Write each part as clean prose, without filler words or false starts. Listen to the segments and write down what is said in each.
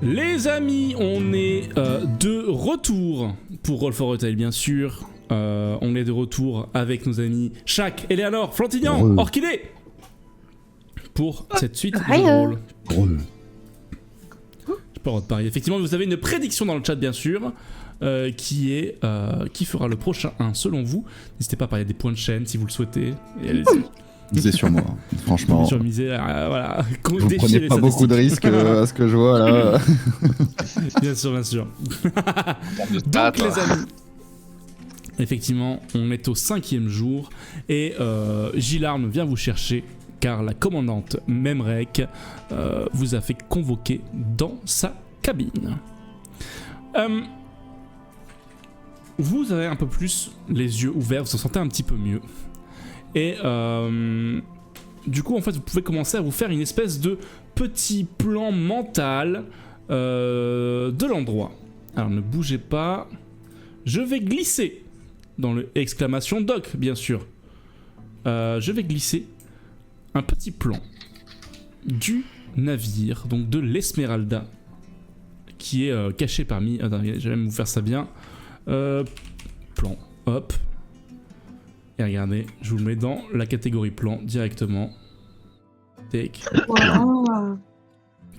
Les amis, on est de retour pour Roll for Retail, bien sûr. On est de retour avec nos amis Shaq, Eleanor, Flantignan, Orchidée pour cette suite de rôle. Je peux reparier. Effectivement, vous avez une prédiction dans le chat, bien sûr, qui fera le prochain 1 selon vous. N'hésitez pas à parier des points de chaîne si vous le souhaitez. Et allez-y. Misez sur moi, franchement. Sur miser, voilà. Vous prenez pas beaucoup de risques à ce que je vois là. Bien sûr, bien sûr. Donc les amis, effectivement, on est au 5e jour et Gilarme vient vous chercher car la commandante Memrek vous a fait convoquer dans sa cabine. Vous avez un peu plus les yeux ouverts, vous vous sentez un petit peu mieux. Et du coup, en fait, vous pouvez commencer à vous faire une espèce de petit plan mental de l'endroit. Alors, ne bougez pas. Je vais glisser dans le exclamation doc, bien sûr. Je vais glisser un petit plan du navire, donc de l'Esmeralda, qui est caché parmi... Attendez, je vais même vous faire ça bien. Plan, hop. Et regardez, je vous le mets dans la catégorie plan directement. Take. Wow.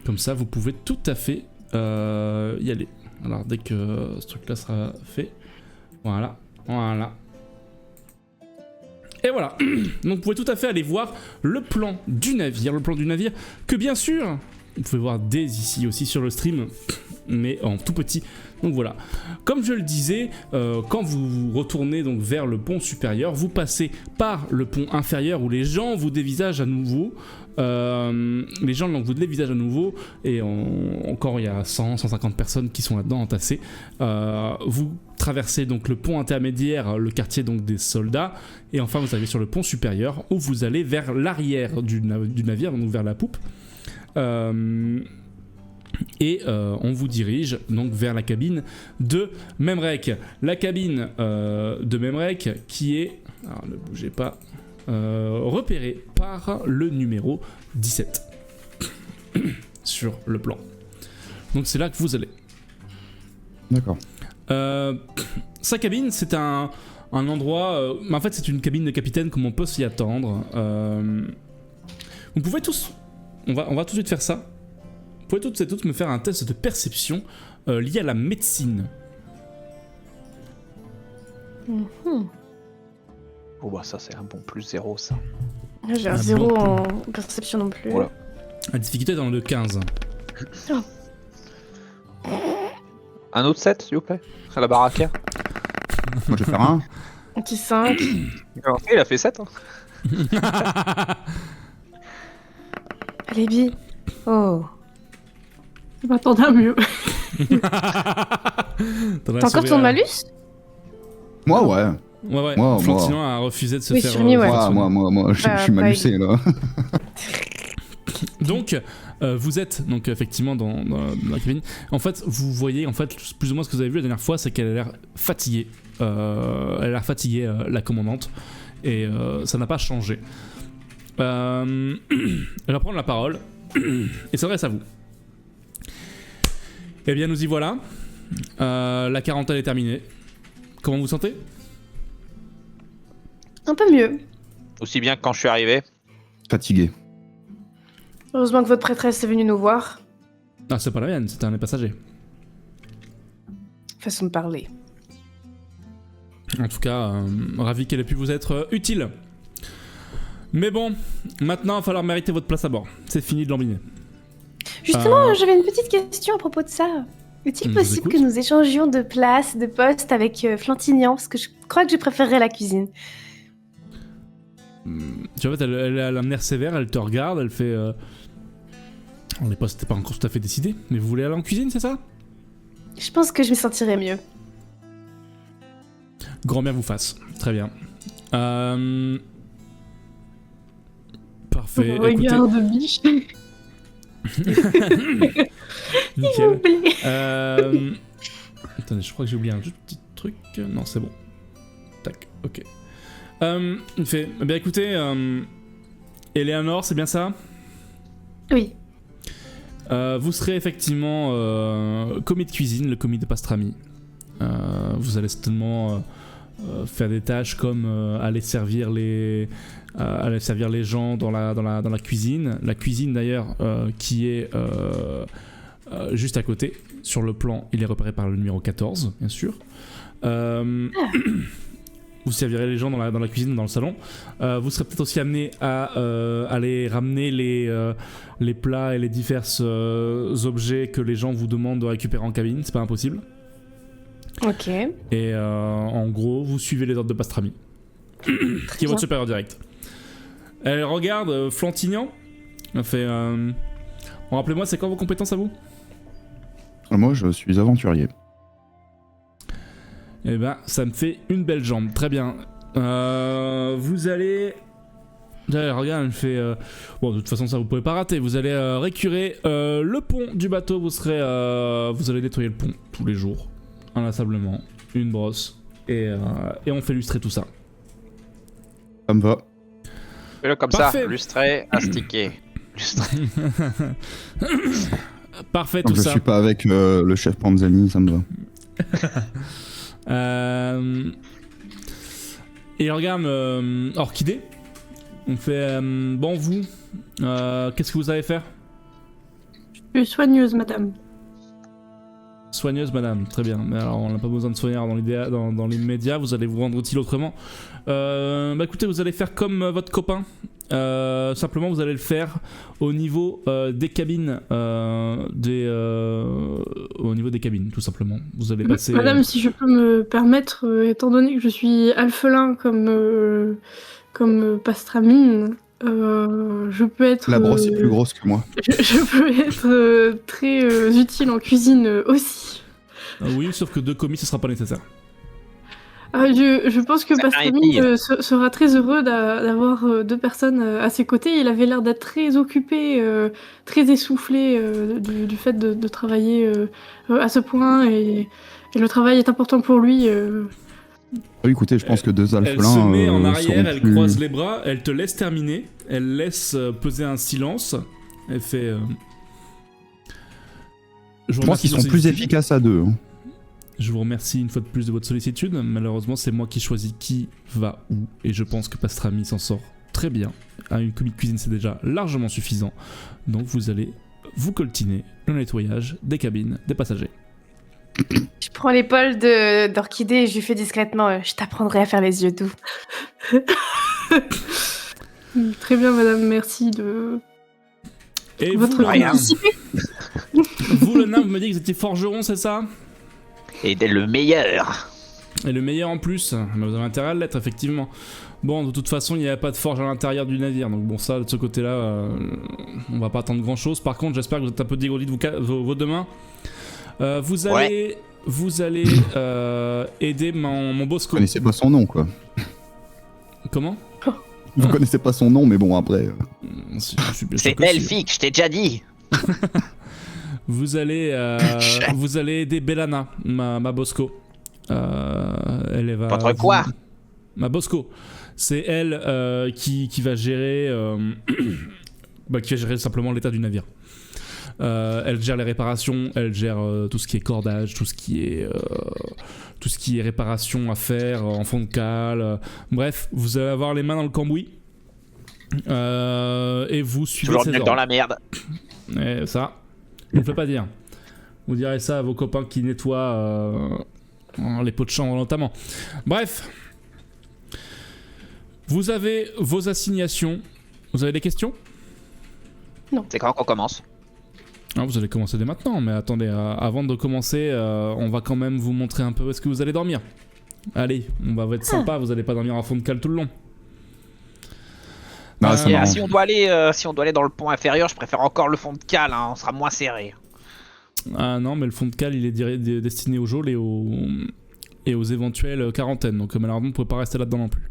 Comme ça, vous pouvez tout à fait y aller. Alors, dès que ce truc-là sera fait, voilà. Et voilà. Donc, vous pouvez tout à fait aller voir le plan du navire. Le plan du navire que, bien sûr, vous pouvez voir dès ici aussi sur le stream, mais en tout petit. Donc voilà, comme je le disais, quand vous retournez donc vers le pont supérieur, vous passez par le pont inférieur où les gens vous dévisagent à nouveau. Les gens vous dévisagent à nouveau et encore il y a 100-150 personnes qui sont là-dedans entassées. Vous traversez donc le pont intermédiaire, le quartier donc des soldats, et enfin vous arrivez sur le pont supérieur où vous allez vers l'arrière du navire, donc vers la poupe. Et on vous dirige donc vers la cabine de Memrek. La cabine de Memrek qui est, alors ne bougez pas, repérée par le numéro 17 sur le plan. Donc c'est là que vous allez. D'accord. Sa cabine, c'est un endroit... en fait, c'est une cabine de capitaine comme on peut s'y attendre. Vous pouvez tous... On va tout de suite faire ça. Vous pouvez toutes et tous me faire un test de perception lié à la médecine. Oh bah ça c'est un bon plus 0 ça. J'ai un 0 en perception non plus. Voilà. La difficulté est dans le 15. Oh. Un autre 7 s'il vous plaît. À la baraque. Moi je vais faire un. Un petit 5. Il a fait 7 hein. Allez, Bi. Oh. Je m'attendais à mieux. T'as encore ton malus? Moi ouais. Ouais. Moi. Flantignan a refusé de se faire... sur lui, ouais. Moi, je suis malusé là. Donc, vous êtes donc effectivement dans la cabine. En fait, vous voyez en fait plus ou moins ce que vous avez vu la dernière fois, c'est qu'elle a l'air fatiguée. Elle a l'air fatiguée, la commandante, et ça n'a pas changé. Elle va prendre la parole et s'adresse à vous. Eh bien, nous y voilà. La quarantaine est terminée. Comment vous vous sentez ? Un peu mieux. Aussi bien que quand je suis arrivé. Fatigué. Heureusement que votre prêtresse est venue nous voir. Ah, c'est pas la mienne, c'était un des passagers. Façon de parler. En tout cas, ravi qu'elle ait pu vous être utile. Mais bon, maintenant, il va falloir mériter votre place à bord. C'est fini de lambiner. Justement, j'avais une petite question à propos de ça. Est-il possible que nous échangions de place, de poste avec Flantignan? Parce que je crois que je préférerais la cuisine. Tu vois, elle a un air sévère, elle te regarde, elle fait... Les postes n'étaient pas encore tout à fait décidés, mais vous voulez aller en cuisine, c'est ça? Je pense que je me sentirais mieux. Grand bien vous fasse. Très bien. Parfait. Regard de biche. Nickel. Attendez, je crois que j'ai oublié un petit truc. Non, c'est bon. Tac, ok. Il fait, eh bien écoutez, Eleanor, c'est bien ça? Oui. Vous serez effectivement commis de cuisine, le commis de pastrami. Vous allez certainement faire des tâches comme aller servir les gens dans la cuisine. La cuisine d'ailleurs qui est juste à côté. Sur le plan, il est repéré par le numéro 14, bien sûr. Vous servirez les gens dans la cuisine, dans le salon. Vous serez peut-être aussi amené à aller ramener les plats et les divers objets que les gens vous demandent de récupérer en cabine. C'est pas impossible. Ok. Et en gros, vous suivez les ordres de Pastrami, qui est votre supérieur direct. Elle regarde Flantignan. Elle fait... Bon, rappelez-moi, c'est quoi vos compétences à vous ? Moi, je suis aventurier. Eh ben, ça me fait une belle jambe. Très bien. Vous allez... Regarde, elle fait... Bon, de toute façon, ça vous pouvez pas rater. Vous allez récurer le pont du bateau. Vous allez nettoyer le pont tous les jours. Inlassablement. Une brosse. Et on fait lustrer tout ça. Ça me va. Fais-le comme Parfait. ça, lustré, astiqué. Lustré. Parfait, Comme tout je ça. suis pas avec le chef Panzani, ça me va. Et regarde Orchidée. On fait bon, vous qu'est-ce que vous allez faire? Je suis soigneuse, madame. Soigneuse, madame, très bien. Mais alors, on n'a pas besoin de soigneur dans l'immédiat. Vous allez vous rendre utile autrement. Bah écoutez, vous allez faire comme votre copain. Simplement, vous allez le faire au niveau des cabines, au niveau des cabines, tout simplement. Vous allez passer. Madame, si je peux me permettre, étant donné que je suis alphelin comme Pastramine, je peux être. La brosse est plus grosse que moi. Je peux être très utile en cuisine aussi. Oui, sauf que 2 commis, ce sera pas nécessaire. Je pense que Ça Pastramine sera très heureux d'avoir 2 personnes à ses côtés. Il avait l'air d'être très occupé, très essoufflé du fait de travailler à ce point et le travail est important pour lui. Ah, écoutez, je pense que 2 alphelins. Elle se met en arrière, seront elle plus- croise les bras, elle te laisse terminer, elle laisse peser un silence, elle fait... Je pense qu'ils sont plus efficaces à 2. Hein. Je vous remercie une fois de plus de votre sollicitude. Malheureusement, c'est moi qui choisis qui va où. Et je pense que Pastrami s'en sort très bien. Une commis de cuisine, c'est déjà largement suffisant. Donc vous allez vous coltiner le nettoyage des cabines des passagers. Je prends l'épaule d'Orchidée et je lui fais discrètement je t'apprendrai à faire les yeux doux. Très bien, madame, merci de Et votre vous, le nain, participé. vous, le nain, vous me dites que vous étiez forgeron, c'est ça? Et dès le meilleur. Et le meilleur en plus. Mais vous avez intérêt à l'être, effectivement. Bon, de toute façon, il n'y avait pas de forge à l'intérieur du navire. Donc bon, ça, de ce côté-là, on va pas attendre grand-chose. Par contre, j'espère que vous êtes un peu dégourdis de vos 2 mains. Vous allez aider mon Bosco. Vous connaissez pas son nom, quoi. Comment? Vous connaissez pas son nom, mais bon, après. Je suis bien sûr C'est que si. elfique, je t'ai déjà dit. Vous allez aider Bellana, ma Bosco. Elle va. Votre quoi? Ma Bosco. C'est elle qui va gérer. Qui va gérer simplement l'état du navire. Elle gère les réparations, elle gère tout ce qui est cordage, tout ce qui est réparation à faire en fond de cale. Bref, vous allez avoir les mains dans le cambouis. Et vous suivez Toujours ses mieux que ordres. dans la merde. Et ça, je ne le fais pas dire. Vous direz ça à vos copains qui nettoient les pots de chambre notamment. Bref. Vous avez vos assignations. Vous avez des questions? C'est quand qu'on commence? Ah, vous allez commencer dès maintenant, mais attendez, avant de commencer, on va quand même vous montrer un peu où est-ce que vous allez dormir. Allez, on va être sympa, vous allez pas dormir en fond de cale tout le long. Non, ça Et, m'arrange. si on doit aller dans le pont inférieur, je préfère encore le fond de cale, hein, on sera moins serré. Ah non, mais le fond de cale, il est destiné aux geôles et aux éventuelles quarantaines, donc malheureusement, vous pouvez pas rester là-dedans non plus.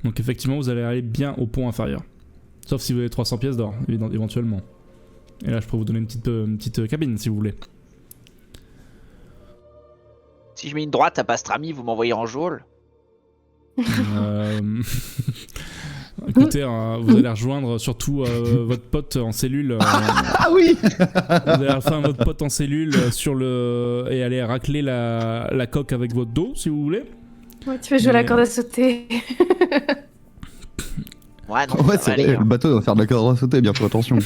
Donc effectivement, vous allez aller bien au pont inférieur. Sauf si vous avez 300 pièces d'or, éventuellement. Et là, je peux vous donner une petite cabine, si vous voulez. Si je mets une droite à Pastrami, vous m'envoyez en geôle? Écoutez, vous allez rejoindre surtout votre pote en cellule. Ah oui. Vous allez rejoindre votre pote en cellule et aller racler la coque avec votre dos, si vous voulez. Ouais, tu veux jouer à la corde à sauter. Ouais, non, Ouais, ça c'est va aller, vrai, hein. le bateau va faire de la corde à sauter, bientôt, attention.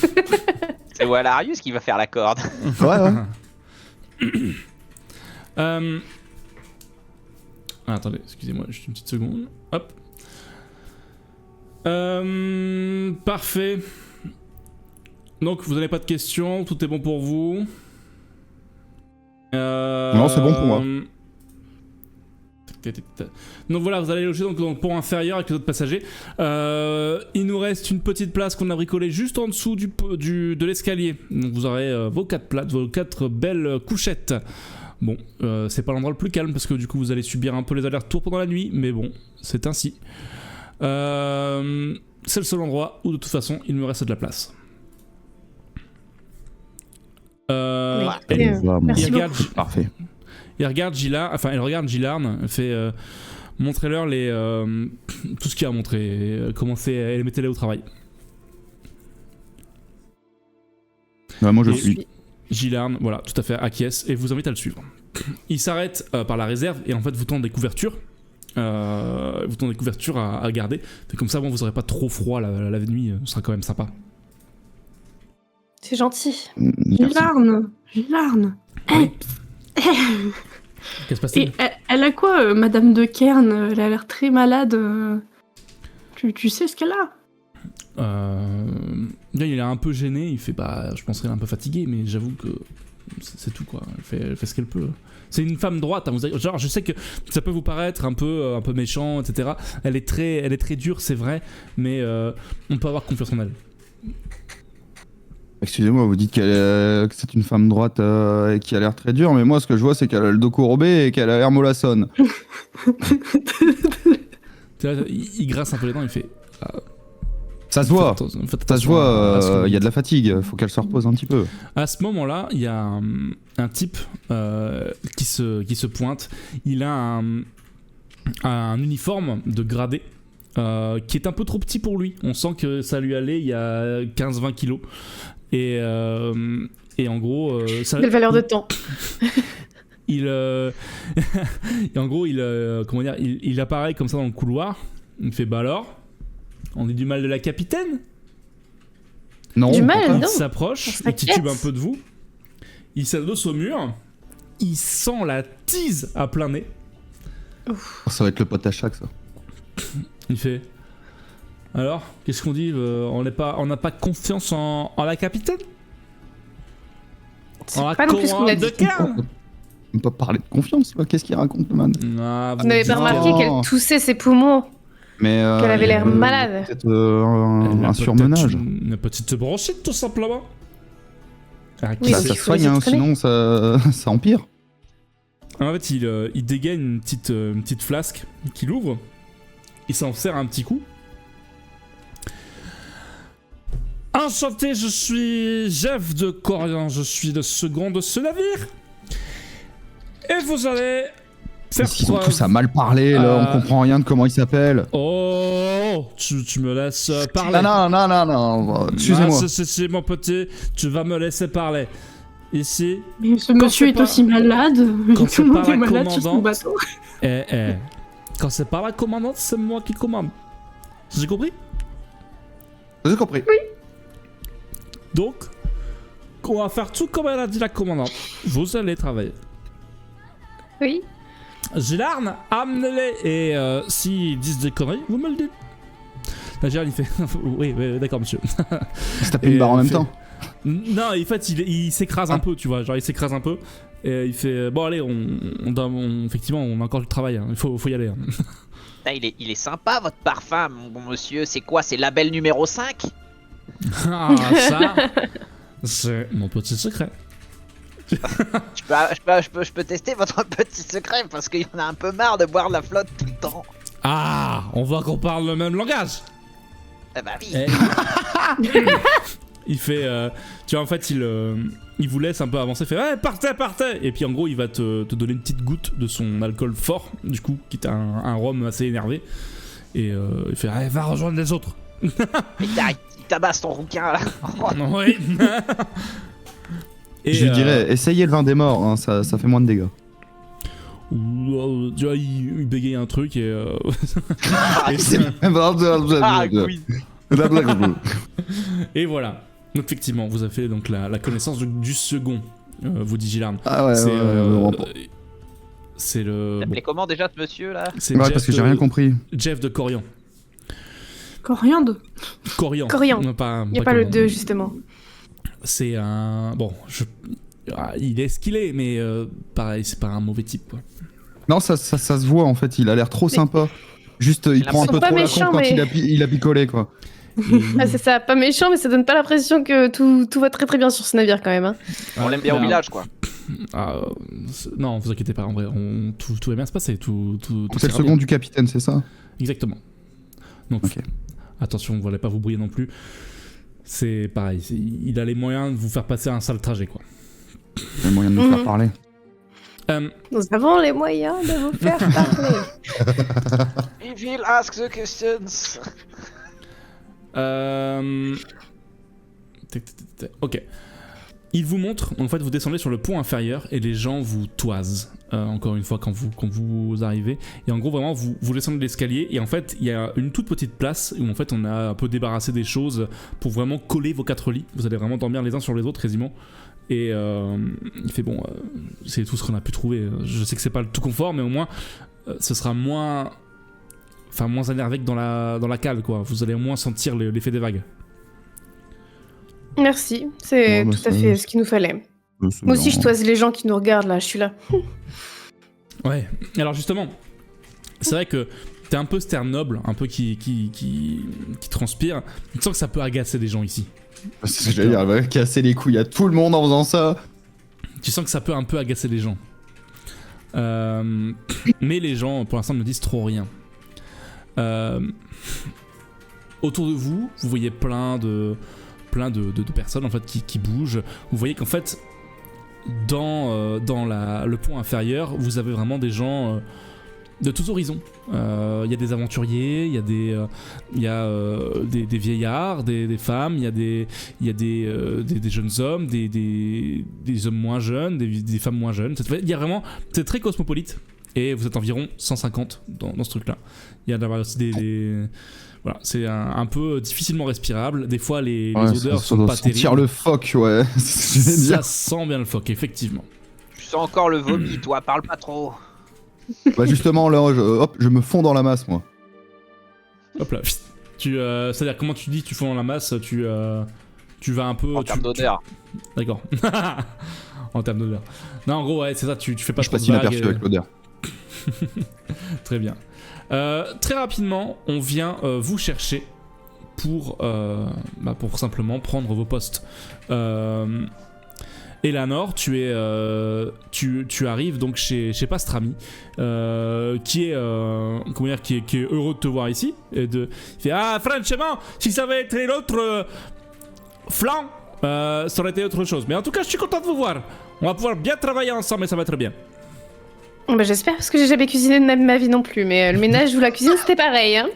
C'est Walarius qui va faire la corde. Ouais. Attendez, excusez-moi, juste une petite seconde. Hop. Parfait. Donc, vous n'avez pas de questions, tout est bon pour vous. Non, c'est bon pour moi. Donc voilà, vous allez loger donc pont inférieur avec les autres passagers. Il nous reste une petite place qu'on a bricolée juste en dessous de l'escalier. Donc vous aurez vos 4 belles couchettes. Bon, c'est pas l'endroit le plus calme parce que du coup vous allez subir un peu les allers-retours pendant la nuit, mais bon, c'est ainsi. C'est le seul endroit où de toute façon il me reste de la place. Merci beaucoup. Parfait. Elle regarde Gilarn, elle fait montrez-leur tout ce qu'il y a à montrer, mettez-les au travail. Moi je suis. Gilarn, voilà, tout à fait, acquiesce et vous invite à le suivre. Il s'arrête par la réserve et en fait vous tend des couvertures. À garder. Et comme ça, bon, vous aurez pas trop froid la nuit, ce sera quand même sympa. C'est gentil. Gilarn. Oui. Qu'est-ce qui se passe? Et elle a quoi, Madame de Kern? Elle a l'air très malade. Tu sais ce qu'elle a? Il est un peu gêné, il fait je pense qu'elle est un peu fatiguée, mais j'avoue que c'est tout quoi. Elle fait ce qu'elle peut. C'est une femme droite, hein, genre je sais que ça peut vous paraître un peu méchant, etc. Elle est très dure, c'est vrai, mais on peut avoir confiance en elle. Excusez-moi, vous dites que c'est une femme droite et qui a l'air très dure, mais moi ce que je vois c'est qu'elle a le dos courbé et qu'elle a l'air mollassonne. Il grasse un peu les dents, il fait. Ça se voit. Ça se voit, il y a de la fatigue, faut qu'elle se repose un petit peu. À ce moment-là, il y a un type qui se pointe. Il a un uniforme de gradé qui est un peu trop petit pour lui. On sent que ça lui allait il y a 15-20 kilos. Et en gros... Belle valeur de temps. Et en gros, il apparaît comme ça dans le couloir. Il fait alors, on dit du mal de la capitaine? Non. Du mal, non. Il s'approche, il titube un peu de vous. Il s'adosse au mur. Il sent la tease à plein nez. Ça va être le pote à chaque ça. Il fait. Alors, qu'est-ce qu'on dit? On n'a pas confiance en la capitaine? C'est En la pas non plus ce qu'on a commande dit. de Kern? On peut parler de confiance, qu'est-ce qu'il raconte le man? Vous n'avez pas remarqué qu'elle toussait ses poumons? Mais Qu'elle avait l'air malade. Peut-être un surmenage. Une petite bronchite tout simplement. Oui, Ça il se faut soigne, les hein, entraîner. sinon ça empire. En fait, il dégaine une petite flasque qu'il ouvre. Il s'en sert un petit coup. Enchanté, je suis Jeff de Corian, je suis le second de ce navire. Et vous allez faire Parce qu'ils ont tous à mal parler, là, on comprend rien de comment ils s'appellent. Oh, tu me laisses parler. Non, excusez-moi. C'est mon petit, tu vas me laisser parler. Ici, Mais ce monsieur est aussi malade. quand Tout c'est le monde pas est la malade sur son commandante. bateau. Quand c'est pas la commandante, c'est moi qui commande. J'ai compris? J'ai compris. Donc, on va faire tout comme elle a dit la commandante. Vous allez travailler. Oui. Gilarn, amenez-les. Et s'ils disent des conneries, vous me le dites. La Gilarn, il fait oui, d'accord, monsieur. Il se tape une barre en même temps. Non, en fait, il s'écrase un peu, tu vois. Genre, il s'écrase un peu. Et il fait bon, allez, effectivement, on a encore du travail. Hein. Il faut y aller. Hein. Ah, il est sympa votre parfum, mon bon monsieur. C'est quoi? C'est label numéro 5? Ah, ça, c'est mon petit secret. Je peux tester votre petit secret parce qu'il y en a un peu marre de boire de la flotte tout le temps. Ah, on voit qu'on parle le même langage. Ah bah oui. Il fait, tu vois, en fait, il vous laisse un peu avancer, il fait ouais, partez. Et puis en gros, il va te donner une petite goutte de son alcool fort, du coup, qui est un rhum assez énervé. Et il fait va rejoindre les autres. Il tabasse ton rouquin là. Oui. Et, Je lui dirais, essayez le vin des morts, hein, ça fait moins de dégâts. tu vois, il bégaye un truc et. Et voilà. Donc, effectivement, vous avez fait donc la connaissance du second, vous dit Gilarn. Ah ouais, c'est le. T'appelais comment déjà ce monsieur là? C'est ouais, Jeff parce que j'ai rien compris. Jeff de Corian. Coriandre. Corian. Il n'y a pas le 2, justement. C'est un. Bon, il est ce qu'il est, mais pareil, c'est pas un mauvais type, quoi. Non, ça se voit en fait, il a l'air trop sympa. Juste, il prend un peu pas trop la méchant, con quand mais- il a picolé, quoi. Ah, c'est ça, pas méchant, mais ça donne pas l'impression que tout va très très bien sur ce navire quand même. Hein. On l'aime bien au village quoi. Non, vous inquiétez pas, en vrai, tout va bien se passer. Tout C'est le ira second bien. du capitaine, c'est ça? Exactement. Donc, Ok. attention, vous n'allez pas vous brouiller non plus. C'est pareil, il a les moyens de vous faire passer un sale trajet, quoi. Il y a moyen de nous faire parler. Nous avons les moyens de vous faire parler. He will ask the questions. Ok. Il vous montre, en fait, vous descendez sur le pont inférieur et les gens vous toisent. Encore une fois, quand vous arrivez. Et en gros, vraiment, vous descendez l'escalier et en fait, il y a une toute petite place où en fait, on a un peu débarrassé des choses pour vraiment coller vos 4 lits. Vous allez vraiment dormir les uns sur les autres quasiment. Et il fait bon, c'est tout ce qu'on a pu trouver. Je sais que c'est pas le tout confort, mais au moins, ce sera moins énervé que dans la cale, quoi. Vous allez au moins sentir l'effet des vagues. Merci, c'est Ouais, bah, tout à ça- fait ce qu'il nous fallait. Moi aussi, je toise les gens qui nous regardent là, je suis là. Ouais, alors justement, c'est vrai que t'es un peu ce terme noble, un peu qui transpire. Tu sens que ça peut agacer des gens ici. C'est ce que j'allais dire, elle va casser les couilles à tout le monde en faisant ça. Tu sens que ça peut un peu agacer les gens. Mais les gens, pour l'instant, ne disent trop rien. Autour de vous, vous voyez plein de personnes en fait qui bougent. Vous voyez qu'en fait, dans le pont inférieur, vous avez vraiment des gens de tous horizons. Il y a des aventuriers, il y a des vieillards, des femmes, il y a des jeunes hommes, des hommes moins jeunes, des femmes moins jeunes. Il y a vraiment, c'est très cosmopolite. Et vous êtes environ 150 dans ce truc-là. Il y a d'avoir aussi voilà, c'est un peu difficilement respirable. Des fois, les odeurs ça sont doit pas sentir terribles. le phoque, ouais. C'est ce que je veux Ça dire. sent bien le phoque, effectivement. Je sens encore le vomi, toi, parle pas trop. Bah justement, là, je me fonds dans la masse, moi. Hop là. C'est-à-dire, comment tu dis, tu fonds dans la masse, tu vas un peu. En termes d'odeur. D'accord. En termes d'odeur. Non, en gros, ouais, c'est ça, tu fais pas Je trop passe de vagues. inaperçu avec l'odeur. Très bien. Très rapidement, on vient vous chercher pour simplement prendre vos postes. Eleanor, tu arrives donc chez Pastrami, qui est heureux de te voir ici. Il fait franchement, si ça avait été l'autre flanc, ça aurait été autre chose. Mais en tout cas, je suis content de vous voir. On va pouvoir bien travailler ensemble et ça va être bien. Bah, j'espère, parce que j'ai jamais cuisiné de ma vie non plus, mais le ménage ou la cuisine, c'était pareil. Hein.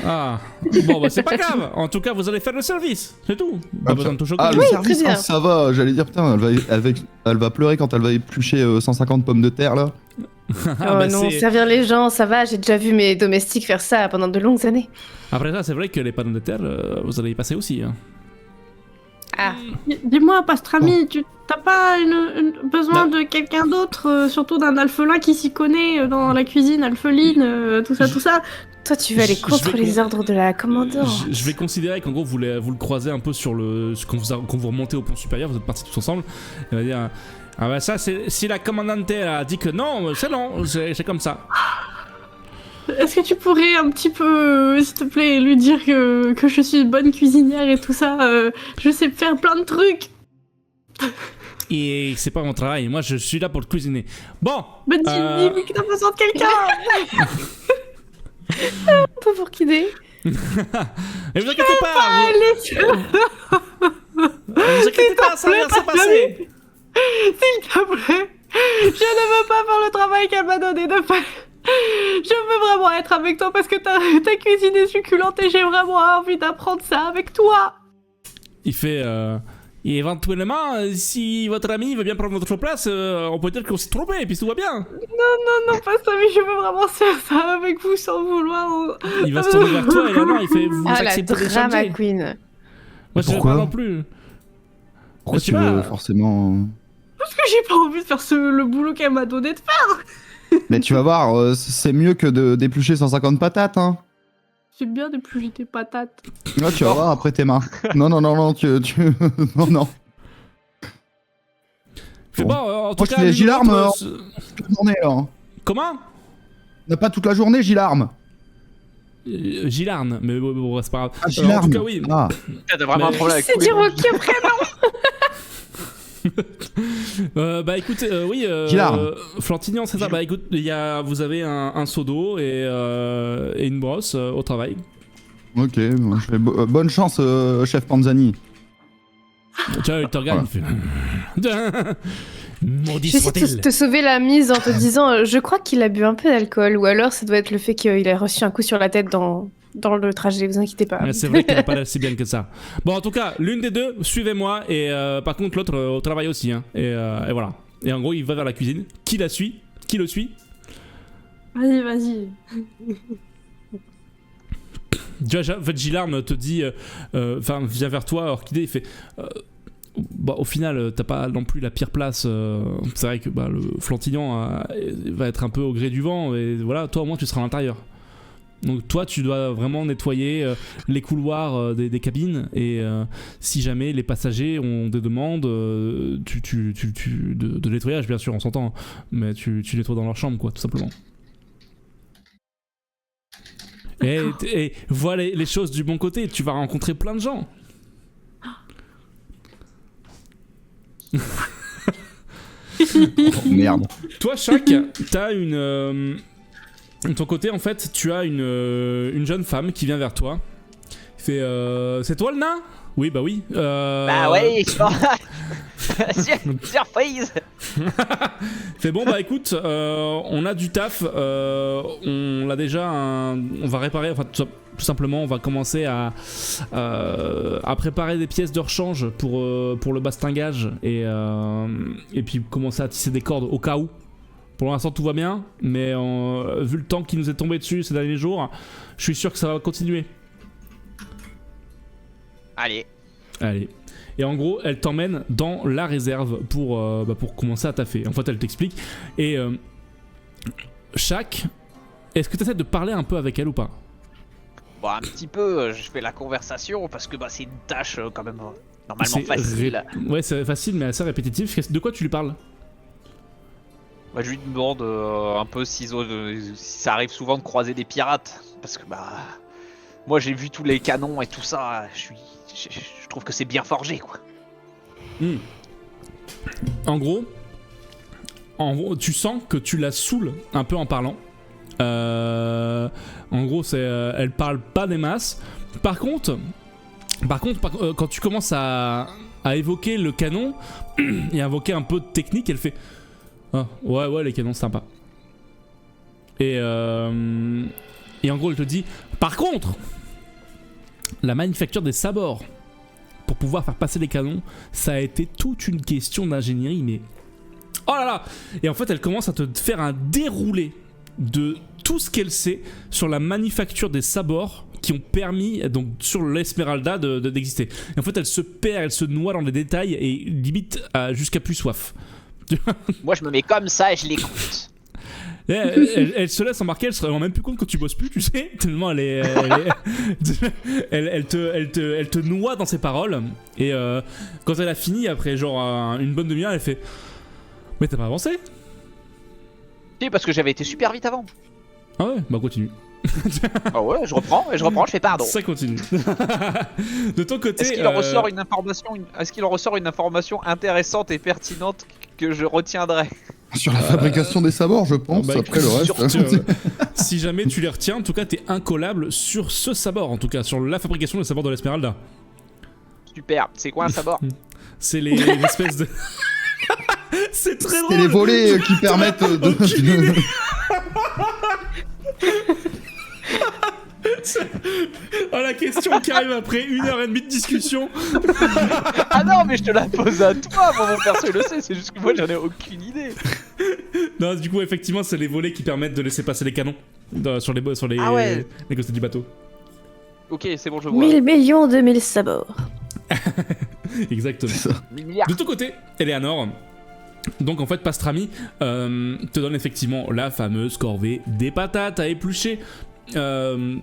Ah, bon, bah c'est pas grave. En tout cas, vous allez faire le service, c'est tout. Pas besoin de toucher au Ah, couteau. le Oui, service, très bien. hein, ça va. J'allais dire, putain, elle va pleurer quand elle va éplucher 150 pommes de terre, là. Ah, Oh bah, non, c'est- servir les gens, ça va, j'ai déjà vu mes domestiques faire ça pendant de longues années. Après ça, c'est vrai que les pommes de terre, vous allez y passer aussi. Hein. Ah, Dis-moi, Pastrami, tu t'as pas besoin de quelqu'un d'autre, surtout d'un alphelin qui s'y connaît dans la cuisine alpheline, tout ça. toi tu veux aller Je contre vais les ordres de la commandant. Je vais considérer qu'en gros, vous le croisez un peu quand vous remontez au pont supérieur, vous êtes partis tous ensemble. Il va dire ah bah ça, si la commandante a dit que non, c'est comme ça. Est-ce que tu pourrais un petit peu, s'il te plaît, lui dire que je suis une bonne cuisinière et tout ça, je sais faire plein de trucs. Et c'est pas mon travail, moi je suis là pour le cuisiner. Bon, Bah dis-lui que t'as besoin de quelqu'un. Pauvre Kidé. et vous inquiétez pas, Allez, vous inquiétez pas, ça va bien se passer. s'il te plaît, je ne veux pas faire le travail qu'elle m'a donné de faire. Je veux vraiment être avec toi parce que ta cuisine est succulente et j'ai vraiment envie d'apprendre ça avec toi. Il fait... Et éventuellement, si votre ami veut bien prendre votre place, on peut dire qu'on s'est trompé et puis tout va bien. Non, pas ça, mais je veux vraiment faire ça avec vous sans vouloir. Il va se tourner vers toi et là, il fait... Vous Ah, la acceptez de drama changer. queen. Moi, je sais Pourquoi pas non plus. Pourquoi Je sais tu veux pas. forcément... Parce que j'ai pas envie de faire le boulot qu'elle m'a donné de faire. Mais tu vas voir, c'est mieux que d'éplucher 150 patates, hein. C'est bien d'éplucher tes patates. Là, tu vas voir après tes mains. Non, non. Fais Bon. bon, en tout Moi, je cas... fais l'une ou Gilarme, l'autre, Toute la journée, là, hein. Comment On n'a pas toute la journée, Gilarme. Gilarne, mais bon, c'est pas grave. Ah, En Gilarme. tout cas, oui. Ah. T'as vraiment un Mais- problème avec C'est tous les dire noms. ok prénom. Bah écoute, oui, Gilarme. Flantignan, c'est ça. Bah écoute, vous avez un seau d'eau et une brosse au travail. Ok, bon, je fais bonne chance, chef Panzani. Tu vois, il te regarde, il fait... Maudit J'essaie de soit-il. te sauver la mise en te disant je crois qu'il a bu un peu d'alcool, ou alors ça doit être le fait qu'il a reçu un coup sur la tête dans le trajet, vous inquiétez pas. Ouais, c'est vrai qu'elle n'a pas l'air si bien que ça. Bon, en tout cas, l'une des deux, suivez-moi, et par contre, l'autre au travail aussi. Hein, et voilà. Et en gros, il va vers la cuisine. Qui la suit? Qui le suit? Vas-y. Tu vois, en fait, Gilarme te dit, enfin, vient vers toi, Orchidée, il fait, bah, au final, t'as pas non plus la pire place. C'est vrai que bah, le Flantignan va être un peu au gré du vent, et voilà, toi au moins tu seras à l'intérieur. Donc toi, tu dois vraiment nettoyer les couloirs des cabines, et si jamais les passagers ont des demandes, de nettoyage, bien sûr, on s'entend, hein, mais tu nettoies dans leur chambre, quoi, tout simplement. Et vois les choses du bon côté, tu vas rencontrer plein de gens. Oh, merde. Toi, Shaq, t'as une... de ton côté, en fait, tu as une jeune femme qui vient vers toi. Il fait c'est toi le nain? Oui, bah oui. Bah ouais, surprise. Fait bon, bah écoute, on a du taf. On a déjà on va réparer, enfin tout simplement, on va commencer à préparer des pièces de rechange pour le bastingage et puis commencer à tisser des cordes au cas où. Pour l'instant tout va bien, mais vu le temps qui nous est tombé dessus ces derniers jours, je suis sûr que ça va continuer. Allez. Allez. Et en gros, elle t'emmène dans la réserve pour commencer à taffer. En fait, elle t'explique. Et Shaq, est-ce que tu essaies de parler un peu avec elle ou pas? Bon, un petit peu, je fais la conversation parce que bah, c'est une tâche quand même normalement C'est facile. Ouais, c'est facile, mais assez répétitif. De quoi tu lui parles? Bah, je lui demande un peu si ça arrive souvent de croiser des pirates. Parce que bah, moi j'ai vu tous les canons et tout ça, je trouve que c'est bien forgé quoi. En gros, tu sens que tu la saoules un peu en parlant. En gros, elle parle pas des masses. Par contre, quand tu commences à évoquer le canon et à invoquer un peu de technique, elle fait ah, ouais, les canons c'est sympa. Et en gros, elle te dit par contre, la manufacture des sabords pour pouvoir faire passer les canons, ça a été toute une question d'ingénierie, mais oh là là. Et en fait, elle commence à te faire un déroulé de tout ce qu'elle sait sur la manufacture des sabords qui ont permis, donc sur l'Esmeralda, d'exister. Et en fait, elle se perd, elle se noie dans les détails et limite jusqu'à plus soif. Moi je me mets comme ça et je l'écoute. Elle se laisse embarquer, elle se rend même plus compte que tu bosses plus, tu sais, tellement elle te noie dans ses paroles. Et quand elle a fini, après genre une bonne demi-heure, elle fait mais t'as pas avancé? Si, parce que j'avais été super vite avant. Ah ouais, bah continue. Ah ouais, je reprends, je fais pardon. Ça continue. De ton côté, Est-ce qu'il en ressort une information intéressante et pertinente que je retiendrai? Sur la fabrication des sabords, je pense, bah, après le reste. si jamais tu les retiens, en tout cas, t'es incollable sur ce sabord, en tout cas, sur la fabrication des sabords de l'Esmeralda. Super, c'est quoi un sabord? C'est les espèces de... C'est très drôle. C'est les volets qui permettent de... Oh, la question qui arrive après 1h30 de discussion. Ah non, mais je te la pose à toi, moi mon perso il le sait, c'est juste que moi j'en ai aucune idée. Non, du coup, effectivement, c'est les volets qui permettent de laisser passer les canons sur les Ah ouais. les côtés du bateau. Ok, c'est bon, je vois. 1000 millions de 1000 sabords. Exactement. C'est ça. Milliards. De ton côté, Eleanor, donc en fait, Pastrami te donne effectivement la fameuse corvée des patates à éplucher. Donc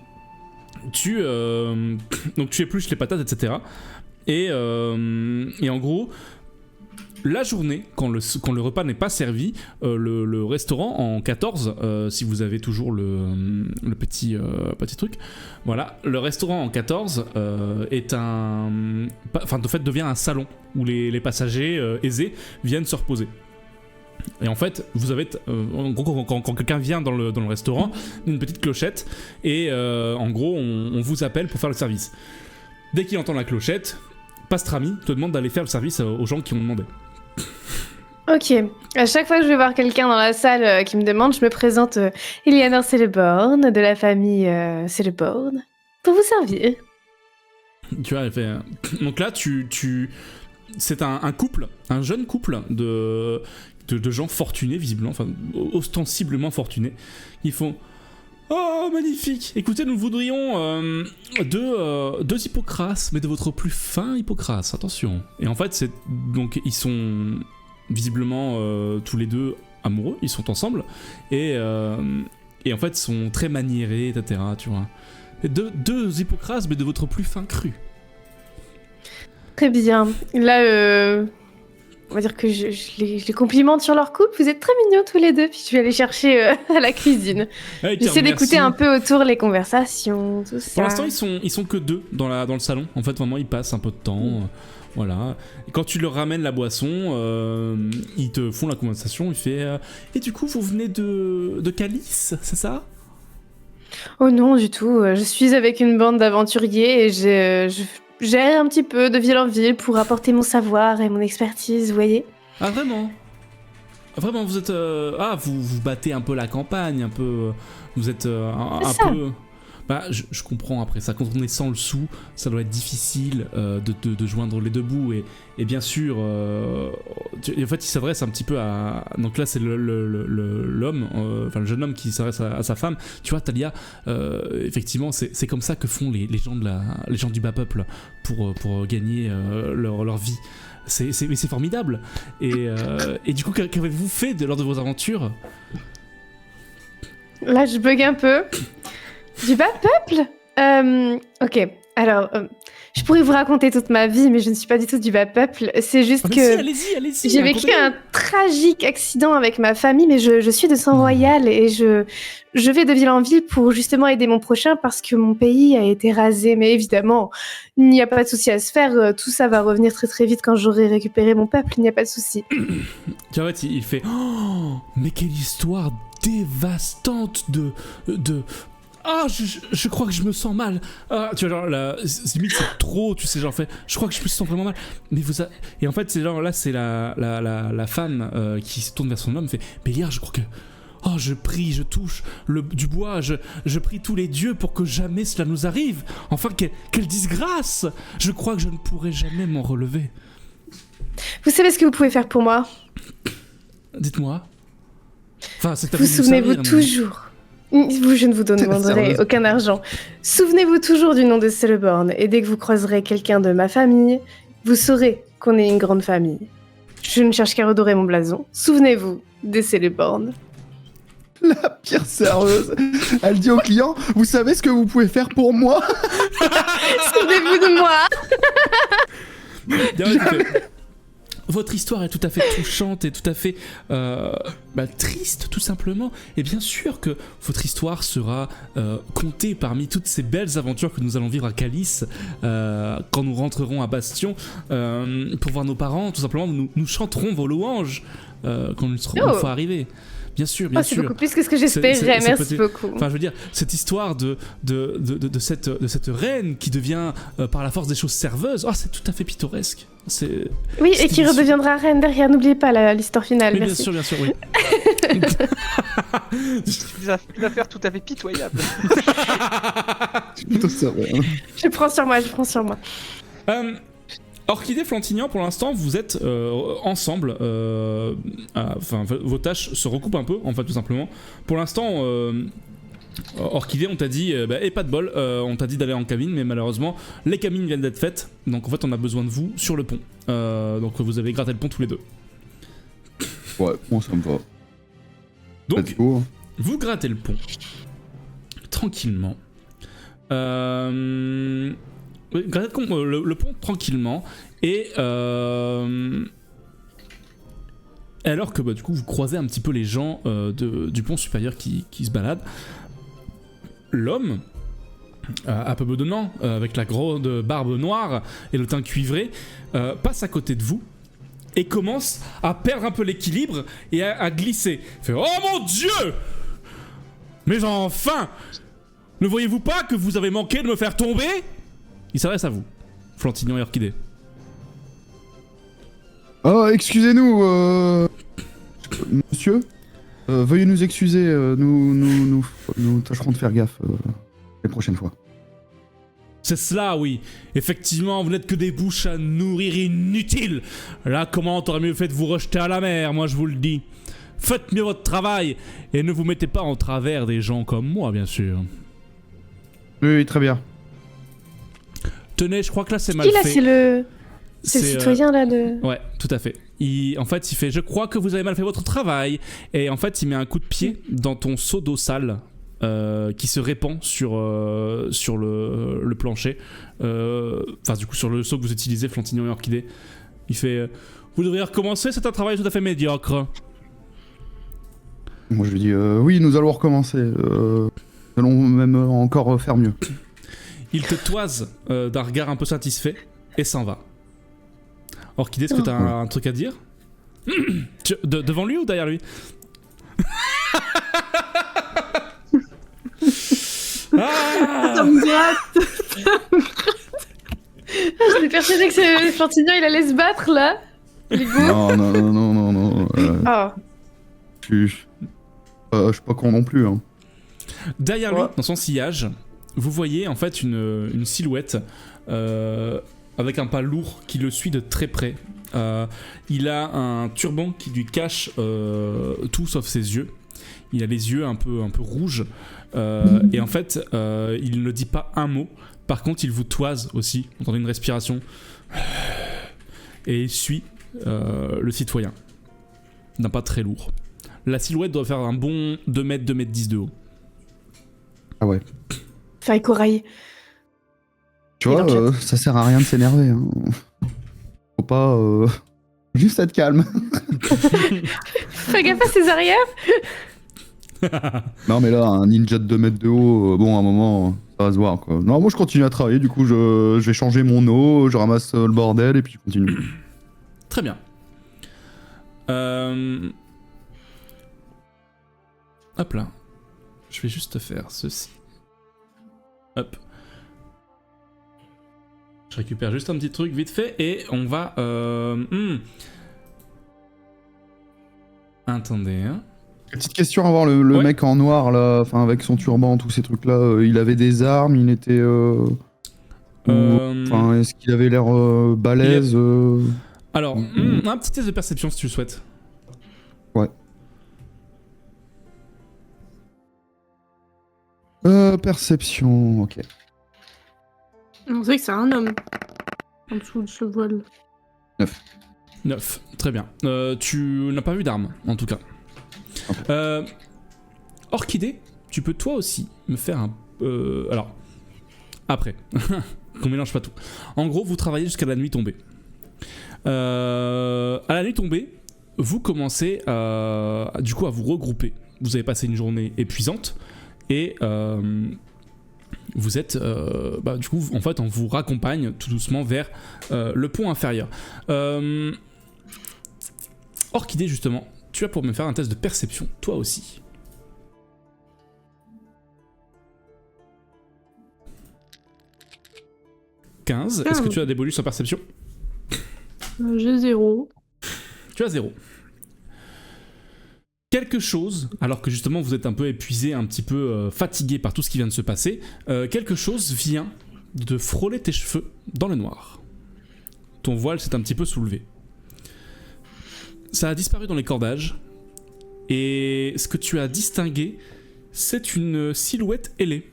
tu épluches les patates, etc. Et en gros, la journée, quand le repas n'est pas servi, le restaurant en 14, si vous avez toujours le petit truc, voilà, le restaurant en 14 de fait devient un salon où les passagers aisés viennent se reposer. Et en fait, vous avez, en gros, quand quelqu'un vient dans le restaurant, une petite clochette, et en gros, on vous appelle pour faire le service. Dès qu'il entend la clochette, Pastrami te demande d'aller faire le service aux gens qui ont demandé. Ok. À chaque fois que je vais voir quelqu'un dans la salle qui me demande, je me présente Eleanor Celeborn, de la famille Celeborn, pour vous servir. Tu vois, elle fait... Donc là, c'est un couple, un jeune couple de gens fortunés, visiblement, enfin, ostensiblement fortunés, qui font... Oh, magnifique! Écoutez, nous voudrions deux hypocras, mais de votre plus fin hypocras, attention. Et en fait, donc ils sont visiblement tous les deux amoureux, ils sont ensemble, et en fait, sont très maniérés, etc., tu vois. Et deux hypocras, mais de votre plus fin cru. Très bien. Là, on va dire que je les complimente sur leur couple. Vous êtes très mignons tous les deux. Puis je vais aller chercher à la cuisine. Ouais, J'essaie d'écouter un peu autour les conversations, tout ça. Pour l'instant, ils sont que deux dans le salon. En fait, vraiment, ils passent un peu de temps. Voilà. Et quand tu leur ramènes la boisson, ils te font la conversation. Il fait et du coup, vous venez de Calice, c'est ça? Oh non, du tout. Je suis avec une bande d'aventuriers et je gère un petit peu de ville en ville pour apporter mon savoir et mon expertise, vous voyez. Ah, vraiment? Vraiment, vous êtes... vous battez un peu la campagne, un peu... Vous êtes un peu... Bah, je comprends après ça. Quand on est sans le sou, ça doit être difficile de joindre les deux bouts. Et bien sûr, en fait, il s'adresse un petit peu à... Donc là, c'est l'homme, enfin le jeune homme qui s'adresse à sa femme. Tu vois, Talia, effectivement, c'est comme ça que font les gens du bas peuple pour gagner leur vie. Mais c'est formidable. Et du coup, qu'avez-vous fait lors de vos aventures? Là, je bug un peu. Du bas peuple? Ok, alors, je pourrais vous raconter toute ma vie, mais je ne suis pas du tout du bas peuple. C'est juste que allez-y, j'ai vécu un tragique accident avec ma famille, mais je suis de sang royal et je vais de ville en ville pour justement aider mon prochain parce que mon pays a été rasé. Mais évidemment, il n'y a pas de souci à se faire. Tout ça va revenir très très vite quand j'aurai récupéré mon peuple. Il n'y a pas de souci. Tu vois, il fait oh, mais quelle histoire dévastante de ah, je crois que je me sens mal. Ah, tu vois, genre, limite, c'est trop, tu sais, genre, fait, je crois que je me sens vraiment mal. Mais et en fait, c'est genre, là, c'est la femme qui se tourne vers son homme, fait, Béliard, je crois que... Oh, je prie, je touche du bois, je prie tous les dieux pour que jamais cela nous arrive. Enfin, quelle disgrâce! Je crois que je ne pourrai jamais m'en relever. Vous savez ce que vous pouvez faire pour moi? Dites-moi. Enfin, c'est vous souvenez-vous toujours... Je ne vous demanderai aucun argent. Souvenez-vous toujours du nom de Celeborn, et dès que vous croiserez quelqu'un de ma famille, vous saurez qu'on est une grande famille. Je ne cherche qu'à redorer mon blason. Souvenez-vous des Celeborn. La pire serveuse. Elle dit au client, vous savez ce que vous pouvez faire pour moi? Souvenez-vous de moi. Votre histoire est tout à fait touchante et tout à fait triste, tout simplement. Et bien sûr que votre histoire sera comptée parmi toutes ces belles aventures que nous allons vivre à Calice quand nous rentrerons à Bastion pour voir nos parents. Tout simplement, nous chanterons vos louanges quand nous serons une fois arrivés. Bien sûr, bien sûr. C'est beaucoup plus que ce que j'espérais, merci beaucoup. Enfin, je veux dire, cette histoire de cette reine qui devient, par la force des choses, serveuse, c'est tout à fait pittoresque. Oui, et qui redeviendra reine derrière, n'oubliez pas l'histoire finale, mais merci. Bien sûr, oui. Une affaire tout à fait pitoyable. Putain, ça, ouais. Je prends sur moi. Orchidée, Flantignan, pour l'instant, vous êtes ensemble. Enfin, vos tâches se recoupent un peu, en fait, tout simplement. Pour l'instant, Orchidée, on t'a dit, et pas de bol, on t'a dit d'aller en cabine, mais malheureusement, les cabines viennent d'être faites. Donc, en fait, on a besoin de vous sur le pont. Donc, vous avez gratté le pont tous les deux. Ouais, bon, ça me va. Donc, Let's go. vous grattez le pont. Tranquillement. Grattez le pont tranquillement. Et alors que du coup vous croisez un petit peu les gens du pont supérieur qui se baladent, l'homme un peu bedonnant avec la grande barbe noire et le teint cuivré passe à côté de vous et commence à perdre un peu l'équilibre et à glisser. Il fait « Oh mon Dieu! Mais enfin! Ne voyez-vous pas que vous avez manqué de me faire tomber ?» Il s'adresse à vous, Flantignan et Orchidée. Oh, excusez-nous, monsieur. Veuillez nous excuser, nous tâcherons de faire gaffe les prochaines fois. C'est cela, oui. Effectivement, vous n'êtes que des bouches à nourrir inutiles. Là, comment t'aurais mieux fait de vous rejeter à la mer, moi je vous le dis. Faites mieux votre travail et ne vous mettez pas en travers des gens comme moi, bien sûr. Oui, très bien. Tenez, je crois que là c'est mal Qui là, fait. c'est le citoyen là de. Ouais, tout à fait. En fait, il fait « Je crois que vous avez mal fait votre travail ». Et en fait, il met un coup de pied dans ton seau d'eau sale qui se répand sur le plancher. Enfin, du coup, sur le seau que vous utilisez, Flantignan et Orchidée. Il fait « Vous devriez recommencer, c'est un travail tout à fait médiocre ». Moi, je lui dis oui, nous allons recommencer. Nous allons même encore faire mieux. Il te toise d'un regard un peu satisfait et s'en va. Orchidée, est-ce que t'as un truc à dire devant lui ou derrière lui? Ça me gratte. J'étais persuadée que Flantignan il allait se battre là. Les go. Non. Oh. Je suis pas con non plus. Hein. Derrière lui, dans son sillage, vous voyez en fait une silhouette avec un pas lourd qui le suit de très près. Il a un turban qui lui cache tout sauf ses yeux. Il a les yeux un peu rouges et en fait il ne dit pas un mot. Par contre il vous toise aussi, vous entendez une respiration et il suit le citoyen d'un pas très lourd. La silhouette doit faire un bon 2 mètres, 2 mètres 10 de haut. Ah ouais. Faire corail. Tu vois, ça sert à rien de s'énerver. Hein. Faut pas juste être calme. Fais gaffe à ses arrières. Non mais là, un ninja de 2 mètres de haut, bon à un moment, ça va se voir quoi. Non, moi je continue à travailler, du coup je vais changer mon eau, je ramasse le bordel et puis je continue. Très bien. Hop là. Je vais juste faire ceci. Hop. Je récupère juste un petit truc vite fait et on va... Attendez. Hein. Petite question à voir, le Ouais. mec en noir là, enfin avec son turban, tous ces trucs là, il avait des armes, il était... Enfin, est-ce qu'il avait l'air balèze Alors, un petit test de perception si tu le souhaites. Ouais. Perception, ok. On sait que c'est un homme. En dessous de ce voile. 9, très bien. Tu n'as pas vu d'arme, en tout cas. Ok. Orchidée, tu peux toi aussi me faire un... alors, après, qu'on mélange pas tout. En gros, vous travaillez jusqu'à la nuit tombée. À la nuit tombée, vous commencez du coup à vous regrouper. Vous avez passé une journée épuisante et vous êtes du coup en fait on vous raccompagne tout doucement vers le pont inférieur. Orchidée justement, tu vas pour me faire un test de perception toi aussi. « 15. Est-ce que tu as des bonus en perception? J'ai 0. Tu as 0. quelque chose, alors que justement vous êtes un peu épuisé, un petit peu fatigué par tout ce qui vient de se passer, quelque chose vient de frôler tes cheveux dans le noir. Ton voile s'est un petit peu soulevé. Ça a disparu dans les cordages, et ce que tu as distingué, c'est une silhouette ailée.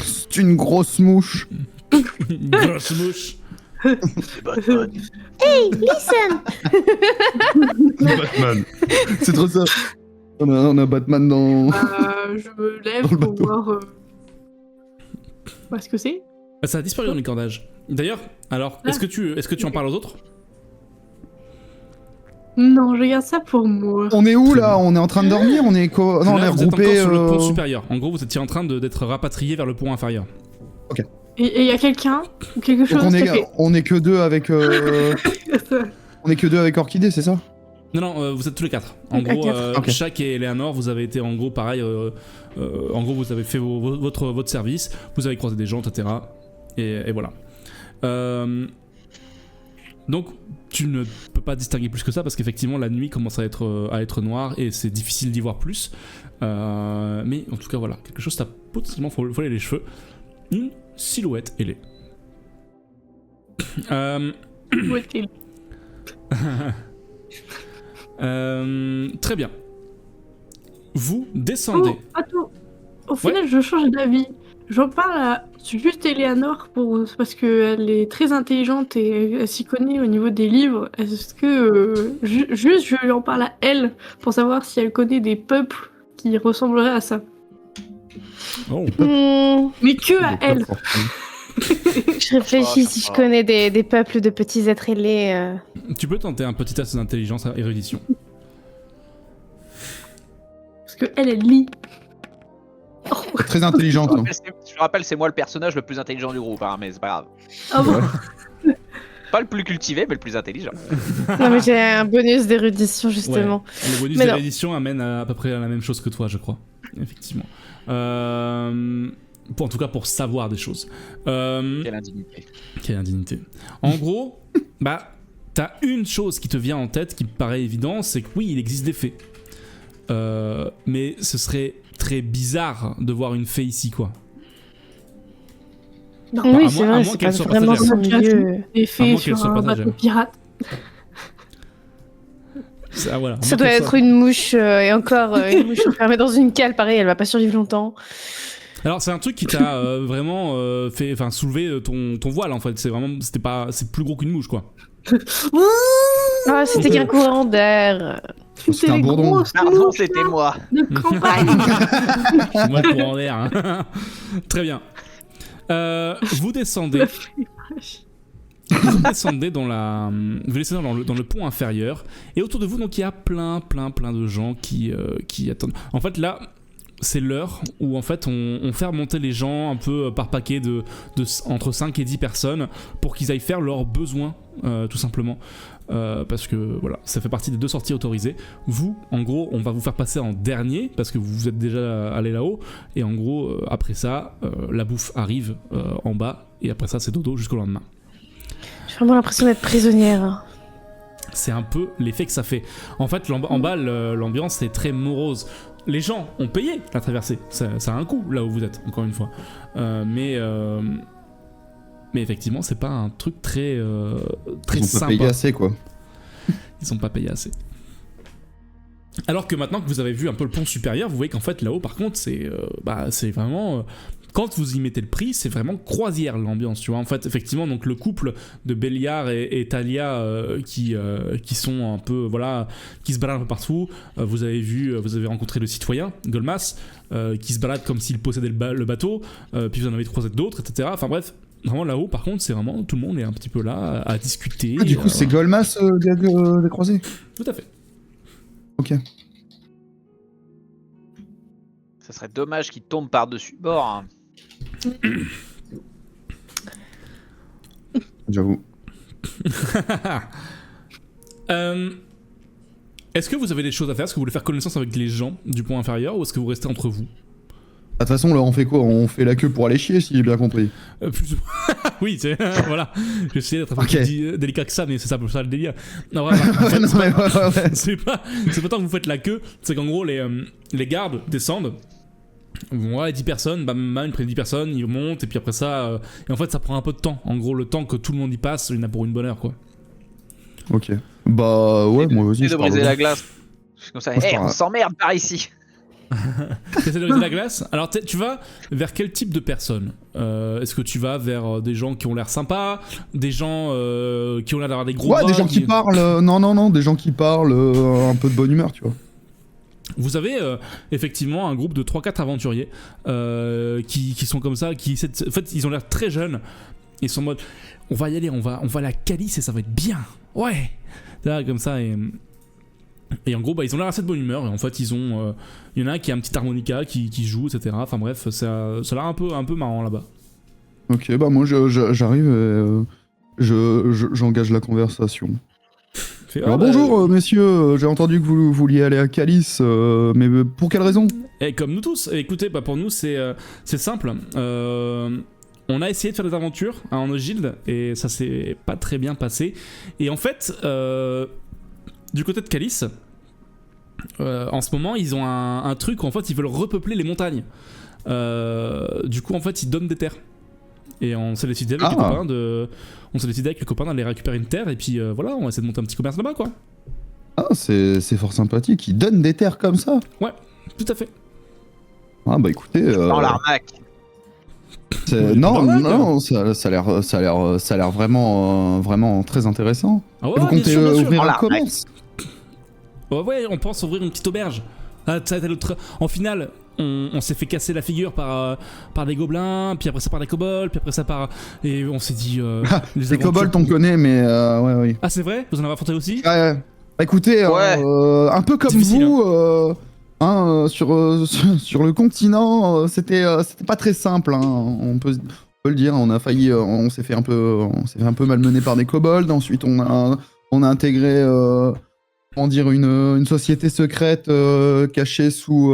C'est une grosse mouche. Une grosse mouche. C'est Batman. Hey, listen. Batman. C'est trop ça. On a Batman dans... Je me lève Dans le pour bateau. voir ce que c'est. Ça a disparu dans les cordages. D'ailleurs, alors, est-ce que tu en parles aux autres? Non, je garde ça pour moi. On est où là? On est en train de dormir? On est Non, on Là, est vous êtes encore regroupés. sur le pont supérieur. En gros, vous étiez en train d'être rapatrié vers le pont inférieur. Et il y a quelqu'un ou quelque chose Donc qui a fait. on est que deux avec... On est que deux avec Orchidée, c'est ça? Non, vous êtes tous les quatre. En Ok, gros, quatre. Ok. Shaq et Eleanor, vous avez été en gros pareil. En gros, vous avez fait votre service, vous avez croisé des gens, etc. Et voilà. Donc, tu ne peux pas distinguer plus que ça parce qu'effectivement, la nuit commence à être noire et c'est difficile d'y voir plus. Mais en tout cas, voilà, quelque chose t'a potentiellement frôlé les cheveux. Une silhouette ailée. Où est-il? Très bien. Vous descendez. Oh, attends. Au final, je change d'avis. J'en parle à juste Eleanor parce qu'elle est très intelligente et elle s'y connaît au niveau des livres. Est-ce que juste je lui en parle à elle pour savoir si elle connaît des peuples qui ressembleraient à ça? Oh. Mais que à elle. Je réfléchis si je connais des peuples de petits êtres ailés. Tu peux tenter un petit test d'intelligence à érudition. Parce que elle lit. Très intelligente. hein. Je rappelle, c'est moi le personnage le plus intelligent du groupe, hein, mais c'est pas grave. Ah bon? Pas le plus cultivé, mais le plus intelligent. Non, mais j'ai un bonus d'érudition, justement. Ouais. Le bonus Mais non. d'érudition amène à peu près à la même chose que toi, je crois. Effectivement. En tout cas, pour savoir des choses. Quelle indignité. Quelle indignité. En gros, t'as une chose qui te vient en tête qui me paraît évidente, c'est que oui, il existe des fées. Mais ce serait très bizarre de voir une fée ici, quoi. Oui, à c'est moins vrai, c'est qu'elle pas soit vraiment son passagère. milieu. Des À fées moins qu'elle sur soit un passagère. bateau pirate. Voilà. Ça doit être une mouche, et encore, une mouche enfermée dans une cale, pareil, elle va pas survivre longtemps. Alors c'est un truc qui t'a vraiment fait, soulevé ton voile en fait. C'est plus gros qu'une mouche, quoi. Ah, c'était qu'un courant d'air. C'était un bourdon. Pardon, c'était moi. De campagne. C'est moi le courant d'air. Hein. Très bien. Vous descendez. Vous descendez dans le pont inférieur et autour de vous donc il y a plein de gens qui attendent. En fait là c'est l'heure où en fait on fait remonter les gens un peu par paquet de entre 5 et 10 personnes pour qu'ils aillent faire leurs besoins tout simplement. Parce que voilà, ça fait partie des 2 sorties autorisées. Vous, en gros, on va vous faire passer en dernier parce que vous êtes déjà allé là-haut. Et en gros, après ça, la bouffe arrive en bas et après ça, c'est dodo jusqu'au lendemain. J'ai vraiment l'impression d'être prisonnière. C'est un peu l'effet que ça fait. En fait, en bas, l'ambiance est très morose. Les gens ont payé la traversée. Ça a un coût là où vous êtes, encore une fois. Mais effectivement, c'est pas un truc très Ils ont sympa. pas payé assez, quoi. Ils sont pas payés assez. Alors que maintenant que vous avez vu un peu le pont supérieur, vous voyez qu'en fait là-haut, par contre, c'est vraiment. Quand vous y mettez le prix, c'est vraiment croisière l'ambiance, tu vois. En fait, effectivement, donc le couple de Béliard et Talia qui sont un peu, voilà, qui se baladent un peu partout. Vous avez rencontré le citoyen, Golmas, qui se balade comme s'il possédait le bateau. Puis vous en avez croisé d'autres, etc. Enfin bref, vraiment là-haut, par contre, c'est vraiment tout le monde est un petit peu là à discuter. Ah, du coup, c'est Golmas des croisés. Tout à fait. Ok. Ça serait dommage qu'il tombe par-dessus bord. Hein. J'avoue. Est-ce que vous avez des choses à faire? Est-ce que vous voulez faire connaissance avec les gens du pont inférieur ou est-ce que vous restez entre vous? De toute façon, là, on fait quoi? On fait la queue pour aller chier, si j'ai bien compris. Plus ou moins. Oui, c'est voilà. J'essaie d'être un peu Ok. plus délicat que ça, mais c'est ça pour ça le délire. Non, voilà, en fait, Non, mais ouais. c'est pas tant que vous faites la queue, c'est qu'en gros les gardes descendent. Ouais, 10 personnes, bam, ils prennent 10 personnes, ils montent, et puis après ça. Et en fait, ça prend un peu de temps. En gros, le temps que tout le monde y passe, il y en a pour une bonne heure, quoi. Ok. Bah ouais, moi aussi. Essaye de briser la glace. Comme ça, Moi, je hey, parle- on s'emmerde par ici. T'essaies de briser la glace. Alors, tu vas vers quel type de personnes Est-ce que tu vas vers des gens qui ont l'air sympas, des gens qui ont l'air d'avoir des gros Ouais, bras, des gens qui parlent. Non, des gens qui parlent un peu de bonne humeur, tu vois. Vous avez effectivement un groupe de 3-4 aventuriers qui sont comme ça, qui essaient en fait, ils ont l'air très jeunes. Ils sont en mode, on va y aller, on va à la Calice et ça va être bien. Ouais. Là, comme ça et en gros, bah, ils ont l'air assez de bonne humeur. Et en fait, il y en a un qui a un petit harmonica qui joue, etc. Enfin bref, ça a l'air un peu marrant là-bas. Ok, bah moi j'arrive et j'engage la conversation. Alors bonjour messieurs, j'ai entendu que vous vouliez aller à Calice, mais pour quelle raison? Et comme nous tous, écoutez, bah, pour nous c'est simple. On a essayé de faire des aventures en Ogilde et ça s'est pas très bien passé. Et en fait, du côté de Calice, en ce moment ils ont un truc où en fait ils veulent repeupler les montagnes. Du coup en fait ils donnent des terres. Et on s'est décidé avec les copains d'aller récupérer une terre et puis voilà, on va essayer de monter un petit commerce là-bas quoi. Ah, c'est fort sympathique, ils donnent des terres comme ça. Tout à fait. Ah bah écoutez, Dans l'arnaque. non, ça a l'air vraiment très intéressant. Ah ouais, Vous bien comptez sûr, bien sûr. ouvrir un L'arnaque. commerce? Ouais, on pense ouvrir une petite auberge. Ah, en finale, on s'est fait casser la figure par des gobelins, puis après ça par des kobolds, puis après ça par... Et on s'est dit... Les aventures- kobolds on connaît, mais ouais, oui. Ah c'est vrai? Vous en avez affronté aussi? Ouais. Bah, écoutez, Ouais. un peu comme Difficile, vous, sur le continent, c'était pas très simple. Hein, on peut le dire. On s'est fait un peu malmener par des kobolds. Ensuite, on a intégré, comment dire, une société secrète cachée sous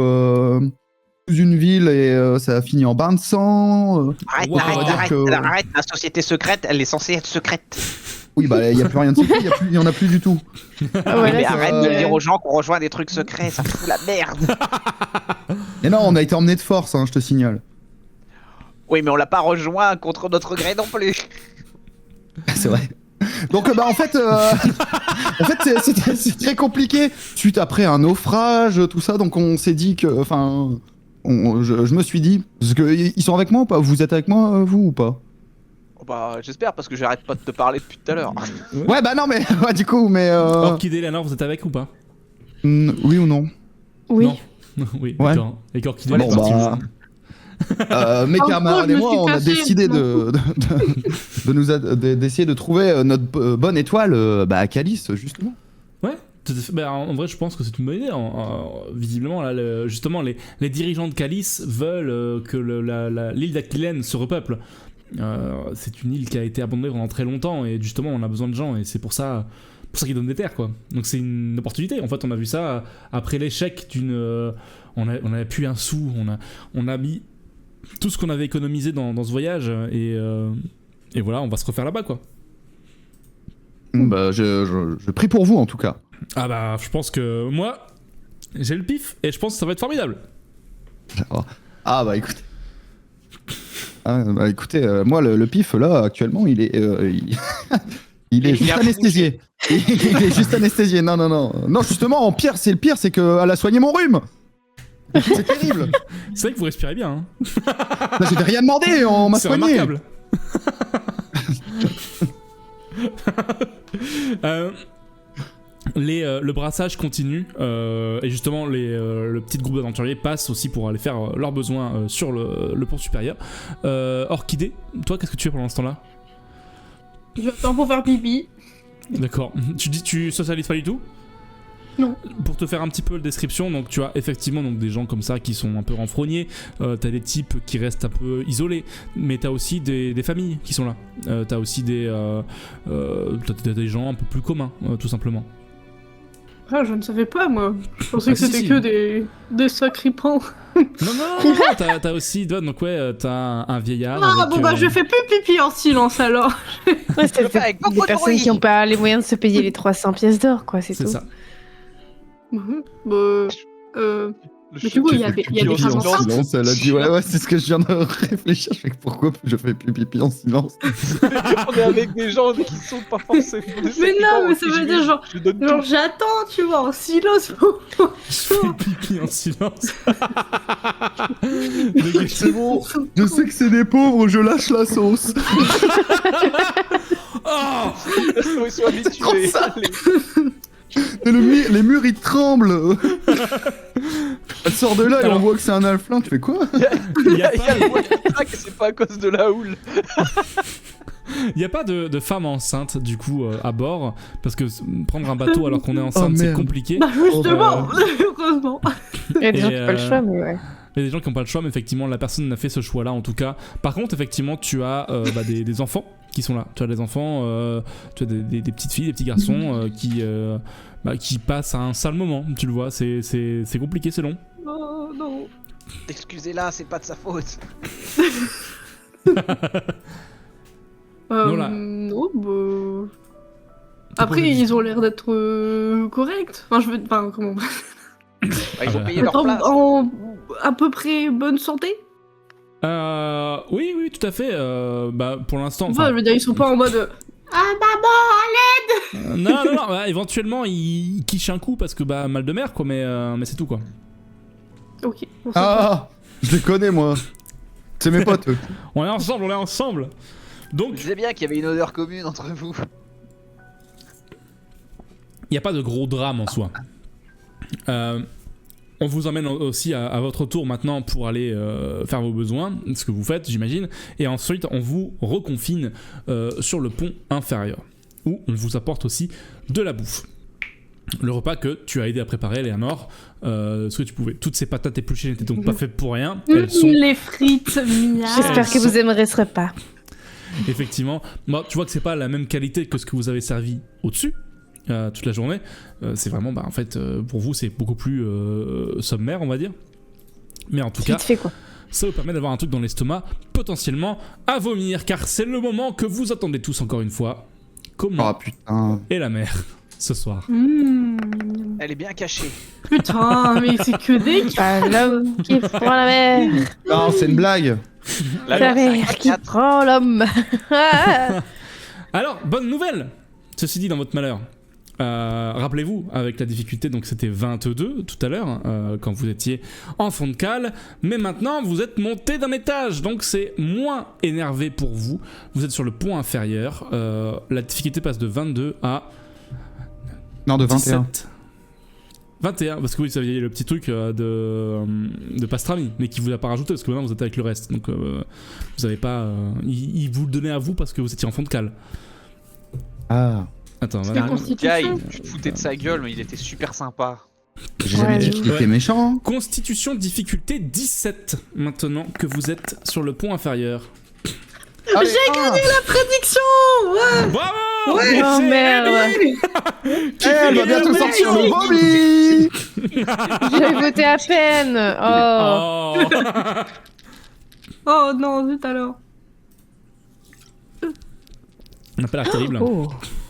une ville et ça a fini en bain de sang. Arrête, Wow, arrête, on va dire arrête, que- arrête. La société secrète, elle est censée être secrète. Oui, bah il y a plus rien de secret. Il y en a plus du tout. Ah, voilà, mais c'est- arrête de le dire aux gens qu'on rejoint des trucs secrets, ça fout la merde. Et non, on a été emmené de force, hein, je te signale. Oui, mais on l'a pas rejoint contre notre gré non plus. C'est vrai. Donc bah en fait c'est très compliqué suite après un naufrage tout ça, donc on s'est dit que je me suis dit parce que ils sont avec moi ou pas, vous êtes avec moi vous ou pas? Oh, bah, j'espère parce que j'arrête pas de te parler depuis tout à l'heure. Ouais bah non mais ouais, du coup mais Orchidée et Léonore, vous êtes avec ou pas? oui ou non? Oui. Non. Oui, Ouais. d'accord. Et Orchidée, Bon, elle est partie bah, mes En camarades gros, je et me moi suis on a cassée, décidé d'essayer de trouver notre bonne étoile à Calice justement. Ouais, tout à fait. Bah, en vrai, je pense que c'est une bonne idée. Visiblement, là, justement, les dirigeants de Calice veulent que l'île d'Aquilène se repeuple. C'est une île qui a été abandonnée pendant très longtemps et justement, on a besoin de gens et c'est pour ça qu'ils donnent des terres, quoi. Donc c'est une opportunité. En fait, on a vu ça après l'échec d'une. On a plus un sou. On a mis tout ce qu'on avait économisé dans ce voyage et voilà, on va se refaire là-bas, quoi. Bah je prie pour vous en tout cas. Ah bah, je pense que moi, j'ai le pif et je pense que ça va être formidable. Ah bah écoute. Ah, bah écoutez, moi le pif là actuellement il est il est Il juste vient anesthésié. Il est juste anesthésié. Non justement en pire c'est que elle a soigné mon rhume. C'est terrible. C'est vrai que vous respirez bien. Hein. Là, j'ai rien demandé, on m'a C'est soigné. remarquable. Le brassage continue et justement le petit groupe d'aventuriers passe aussi pour aller faire leurs besoins sur le pont supérieur. Orchidée, toi qu'est-ce que tu fais pendant ce temps-là? J'attends pour faire pipi. D'accord. Tu socialises pas du tout? Non. Pour te faire un petit peu la description, donc tu as effectivement donc des gens comme ça qui sont un peu renfrognés, t'as des types qui restent un peu isolés, mais t'as aussi des familles qui sont là. T'as aussi t'as des gens un peu plus communs, tout simplement. Ah, je ne savais pas, moi. Je pensais que si, c'était si. que des sacripants. Non, t'as aussi, donc ouais, t'as un vieillard. Ah, avec, bon, bah, je fais plus pipi en silence, alors. Ouais, c'est le fais avec beaucoup des de personnes bruit. qui n'ont pas les moyens de se payer les 300 pièces d'or, quoi, c'est C'est tout. ça. Bah, mais du coup, il y a des femmes en enceintes. silence, elle a dit ouais, c'est ce que je viens de réfléchir. Je fais que pourquoi je fais plus pipi en silence? On est avec des gens qui sont pas forcément. Mais non, mais ça veut dire genre j'attends, tu vois, en silence. Je fais pipi en silence. C'est bon, je sais que c'est des pauvres, je lâche la sauce. Oh Ils sont habitués. Et les murs ils tremblent. Elle sort de là et Alors- on voit que c'est un halfling. Tu fais quoi? Il y a pas- le voix qui craque et c'est pas à cause de la houle. Il n'y a pas de femme enceinte du coup à bord parce que prendre un bateau alors qu'on est enceinte c'est merde. compliqué. Bah justement, heureusement. Il y a des gens qui n'ont pas le Et, choix, mais ouais. Il y a des gens qui n'ont pas le choix, mais effectivement la personne n'a fait ce choix-là en tout cas. Par contre effectivement tu as des enfants qui sont là. Tu as des enfants, tu as des petites filles, des petits garçons qui passent un sale moment. Tu le vois, c'est compliqué, c'est long. Oh non. Excusez-la, c'est pas de sa faute. Voilà. Non, bah. Après, ils ont l'air d'être corrects. Enfin, comment. Bah, ils ont bah. payé leur place. En à peu près bonne santé. Oui, tout à fait. Pour l'instant. Enfin, je veux dire, ils sont pas en mode. Ah maman, Non, éventuellement ils quichent un coup parce que mal de mer quoi, mais c'est tout quoi. ok. On sait pas. Ah, je les connais moi. C'est mes potes. Eux. On est ensemble. Je Donc disais bien qu'il y avait une odeur commune entre vous. il n'y a pas de gros drame en soi. On vous emmène aussi à votre tour maintenant pour aller faire vos besoins, ce que vous faites j'imagine, et ensuite on vous reconfine sur le pont inférieur, où on vous apporte aussi de la bouffe. Le repas que tu as aidé à préparer, Léonore, ce que tu pouvais. Toutes ces patates épluchées n'étaient donc pas faites pour rien. Elles sont Les frites, miam. J'espère que vous aimerez ce repas. effectivement... tu vois que c'est pas la même qualité que ce que vous avez servi au-dessus. Toute la journée, c'est vraiment en fait pour vous c'est beaucoup plus sommaire on va dire, mais en tout cas Vite fait, quoi. ça vous permet d'avoir un truc dans l'estomac potentiellement à vomir, car c'est le moment que vous attendez tous encore une fois. Comment Oh putain. est la mer ce soir? Elle est bien cachée. Putain, mais c'est que des. Pas l'homme qui prend la mer. Non, c'est une blague. La mer qui prend l'homme. Alors bonne nouvelle, ceci dit, dans votre malheur. Rappelez-vous, avec la difficulté, donc c'était 22 tout à l'heure, quand vous étiez en fond de cale, mais maintenant vous êtes monté d'un étage, donc c'est moins énervé pour vous. Vous êtes sur le pont inférieur, la difficulté passe de 22 à Non, de 21. 17. 21, parce que oui, ça y est, le petit truc de pastrami, mais qui vous a pas rajouté, parce que maintenant vous êtes avec le reste, donc vous avez pas... il vous le donnait à vous parce que vous étiez en fond de cale. Ah. Attends, C'est voilà. constitution. Tu te foutais de sa gueule, mais il était super sympa. J'ai jamais dit qu'il Ouais. était méchant. Hein. Constitution difficulté 17, maintenant que vous êtes sur le pont inférieur. Allez, gagné la prédiction. Ouais. Bravo! Oh C'est merde. Ellie qui fait elle va le bientôt meilleur. sortir le vomi. J'avais voté à peine. Oh. Oh. Oh non, zut alors. On n'a pas l'air terrible. Oh.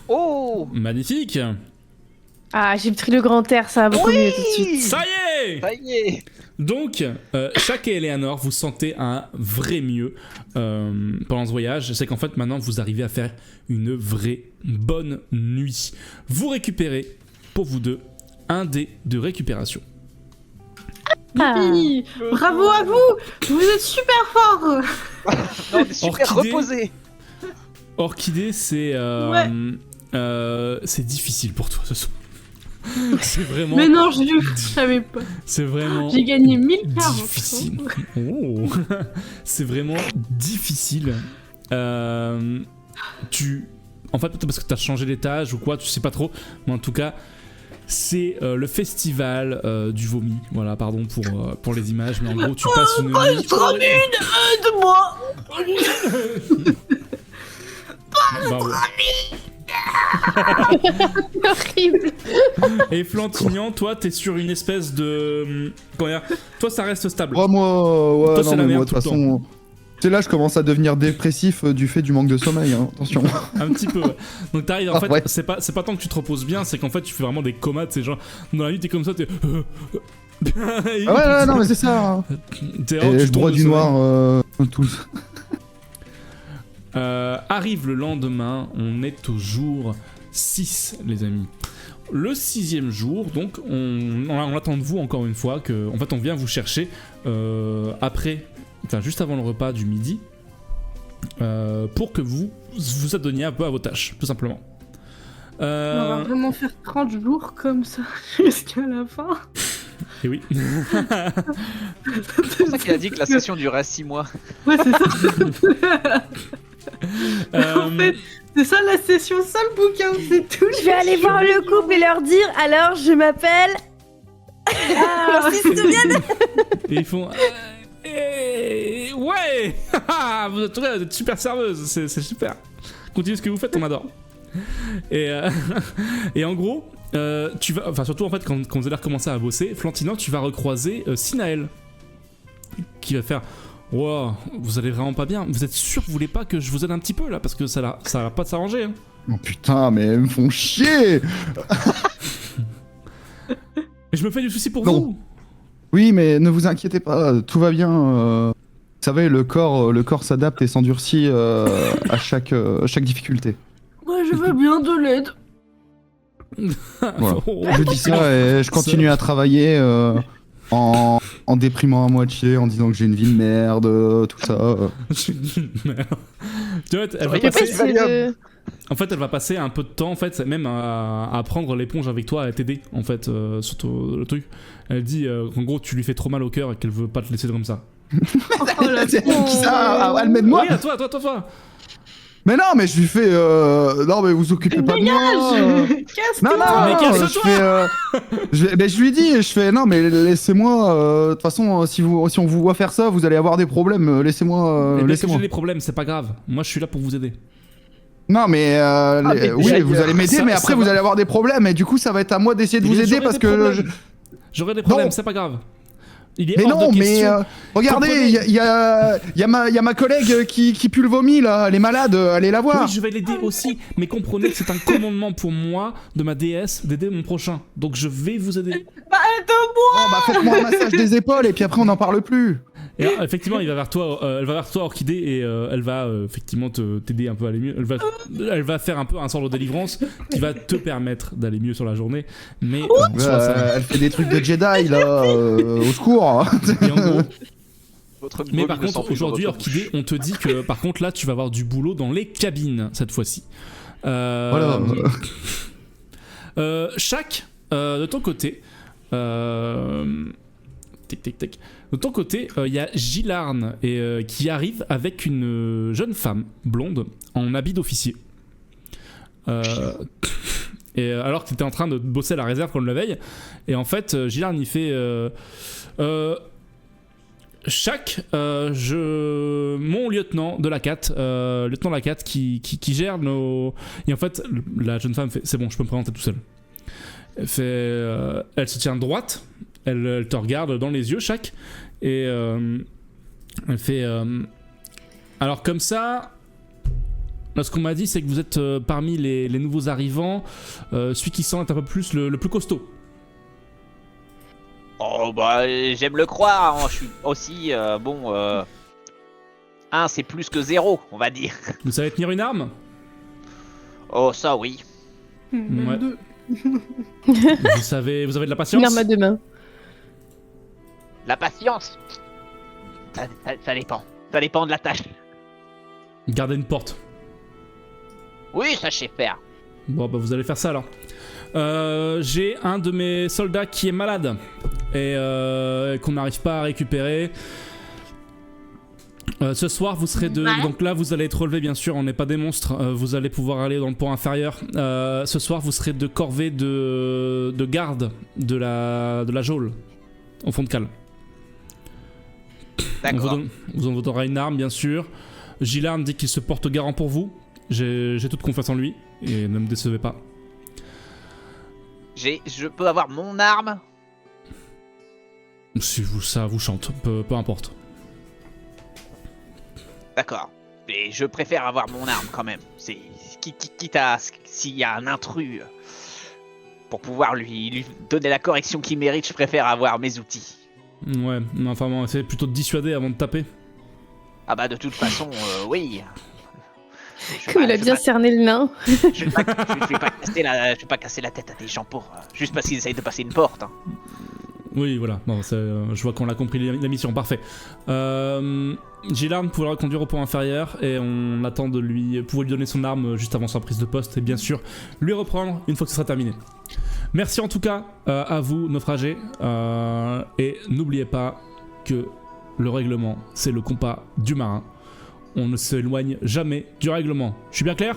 Oh, Magnifique. Ah, j'ai pris le grand air, ça va beaucoup mieux tout de suite. Ça y est! ça y est. Donc, Shaq et Eleanor, vous sentez un vrai mieux pendant ce voyage. C'est qu'en fait, maintenant, vous arrivez à faire une vraie bonne nuit. Vous récupérez, pour vous deux, un dé de récupération. Ah. Youpi. Bravo à vous. Vous êtes super forts. Non, on est super Orchidée. reposé. Orchidée, c'est c'est difficile pour toi ce soir. C'est vraiment... Mais non, je savais pas. C'est vraiment... J'ai gagné 1040. difficile. Oh. C'est vraiment difficile. En fait, peut-être parce que t'as changé d'étage ou quoi, tu sais pas trop. Mais en tout cas, c'est le festival du vomi. Voilà, pardon pour les images, mais en gros, tu passes une nuit. De moi. Bravo. Horrible. Et Flantignan, toi, t'es sur une espèce de. Comment dire. Toi, ça reste stable. Oh, moi, ouais, Toi, non, c'est la mais moi, merde de toute tout le façon. C'est là, je commence à devenir dépressif du fait du manque de sommeil, hein. Attention. Un petit peu, ouais. Donc t'arrives, en Ah, fait, ouais. c'est pas tant que tu te reposes bien, c'est qu'en fait, tu fais vraiment des comas, tu sais, genre, dans la nuit, t'es comme ça, t'es. Ah ouais, non, mais c'est ça. Hein. T'es Et je broie du noir, tous. Arrive le lendemain, on est au jour 6, les amis. Le 6e jour, donc, on attend de vous encore une fois, que, en fait, on vient vous chercher après, enfin, juste avant le repas du midi, pour que vous vous adonniez un peu à vos tâches, tout simplement. On va vraiment faire 30 jours comme ça jusqu'à la fin. Et oui. C'est pour ça qu'il a dit que la session durait 6 mois. Ouais, c'est ça. En fait, c'est ça la session, ça le bouquin, c'est tout. Je vais aller voir le couple et leur dire alors je m'appelle. Alors s'ils se souviennent. Et ils font. Ouais. Vous êtes super serveuse, c'est super. Continuez ce que vous faites, on adore. Et en gros, tu vas, enfin surtout en fait quand vous allez recommencer à bosser, Flantinan, tu vas recroiser Sinaël, qui va faire. Wow, vous allez vraiment pas bien. Vous êtes sûr que vous voulez pas que je vous aide un petit peu là, parce que ça va pas de s'arranger. Hein. Oh putain, mais ils me font chier. Mais je me fais du souci pour Non. vous. Oui, mais ne vous inquiétez pas, tout va bien. Vous savez, le corps s'adapte et s'endurcit à chaque difficulté. Moi, je veux bien de l'aide. Voilà. Oh, Je dis ça et je continue à travailler en déprimant à moitié, en disant que j'ai une vie de merde, tout ça. Merde. Tu vois, elle va Oui, Je sais pas passer. si c'est de- En fait, elle va passer un peu de temps, en fait, même à prendre l'éponge avec toi, à t'aider, en fait, sur le truc. Elle dit qu'en gros, tu lui fais trop mal au cœur et qu'elle veut pas te laisser comme ça. Oh, la C'est elle qui ça, elle m'aide moi. Oui, à toi. Mais non, mais je lui fais. Non, mais vous occupez pas de moi. Casse-toi. Non, Mais casse-toi. je lui dis, je fais non, mais laissez-moi. De toute façon, si on vous voit faire ça, vous allez avoir des problèmes. Laissez-moi. Et bien que Laissez-moi. j'ai des problèmes, c'est pas grave. Moi, je suis là pour vous aider. Non, mais, mais oui, déjà, vous allez m'aider, ça- mais ça après va. vous allez avoir des problèmes. Et du coup, ça va être à moi d'essayer de Eh vous bien, aider j'aurai parce des que. problèmes. J'aurai des problèmes, Non. c'est pas grave. Il est Mais hors non, de mais question. regardez, Comprenez. il y a ma collègue qui pue le vomi là. Elle est malade. Allez la voir. Oui, je vais l'aider aussi, mais comprenez que c'est un commandement pour moi, de ma déesse, d'aider mon prochain. Donc je vais vous aider. Bah, aide-moi. Oh, bah faites-moi un massage des épaules et puis après on n'en parle plus. Et là, effectivement, elle va vers toi, Orchidée, et elle va effectivement t'aider un peu à aller mieux. Elle va faire un peu un sort de délivrance qui va te permettre d'aller mieux sur la journée. Mais en soi, ça- Elle fait des trucs de Jedi là. Au secours. et en gros, Votre mais vomi par ne contre, s'enfuit dans aujourd'hui, votre Orchidée, bouche. on te dit que par contre là, tu vas avoir du boulot dans les cabines cette fois-ci. Voilà. Chaque de ton côté. Tic. De ton côté, il y a Gilarne qui arrive avec une jeune femme blonde en habit d'officier. Et alors que tu étais en train de bosser à la réserve comme la veille. Et en fait, Gilarne il fait mon lieutenant de la CAT, lieutenant de la CAT qui gère nos. Et en fait, la jeune femme fait c'est bon, je peux me présenter tout seul. Elle se tient droite, elle te regarde dans les yeux, chaque, et elle fait. Alors, comme ça, là, ce qu'on m'a dit, c'est que vous êtes parmi les nouveaux arrivants, celui qui sent être un peu plus le plus costaud. Oh bah j'aime le croire, hein. Je suis aussi bon. 1 c'est plus que 0, on va dire. Vous savez tenir une arme? Oh ça oui. Ouais. Deux. Vous avez de la patience? Une arme à deux mains. La patience. Ça dépend. Ça dépend de la tâche. Gardez une porte. Oui, ça je sais faire. Bon, bah vous allez faire ça alors. J'ai un de mes soldats qui est malade et qu'on n'arrive pas à récupérer. Ce soir, vous serez deux. Donc là, vous allez être relevés, bien sûr. On n'est pas des monstres. Vous allez pouvoir aller dans le pont inférieur. Ce soir, vous serez de corvée de garde de la geôle au fond de cale. D'accord. On vous donnera une arme, bien sûr. Gilarne dit qu'il se porte garant pour vous. J'ai toute confiance en lui et ne me décevez pas. Je peux avoir mon arme? Si ça vous chante, peu importe. D'accord. Mais je préfère avoir mon arme quand même. C'est quitte à s'il y a un intrus pour pouvoir lui donner la correction qu'il mérite, je préfère avoir mes outils. Ouais, mais enfin bon, essayez plutôt de dissuader avant de taper. Ah bah de toute façon, oui. Comme il a bien cerné le nain. Je vais pas casser la tête à des gens pour juste parce qu'ils essayent de passer une porte. Hein. Oui, voilà, bon, je vois qu'on a compris la mission, parfait. Gillarn pourra conduire au point inférieur et on attend de pouvoir lui donner son arme juste avant sa prise de poste et bien sûr lui reprendre une fois que ce sera terminé. Merci en tout cas à vous, naufragés, et n'oubliez pas que le règlement, c'est le compas du marin. On ne s'éloigne jamais du règlement. Je suis bien clair?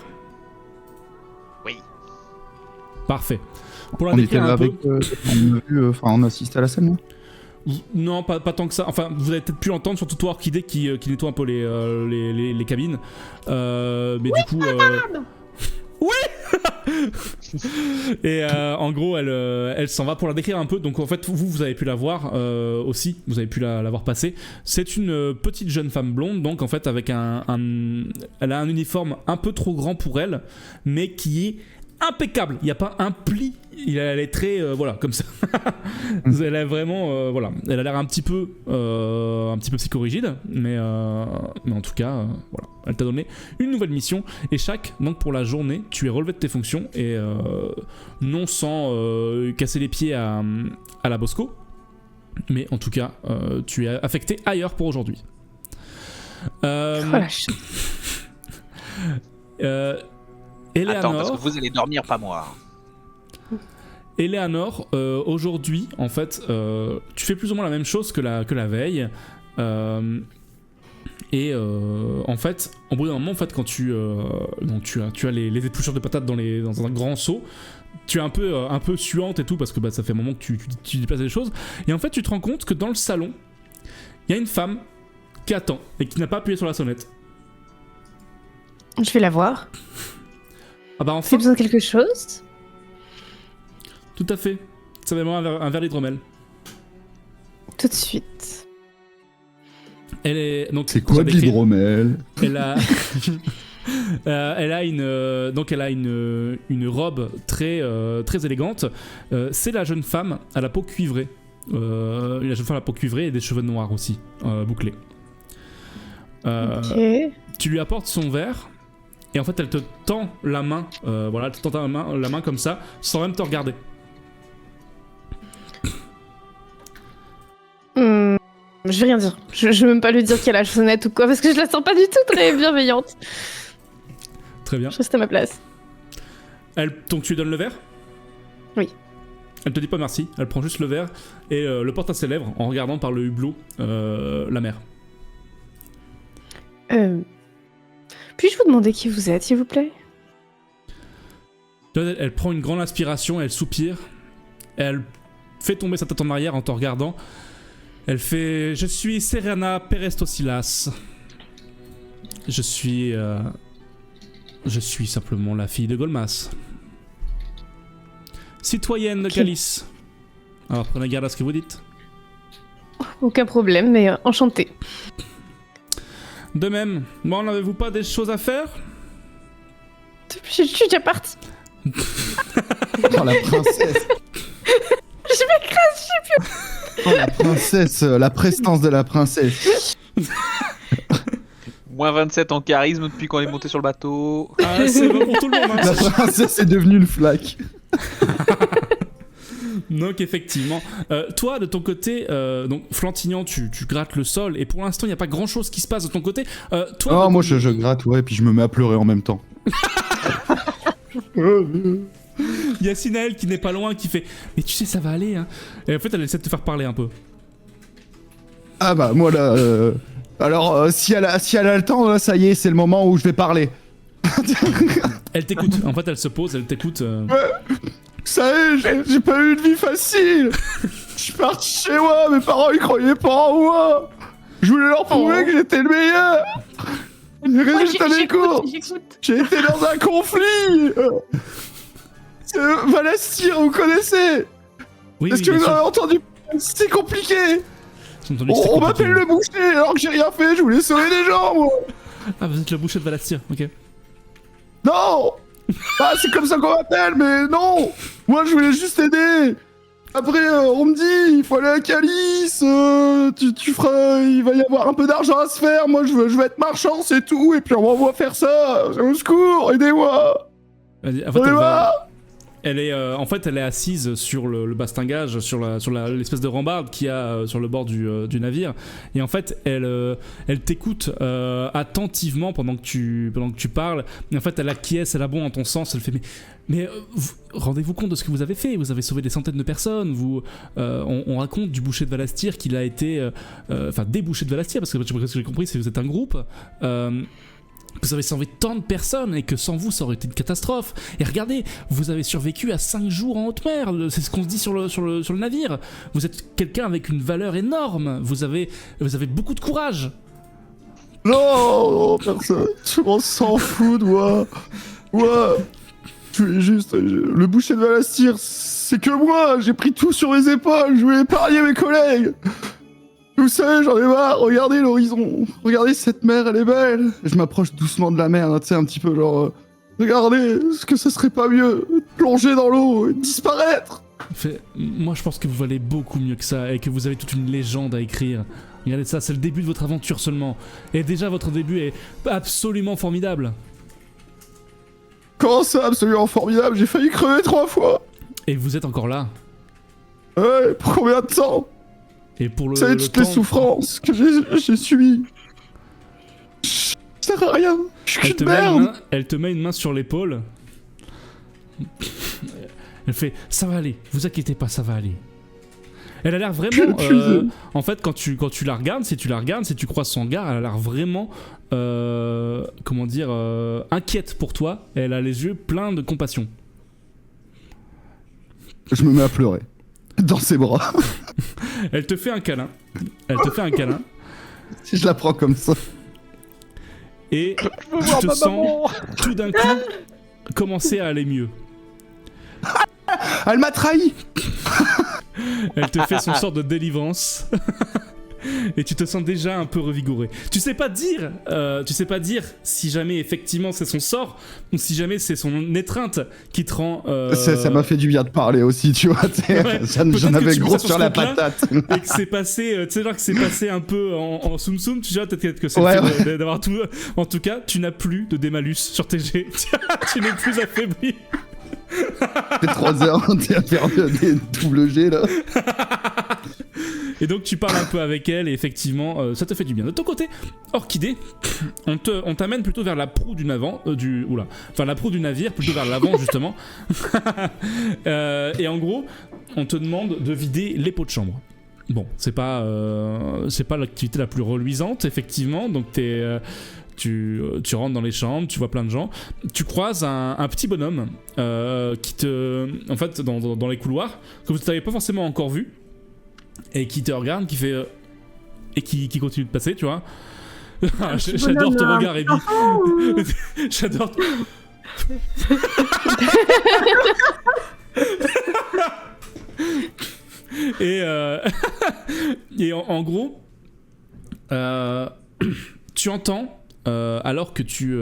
Oui. Parfait. Pour la On décrire était là un peu... avec... on a assisté à la scène, non? Non, pas tant que ça. Enfin, vous avez peut-être pu l'entendre, surtout toi, Orchidée, qui nettoie un peu les cabines. Mais oui, du coup... Oui. Et en gros, elle s'en va. Pour la décrire un peu, donc en fait, vous avez pu la voir aussi. Vous avez pu la voir passer. C'est une petite jeune femme blonde, donc en fait, avec elle a un uniforme un peu trop grand pour elle, mais qui est impeccable. Il n'y a pas un pli. Elle est très voilà, comme ça. Elle a vraiment voilà, elle a l'air un petit peu psychorigide, mais en tout cas voilà, elle t'a donné une nouvelle mission et donc pour la journée, tu es relevé de tes fonctions et non sans casser les pieds à la Bosco, mais en tout cas tu es affecté ailleurs pour aujourd'hui. Attends, parce que vous allez dormir, pas moi. Eleanor, aujourd'hui, en fait, tu fais plus ou moins la même chose que la veille. En fait, au bout d'un moment, en fait, quand tu as les épluchures de patates dans un grand seau, tu es un peu suante et tout, parce que ça fait un moment que tu déplaces des choses. Et en fait, tu te rends compte que dans le salon, il y a une femme qui attend et qui n'a pas appuyé sur la sonnette. Je vais la voir. Ah bah J'ai enfin, besoin de quelque chose? tout à fait. Ça va avoir un verre d'hydromel. Tout de suite. Elle est donc. C'est quoi de j'avais fait- l'hydromel? Elle a, elle a une robe très élégante. C'est la jeune femme à la peau cuivrée. La jeune femme à la peau cuivrée et des cheveux noirs aussi, bouclés. Ok. Tu lui apportes son verre et en fait elle te tend la main. Voilà, elle te tend la main comme ça, sans même te regarder. Je vais rien dire. Je vais même pas lui dire qu'elle a la sonnette ou quoi, parce que je la sens pas du tout très bienveillante. Très bien. Je reste à ma place. Donc tu lui donnes le verre? Oui. Elle te dit pas merci, elle prend juste le verre et le porte à ses lèvres en regardant par le hublot la mer. Puis-je vous demander qui vous êtes, s'il vous plaît? Elle prend une grande inspiration, elle soupire, elle fait tomber sa tête en arrière en te regardant. Elle fait: je suis Serena Perestosilas. Je suis simplement la fille de Golmas. Citoyenne de Calice. Alors prenez garde à ce que vous dites. Aucun problème, mais enchanté. De même, bon, n'avez-vous pas des choses à faire? Je suis déjà partie. Oh, la princesse! Je m'écrase. Oh, la princesse! La prestance de la princesse! Moins 27 en charisme depuis qu'on est monté sur le bateau. Ah, c'est bon pour tout le monde, hein. La princesse est devenue une flaque! Donc effectivement, toi de ton côté, donc Flantignan, tu grattes le sol et pour l'instant il n'y a pas grand chose qui se passe de ton côté. Toi, Oh, moi je gratte, ouais, puis je me mets à pleurer en même temps. il y a Sinaël qui n'est pas loin qui fait: mais tu sais ça va aller hein. Et en fait elle essaie de te faire parler un peu. Ah bah, moi là. Alors, si elle a le temps, là, ça y est, c'est le moment où je vais parler. Elle t'écoute, en fait elle se pose, elle t'écoute. Ça y est, j'ai pas eu une vie facile. Je suis parti chez moi, mes parents ils croyaient pas en moi. Je voulais leur prouver que j'étais le meilleur. J'ai Ouais, résisté à mes cours. j'écoute. J'ai été dans un conflit. Valastir, vous connaissez? Oui, Est-ce oui, que bien vous sûr. avez entendu? C'est compliqué. J'ai entendu que c'était On compliqué. m'appelle le boucher alors que j'ai rien fait. Je voulais sauver des gens, moi. Ah, vous êtes le boucher de Valastir, ok. Non. Ah, c'est comme ça qu'on m'appelle, mais non. Moi, je voulais juste aider. Après, on me dit, il faut aller à Calice, tu feras, il va y avoir un peu d'argent à se faire, moi je veux être marchand, c'est tout, et puis on m'envoie faire ça, au secours, aidez-moi, En fait, aidez-moi. en fait, elle est assise sur le bastingage, sur l'espèce de rambarde qu'il y a sur le bord du navire. Et en fait, elle t'écoute attentivement pendant que tu parles. Et en fait, elle acquiesce, elle abonde en ton sens. Elle fait mais rendez-vous compte de ce que vous avez fait. Vous avez sauvé des centaines de personnes. On raconte du boucher de Valastir qu'il a été, enfin des bouchers de Valastir, parce que ce que j'ai compris, c'est que vous êtes un groupe. Vous avez sauvé tant de personnes et que sans vous ça aurait été une catastrophe. Et regardez, vous avez survécu à 5 jours en haute mer, c'est ce qu'on se dit sur le navire. Vous êtes quelqu'un avec une valeur énorme, vous avez beaucoup de courage. Non, personne, tout le monde s'en fout de moi. Moi, je voulais juste, le boucher de Valastir, c'est que moi, j'ai pris tout sur mes épaules, je voulais épargner mes collègues. Vous savez, j'en ai marre, regardez l'horizon, regardez cette mer, elle est belle. Je m'approche doucement de la mer, tu sais, un petit peu genre... regardez, est-ce que ce serait pas mieux de plonger dans l'eau et de disparaître? Moi je pense que vous valez beaucoup mieux que ça et que vous avez toute une légende à écrire. Regardez ça, c'est le début de votre aventure seulement. Et déjà votre début est absolument formidable. Comment ça, absolument formidable? J'ai failli crever 3 fois. Et vous êtes encore là. Ouais, pour combien de temps? Et pour Vous savez toutes les souffrances que j'ai subies. Ça sert à rien. Je suis qu'une merde. Elle te met une main sur l'épaule. Elle fait ça va aller, vous inquiétez pas, ça va aller. Elle a l'air vraiment. En fait, quand tu la regardes, si tu croises son regard, elle a l'air vraiment. Comment dire, inquiète pour toi. Elle a les yeux pleins de compassion. Je me mets à pleurer. Dans ses bras. Elle te fait un câlin. Si je la prends comme ça. Et tu te sens tout d'un coup commencer à aller mieux. Elle m'a trahi. Elle te fait son sort de délivrance. Et tu te sens déjà un peu revigoré. Tu sais pas dire si jamais effectivement c'est son sort ou si jamais c'est son étreinte qui te rend. Ça m'a fait du bien de parler aussi, tu vois. Ouais, J'en avais gros sur la patate. Et que c'est passé, tu sais, genre que c'est passé un peu en soum soum, tu vois, peut-être que c'est ouais, le fait d'avoir tout. En tout cas, tu n'as plus de démalus sur tes jets. Tu n'es plus affaibli. Ça fait 3 heures, on est à faire des double G là. Et donc tu parles un peu avec elle et effectivement ça te fait du bien. De ton côté, Orchidée, on t'amène plutôt vers la proue du navire, la proue du navire, plutôt vers l'avant justement. Et en gros, on te demande de vider les pots de chambre. Bon, c'est pas l'activité la plus reluisante effectivement, donc tu rentres dans les chambres, tu vois plein de gens, tu croises un petit bonhomme qui te, en fait, dans les couloirs que vous n'avez pas forcément encore vu. Et qui te regarde, qui fait et qui continue de passer, tu vois. J'adore ton regard, Abby. J'adore. Et en gros, tu entends alors que tu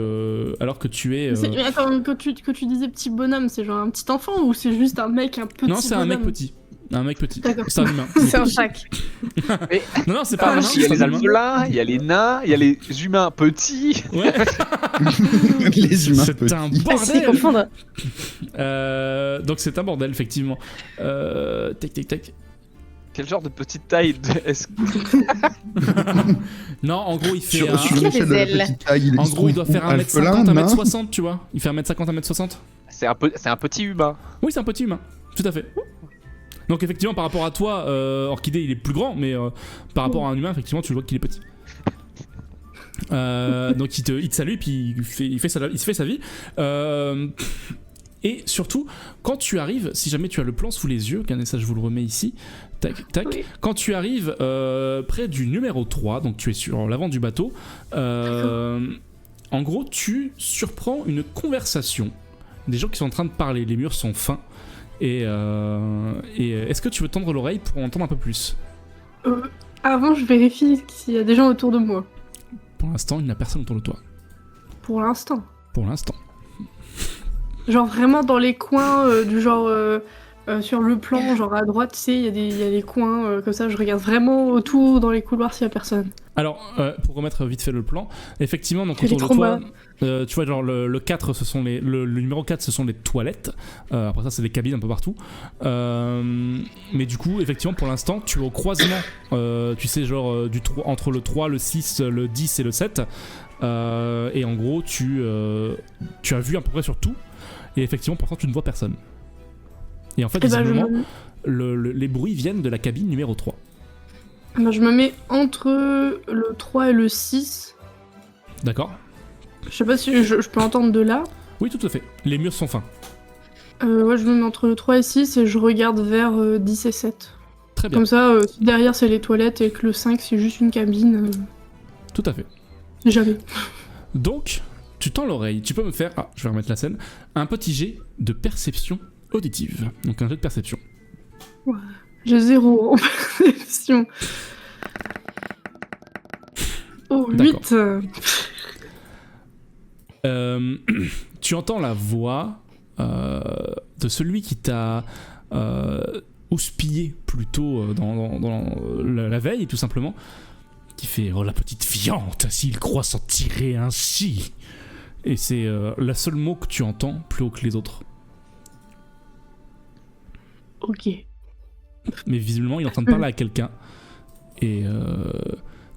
es. Attends, que tu disais petit bonhomme, c'est genre un petit enfant ou c'est juste un mec un petit? Non, c'est bonhomme. un mec petit. Un mec petit. D'accord. C'est un humain. C'est un chac. Mais, Non, c'est pas un humain. il y a c'est les un humain. alphelins, il y a les nains, il y a les humains petits. Ouais. Les humains C'est un petits. Facile à bordel. confondre. Donc c'est un bordel effectivement. Tac. Quel genre de petite taille est-ce que... Non, en gros il fait Sur un... qu'il y a l'échelle de des la ailes petite taille, En gros il doit faire 1m50, 1m60 tu vois. Il fait 1m50, 1m60. C'est un petit humain. Oui c'est un petit humain, tout à fait. Donc effectivement par rapport à toi, Orchidée il est plus grand, mais par rapport à un humain effectivement tu vois qu'il est petit. Donc il te salue puis il se fait sa vie. Et surtout, quand tu arrives, si jamais tu as le plan sous les yeux, regardez ça je vous le remets ici, tac, Oui. quand tu arrives près du numéro 3, donc tu es sur l'avant du bateau, en gros, tu surprends une conversation. Des gens qui sont en train de parler, les murs sont fins. Et est-ce que tu veux tendre l'oreille pour en entendre un peu plus? Avant, je vérifie s'il y a des gens autour de moi. Pour l'instant, il n'y a personne autour de toi. Pour l'instant. Pour l'instant. Genre vraiment dans les coins du genre sur le plan, genre à droite, tu sais, il y a des coins comme ça, je regarde vraiment autour dans les couloirs s'il y a personne. Alors, pour remettre vite fait le plan, effectivement, donc J'ai autour des de toi, traumas. tu vois, genre le 4, le numéro 4, ce sont les toilettes. Après ça, c'est des cabines un peu partout. Mais du coup, effectivement, pour l'instant, tu es au croisement, tu sais, genre entre le 3, le 6, le 10 et le 7. Et en gros, tu as vu à peu près sur tout. Et effectivement, pourtant, tu ne vois personne. Et en fait, visiblement, les bruits viennent de la cabine numéro 3. Je me mets entre le 3 et le 6. D'accord? Je sais pas si je peux entendre de là. Oui, tout à fait. Les murs sont fins. Ouais, je me mets entre le 3 et 6 et je regarde vers 10 et 7. Très bien. Comme ça, si derrière c'est les toilettes et que le 5 c'est juste une cabine. Tout à fait. Jamais. Donc, tu tends l'oreille. Tu peux me faire, je vais remettre la scène, un petit jet de perception auditive. Donc un jet de perception. Ouais. J'ai 0 en perception. Oh, 8. Tu entends la voix de celui qui t'a houspillé plutôt dans la veille, tout simplement, qui fait « Oh, la petite fiante, s'il croit s'en tirer ainsi !» Et c'est le seul mot que tu entends plus haut que les autres. Ok. Mais visiblement, il est en train de parler à quelqu'un. Et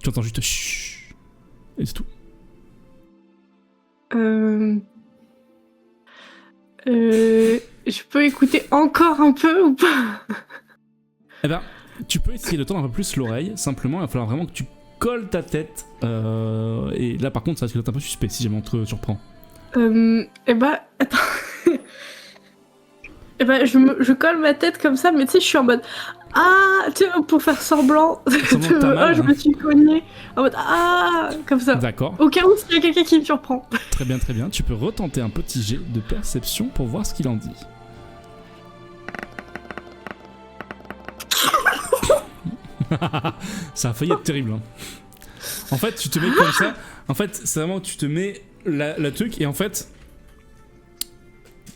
tu entends juste « Chut !» Et c'est tout. Je peux écouter encore un peu ou pas? Eh ben, tu peux essayer de tendre un peu plus l'oreille. Simplement, il va falloir vraiment que tu colles ta tête. Et là, par contre, ça risque d'être un peu suspect si jamais on te surprend. Eh bah, attends. Eh bah, je colle ma tête comme ça, mais tu sais, je suis en mode ah, tu sais, pour faire semblant. Semblant que t'as mal, je me suis cognée. En mode ah, comme ça. D'accord. Au cas où s'il y a quelqu'un qui me surprend. Très bien, très bien. Tu peux retenter un petit jet de perception pour voir ce qu'il en dit. Ça a failli être terrible. Hein. En fait, tu te mets comme ça. En fait, c'est vraiment tu te mets la truc et en fait,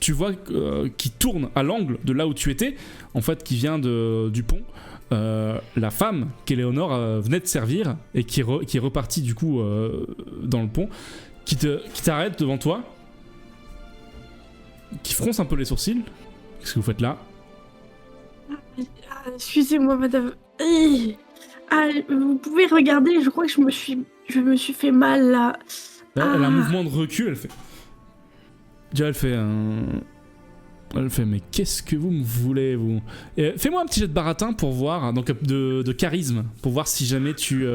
tu vois qui tourne à l'angle de là où tu étais, en fait, qui vient du pont. La femme qu'Éléonore venait de servir et qui est repartie du coup dans le pont, qui t'arrête devant toi, qui fronce un peu les sourcils. Qu'est-ce que vous faites là? Excusez-moi, madame. Vous pouvez regarder, je crois que je me suis fait mal là. Elle a un mouvement de recul, elle fait. Déjà, elle fait, mais qu'est-ce que vous me voulez, vous? Fais-moi un petit jet de baratin pour voir, donc de charisme, pour voir si jamais tu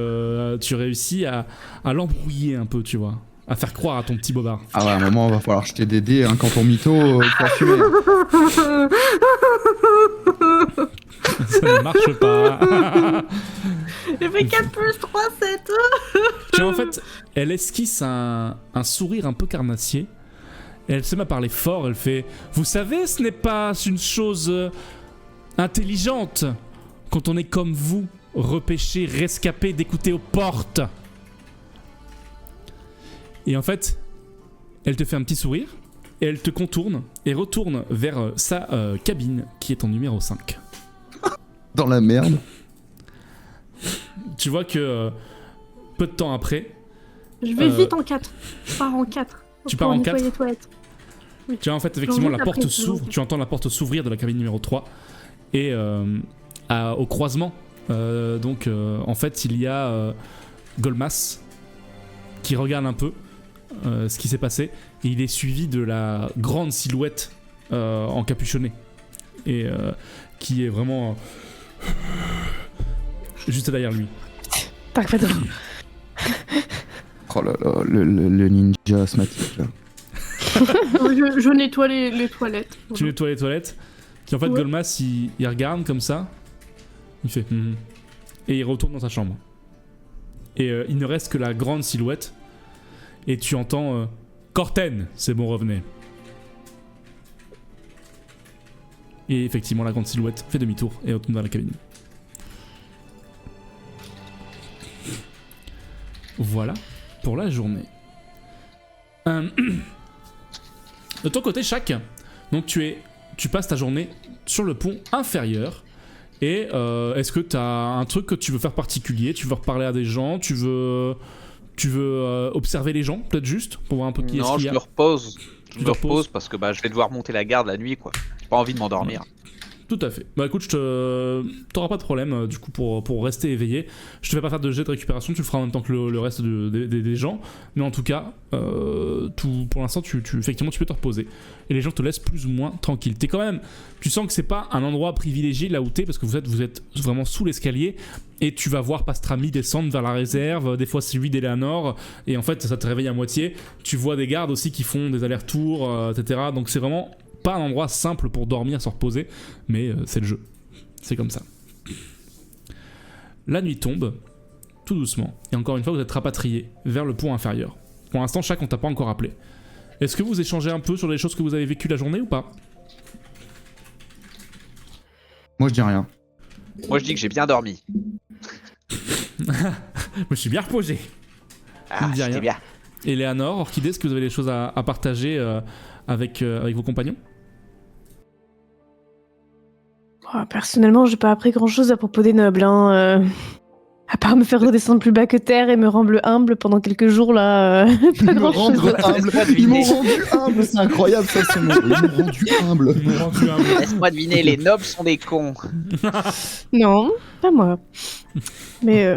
réussis à l'embrouiller un peu, tu vois. À faire croire à ton petit bobard. Ah ouais, à un moment, va falloir jeter des dés hein, quand on mytho, faut assumer. Ça ne marche pas. J'ai fait 4 plus 3, 7. Tu vois, en fait, elle esquisse un sourire un peu carnassier. Et elle se met à parler fort, elle fait « Vous savez, ce n'est pas une chose intelligente quand on est comme vous, repêché, rescapé, d'écouter aux portes. » Et en fait, elle te fait un petit sourire, et elle te contourne, et retourne vers sa cabine, qui est en numéro 5. Dans la merde. Tu vois que peu de temps après... Je vais vite en 4. Je pars en 4. Tu pars en 4 ? Oui. Tu vois, en fait, effectivement, la porte s'ouvre. Tu entends la porte s'ouvrir de la cabine numéro 3. Et au croisement, en fait, il y a Golmas qui regarde un peu ce qui s'est passé. Et il est suivi de la grande silhouette encapuchonnée. Et qui est vraiment juste derrière lui. Parle pas de moi. Oh là là, le ninja asthmatique là. Je nettoie les toilettes. Tu nettoies les toilettes. Puis en fait, Ouais. Golmas, il regarde comme ça. Il fait et il retourne dans sa chambre. Et il ne reste que la grande silhouette. et tu entends Corten, c'est bon, revenez. Et effectivement, la grande silhouette fait demi-tour et retourne vers la cabine. Voilà pour la journée. De ton côté, Shaq, donc tu passes ta journée sur le pont inférieur. Et est-ce que tu as un truc que tu veux faire particulier? Tu veux reparler à des gens? Tu veux observer les gens, peut-être juste, pour voir un peu qui est-ce Non, qu'il y je a? me repose. Je Tu te me repose reposes parce que je vais devoir monter la garde la nuit, quoi. J'ai pas envie de m'endormir. Tout à fait. Bah écoute, t'auras pas de problème du coup pour rester éveillé. Je te fais pas faire de jet de récupération, tu le feras en même temps que le reste des gens. Mais en tout cas, pour l'instant, effectivement, tu peux te reposer. Et les gens te laissent plus ou moins tranquille. Tu sens que c'est pas un endroit privilégié là où t'es, parce que vous êtes vraiment sous l'escalier. Et tu vas voir Pastrami descendre vers la réserve, des fois c'est lui d'Eleanor, et en fait ça te réveille à moitié. Tu vois des gardes aussi qui font des allers-retours, etc. Donc c'est vraiment pas un endroit simple pour dormir, se reposer, mais c'est le jeu. C'est comme ça. La nuit tombe, tout doucement, et encore une fois vous êtes rapatriés vers le pont inférieur. Pour l'instant, Shaq, on t'a pas encore appelé. Est-ce que vous échangez un peu sur les choses que vous avez vécues la journée ou pas? Moi, je dis rien. Moi, je dis que j'ai bien dormi. Je me suis bien reposé. Ah, me dit rien. c'était bien. Et Léanor, Orchidée, est-ce que vous avez des choses à partager avec vos compagnons? Personnellement, j'ai pas appris grand-chose à propos des nobles, hein. À part me faire redescendre plus bas que terre et me rendre humble pendant quelques jours, là, pas Me grand-chose. rendre humble. Ils m'ont rendu humble, c'est incroyable ça, ce mot. Ils m'ont rendu humble. Laisse-moi deviner, les nobles sont des cons. Non, pas moi. Mais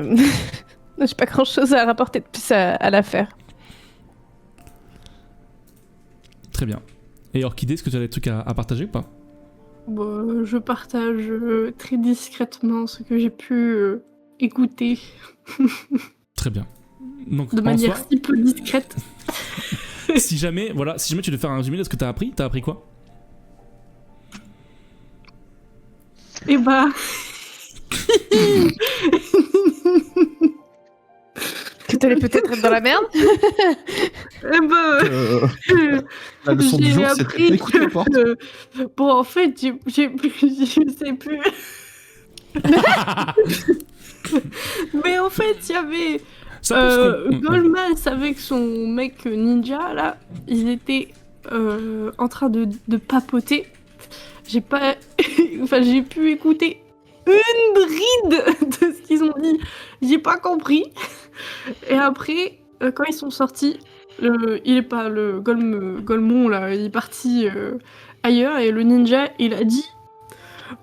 j'ai pas grand-chose à rapporter de plus à l'affaire. Très bien. Et Orchidée, est-ce que tu as des trucs à partager ou pas? Bon, je partage très discrètement ce que j'ai pu écouter Très bien. Donc, de en manière soi, si peu discrète. si jamais tu devais faire un résumé de ce que t'as appris quoi? Et bah... Que t'allais peut-être être dans la merde. Eh ben... La leçon du j'ai jour, c'est appris écoute les portes. Bon, en fait, je sais plus. Mais en fait, il y avait Ça peut se com- Golmas avec son mec ninja, là. Ils étaient en train de papoter. J'ai pas... Enfin, j'ai pu écouter une bride de ce qu'ils ont dit. J'ai pas compris. Et après, quand ils sont sortis, il est pas le Golemon là, il est parti ailleurs et le ninja il a dit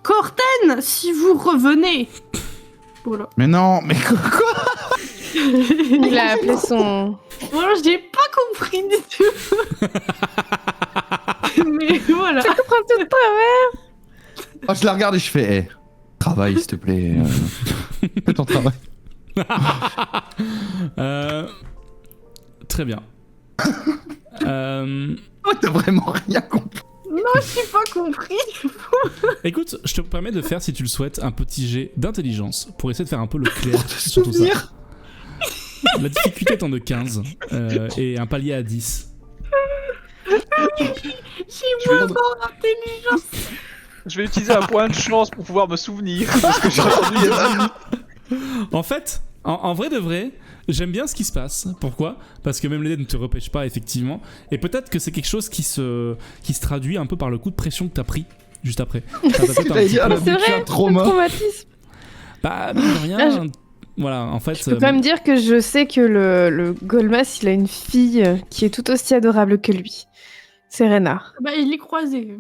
Corten, si vous revenez. Voilà. Mais non, mais quoi? Il a appelé son... Voilà, j'ai pas compris du tout. Mais voilà. Je comprends tout de travers. Ah, je la regarde et je fais, travaille s'il te plaît. Fais ton travail. Très bien. Oh, t'as vraiment rien compris. Non, j'ai pas compris. Écoute, je te permets de faire, si tu le souhaites, un petit jet d'intelligence pour essayer de faire un peu le clair Pour te sur tout ça. souvenir. La difficulté étant de 15 et un palier à 10. J'ai moins d'intelligence. Je vais utiliser un point de chance pour pouvoir me souvenir. Parce que j'ai entendu En fait, en vrai de vrai, j'aime bien ce qui se passe. Pourquoi? Parce que même les dés ne te repêchent pas, effectivement. Et peut-être que c'est quelque chose qui se traduit un peu par le coup de pression que t'as pris juste après. Ça t'a peut-être un J'allais petit dire, peu- elle a C'est vécu vrai, un trauma. traumatisme. Bah, mine de rien. Voilà, en fait. Je peux quand même dire que je sais que le Golmas, il a une fille qui est tout aussi adorable que lui. C'est Reynard. Bah, il l'est croisé.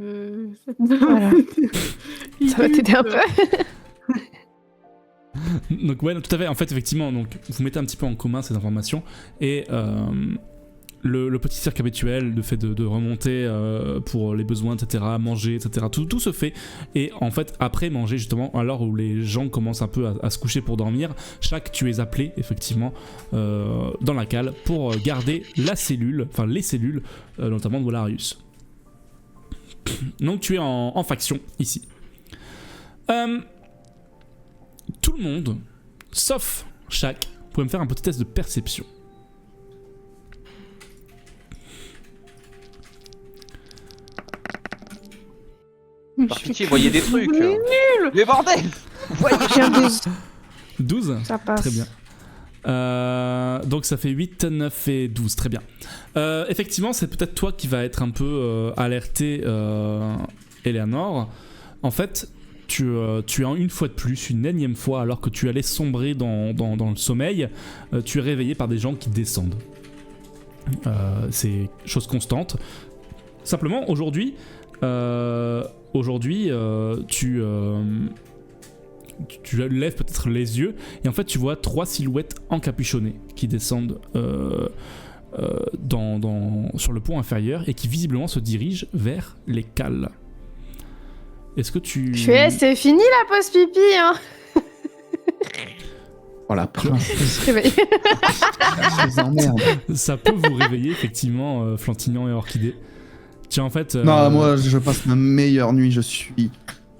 Voilà. Ça va t'aider un peu. Donc ouais, tout à fait. En fait, effectivement, donc vous mettez un petit peu en commun ces informations et le petit cirque habituel, le fait de remonter pour les besoins, etc., manger, etc. Tout se fait. Et en fait, après manger, justement, à l'heure où les gens commencent un peu à se coucher pour dormir, tu es appelé effectivement dans la cale pour garder la cellule, enfin les cellules, notamment de Volarius. Donc tu es en faction ici. Tout le monde, sauf Shaq, vous pouvez me faire un petit test de perception. Par pitié, voyez des trucs. Mais Mais bordel Voyez. J'ai un 12, 12. ça passe. Très bien. Donc ça fait 8, 9 et 12, très bien. Effectivement, c'est peut-être toi qui va être un peu alerté, Eleanor. En fait, tu as une fois de plus, une énième fois, alors que tu allais sombrer dans le sommeil, tu es réveillé par des gens qui descendent. C'est chose constante. Simplement, aujourd'hui, tu lèves peut-être les yeux et en fait tu vois 3 silhouettes encapuchonnées qui descendent sur le pont inférieur et qui visiblement se dirigent vers les cales. Est-ce que tu... C'est fini la pause pipi, hein. Oh la princesse, Réveille. je les emmerde. Ça peut vous réveiller effectivement, Flantignan et Orchidée. Tiens, en fait... Non, moi je passe ma meilleure nuit, je suis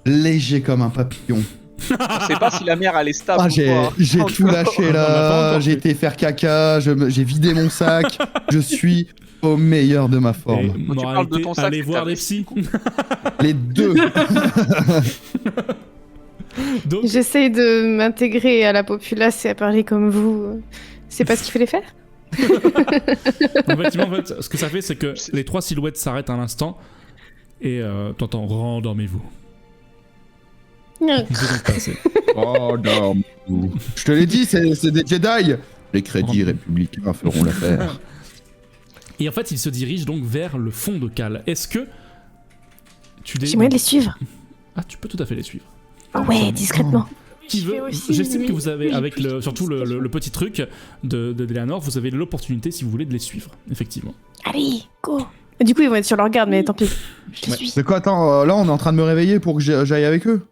léger comme un papillon. On sait pas si la mère elle est stable Ah, ou pas. j'ai tout lâché On en a pas là, encore j'ai fait. été faire caca, j'ai vidé mon sac, je suis au meilleur de ma Et forme. Quand tu parles de moralité, ton sac, allez c'est voir ta les vessie. psys. Les deux. Donc, J'essaye de m'intégrer à la populace et à parler comme vous. C'est pas ce qu'il fallait faire? effectivement, en fait, ce que ça fait, c'est que les 3 silhouettes s'arrêtent un instant et t'entends « Rendormez-vous ». Vous êtes passé. Oh non. Je te l'ai dit, c'est des Jedi. Les crédits républicains feront l'affaire. Et en fait, ils se dirigent donc vers le fond de cale. Est-ce que tu J'ai moyen de les suivre. Ah, tu peux tout à fait les suivre. Ah ouais, discrètement. Qui Je veut fais aussi J'estime que une- vous avez, oui, avec j'ai surtout plus le petit truc de Eleanor, vous avez l'opportunité, si vous voulez, de les suivre, effectivement. Allez, go. Du coup, ils vont être sur leur garde, mais tant pis. Je les Ouais. suis. C'est quoi, attends, là on est en train de me réveiller pour que j'aille avec eux.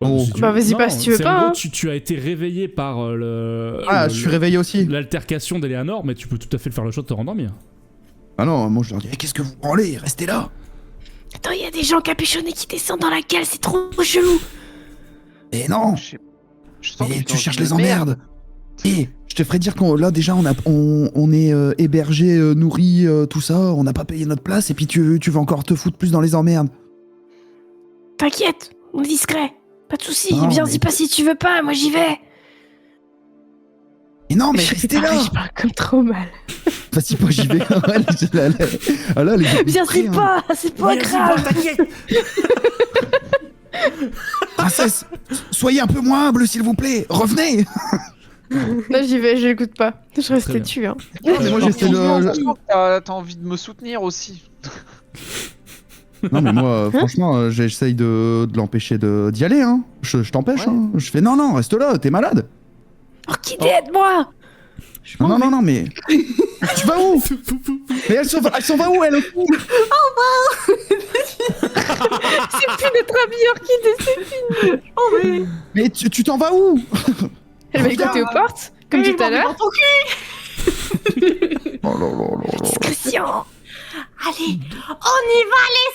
Oh. Si tu Bah, veux. vas-y, Non, pas si tu veux c'est pas, en gros, hein. tu as été réveillé par Ah, je suis réveillé aussi. l'altercation d'Eleanor, mais tu peux tout à fait faire le choix de te rendormir. Ah non, moi je leur dis, eh, qu'est-ce que vous branlez? Restez là. Attends, il y a des gens capuchonnés qui descendent dans la cale, c'est trop chelou. Et non, Je sens que mais je suis tu dans cherches une les emmerdes. Et je te ferais dire qu'on là déjà on est hébergé, nourri, tout ça, on n'a pas payé notre place et puis tu vas encore te foutre plus dans les emmerdes. T'inquiète, on est discret. Pas de soucis, Non, viens-y mais- pas si tu veux pas, moi j'y vais. Et non, mais restez là. Je parle comme trop mal. Enfin, si pas j'y vais. Ah là, les gars, Viens-y pas, c'est pas grave. Princesse, soyez un peu moins humble s'il vous plaît. Revenez. Là j'y vais, je l'écoute pas. Je Très restais bien. dessus, hein. Non, mais moi j'essaie de. Je sens que t'as envie de me soutenir aussi. Non mais moi franchement j'essaye de l'empêcher d'y aller hein. Je t'empêche Ouais. hein. Je fais non reste là, t'es malade. Orchidée, aide-moi. Non mais tu vas où? Mais elles sont va où elles? C'est plus notre amie Orchidée, c'est fini. Oh, mais. Mais tu t'en vas où? Elle va écouter aux portes, comme Mais tout à l'heure. dans ton cul. Oh là là là là. Discrétion. Allez, on y va, les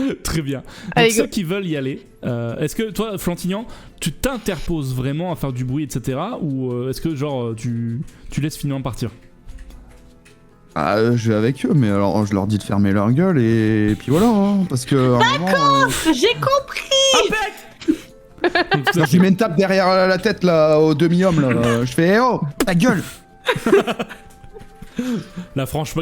amis. Très bien. Donc, Allez, ceux go. qui veulent y aller, est-ce que toi, Flantignan, tu t'interposes vraiment à faire du bruit, etc. Ou est-ce que, genre, tu laisses finalement partir? Ah je vais avec eux mais alors je leur dis de fermer leur gueule et puis voilà hein, parce que à un moment J'ai compris. Donc, vous je avez- lui mets une tape derrière la tête là au demi-homme là. Je fais oh ta gueule. la franche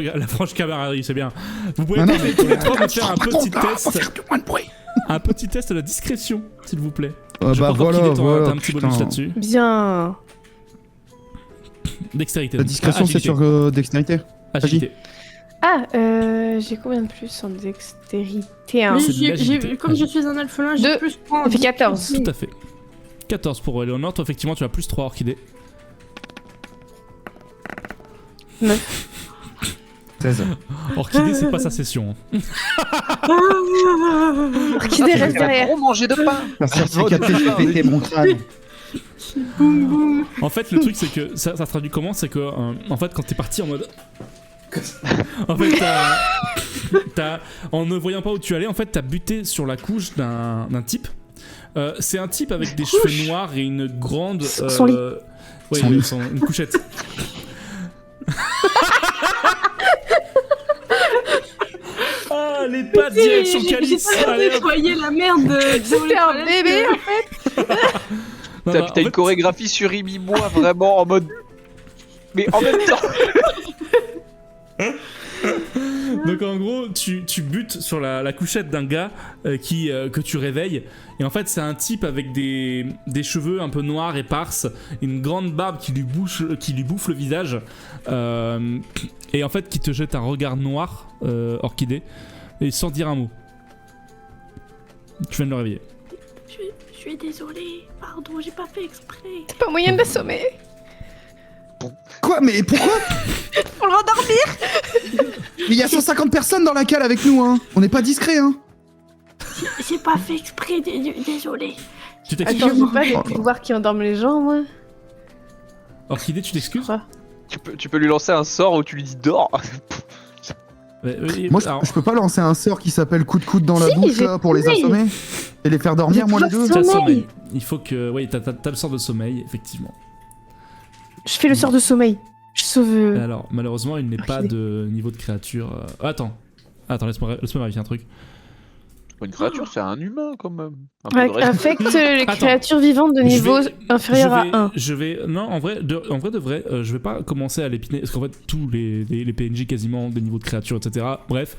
camaraderie, c'est bien. Vous pouvez Non, non, tous les trois me faire un Par petit contre, là, faut test, faire du moins de bruit. un petit test de discrétion, s'il vous plaît. Bah Je crois voilà qu'Orchidée, voilà. t'as un petit bonus putain. là-dessus. Bien. Dextérité. La donc. discrétion c'est Agilité. sur dextérité. Agilité. Ah, j'ai combien de plus en dextérité hein? Oui, c'est de l'agilité. comme je suis un alphelin, j'ai Deux. plus 3. Ça fait 14. Tout à fait. 14 pour Eleanor. Toi, effectivement, tu as plus 3 orchidées. 16. Orchidée, c'est pas sa session. hein. Orchidée reste Tu vas derrière. trop manger de pain. Merci cicatrice, je vais péter mon crâne. Boum, boum. En fait, le truc, c'est que ça se traduit comment? C'est que, en fait, quand t'es parti en mode. En fait, en ne voyant pas où tu allais, en fait, t'as buté sur la couche d'un type. C'est un type avec des cheveux noirs et une grande. Son lit. Ouais, Son lit. une couchette. les pattes direction J'ai Calice. pas Allez, hop. nettoyé la merde C'était un bébé en fait. Non, T'as non, en une fait, chorégraphie sur Imi-moi vraiment en mode. Mais en même temps. Donc en gros, tu butes sur la couchette d'un gars que tu réveilles. Et en fait, c'est un type avec des cheveux un peu noirs éparses, une grande barbe qui lui bouffe le visage. Et en fait, qui te jette un regard noir, orchidée, et sans dire un mot. Tu viens de le réveiller. Je suis désolée, pardon, j'ai pas fait exprès. Pas moyen de l'assommer. Quoi? Mais pourquoi? Pour le rendormir. Mais il y a 150 personnes dans la cale avec nous, hein. On n'est pas discret, hein. J'ai pas fait exprès, désolée. Tu t'excuses, Attends, j'ai pas les pouvoirs qui endorment les gens, moi. Orchidée, tu t'excuses? crois. Tu peux lui lancer un sort où tu lui dis dors. Moi, alors, je peux pas lancer un sort qui s'appelle coup de coude dans la Si, bouche j'ai là, pour les sommeil. assommer et les faire dormir, moi les deux. t'as le sommeil. sommeil. Il faut que. Oui, t'as le sort de sommeil, effectivement. Je fais le sort de sommeil. Je sauve. Alors, malheureusement, il n'est pas Orchidée. de niveau de créature. Attends, laisse-moi vérifier un truc. Une créature, c'est un humain quand même. Un peu de respect. Affecte les Attends. créatures vivantes de niveau inférieur à 1. Je vais. Non, en vrai, de vrai, je vais pas commencer à l'épiner. Parce qu'en fait, tous les PNJ quasiment ont des niveaux de créature, etc. Bref,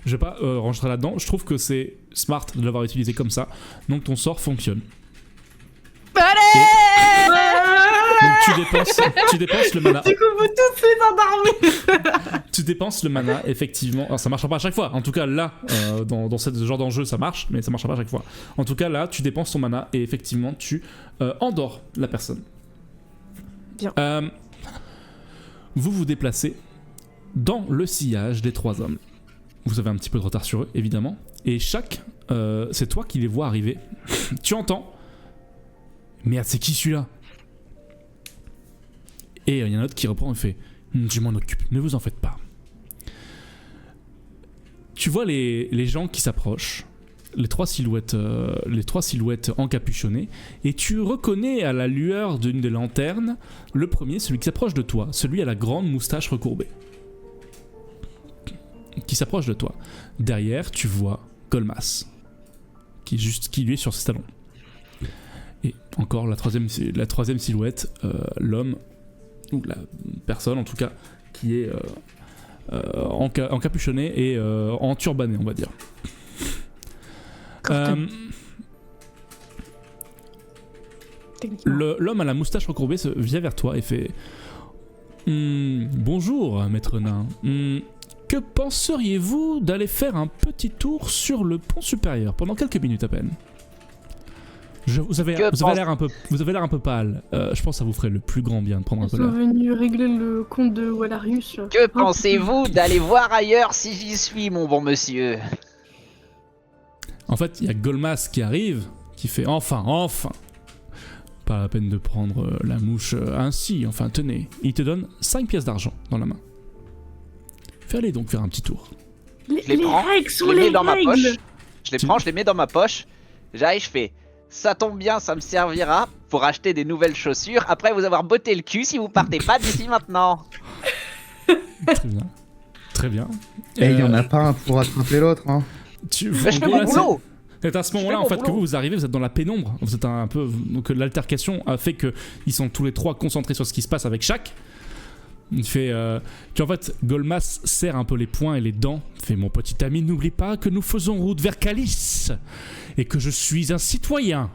je vais pas rentrer là-dedans. Je trouve que c'est smart de l'avoir utilisé comme ça. Donc ton sort fonctionne. Donc tu dépenses le mana. Du coup, vous tous les endormis. Tu dépenses le mana, effectivement. Alors, ça marchera pas à chaque fois. En tout cas, là, dans ce genre d'enjeu, ça marche, mais ça marchera pas à chaque fois. En tout cas, là, tu dépenses ton mana et effectivement, tu endors la personne. Bien. Vous vous déplacez dans le sillage des trois hommes. Vous avez un petit peu de retard sur eux, évidemment. Et c'est toi qui les vois arriver. Tu entends. Merde, c'est qui celui-là? Et il y en a un autre qui reprend et fait je m'en occupe, ne vous en faites pas. Tu vois les gens qui s'approchent, les trois silhouettes encapuchonnées, et tu reconnais à la lueur d'une des lanternes le premier, celui qui s'approche de toi, celui à la grande moustache recourbée. Qui s'approche de toi. Derrière, tu vois Golmas, qui lui est sur ses talons. Et encore la troisième silhouette, l'homme, ou la personne en tout cas, qui est encapuchonné et enturbané, on va dire. L'homme à la moustache recourbée vient vers toi et fait bonjour, maître nain. Que penseriez-vous d'aller faire un petit tour sur le pont supérieur pendant quelques minutes à peine? Vous avez l'air un peu pâle. Je pense que ça vous ferait le plus grand bien de prendre un Ils peu sont l'air. venus régler le compte de Walarius. Là. Que pensez-vous d'aller voir ailleurs si j'y suis, mon bon monsieur? En fait, il y a Golmas qui arrive, qui fait enfin. Pas la peine de prendre la mouche ainsi, enfin tenez. Il te donne 5 pièces d'argent dans la main. Fais-les donc faire un petit tour. Les prends, règles je sont les mets les dans ma règles. poche. Je les prends, je les mets dans ma poche. J'arrive, je fais. Ça tombe bien, ça me servira pour acheter des nouvelles chaussures après vous avoir botté le cul si vous partez pas d'ici maintenant. Très bien. Très bien. Et il y en a pas un pour attraper l'autre, hein. Tu, Bah, je en fais gros, mon là, boulot. c'est à ce moment-là fais en mon fait que boulot. vous arrivez, vous êtes dans la pénombre, vous êtes un peu donc l'altercation a fait que ils sont tous les trois concentrés sur ce qui se passe avec chaque. Il fait en fait Golmas serre un peu les poings et les dents. Il fait mon petit ami, n'oublie pas que nous faisons route vers Calice et que je suis un citoyen.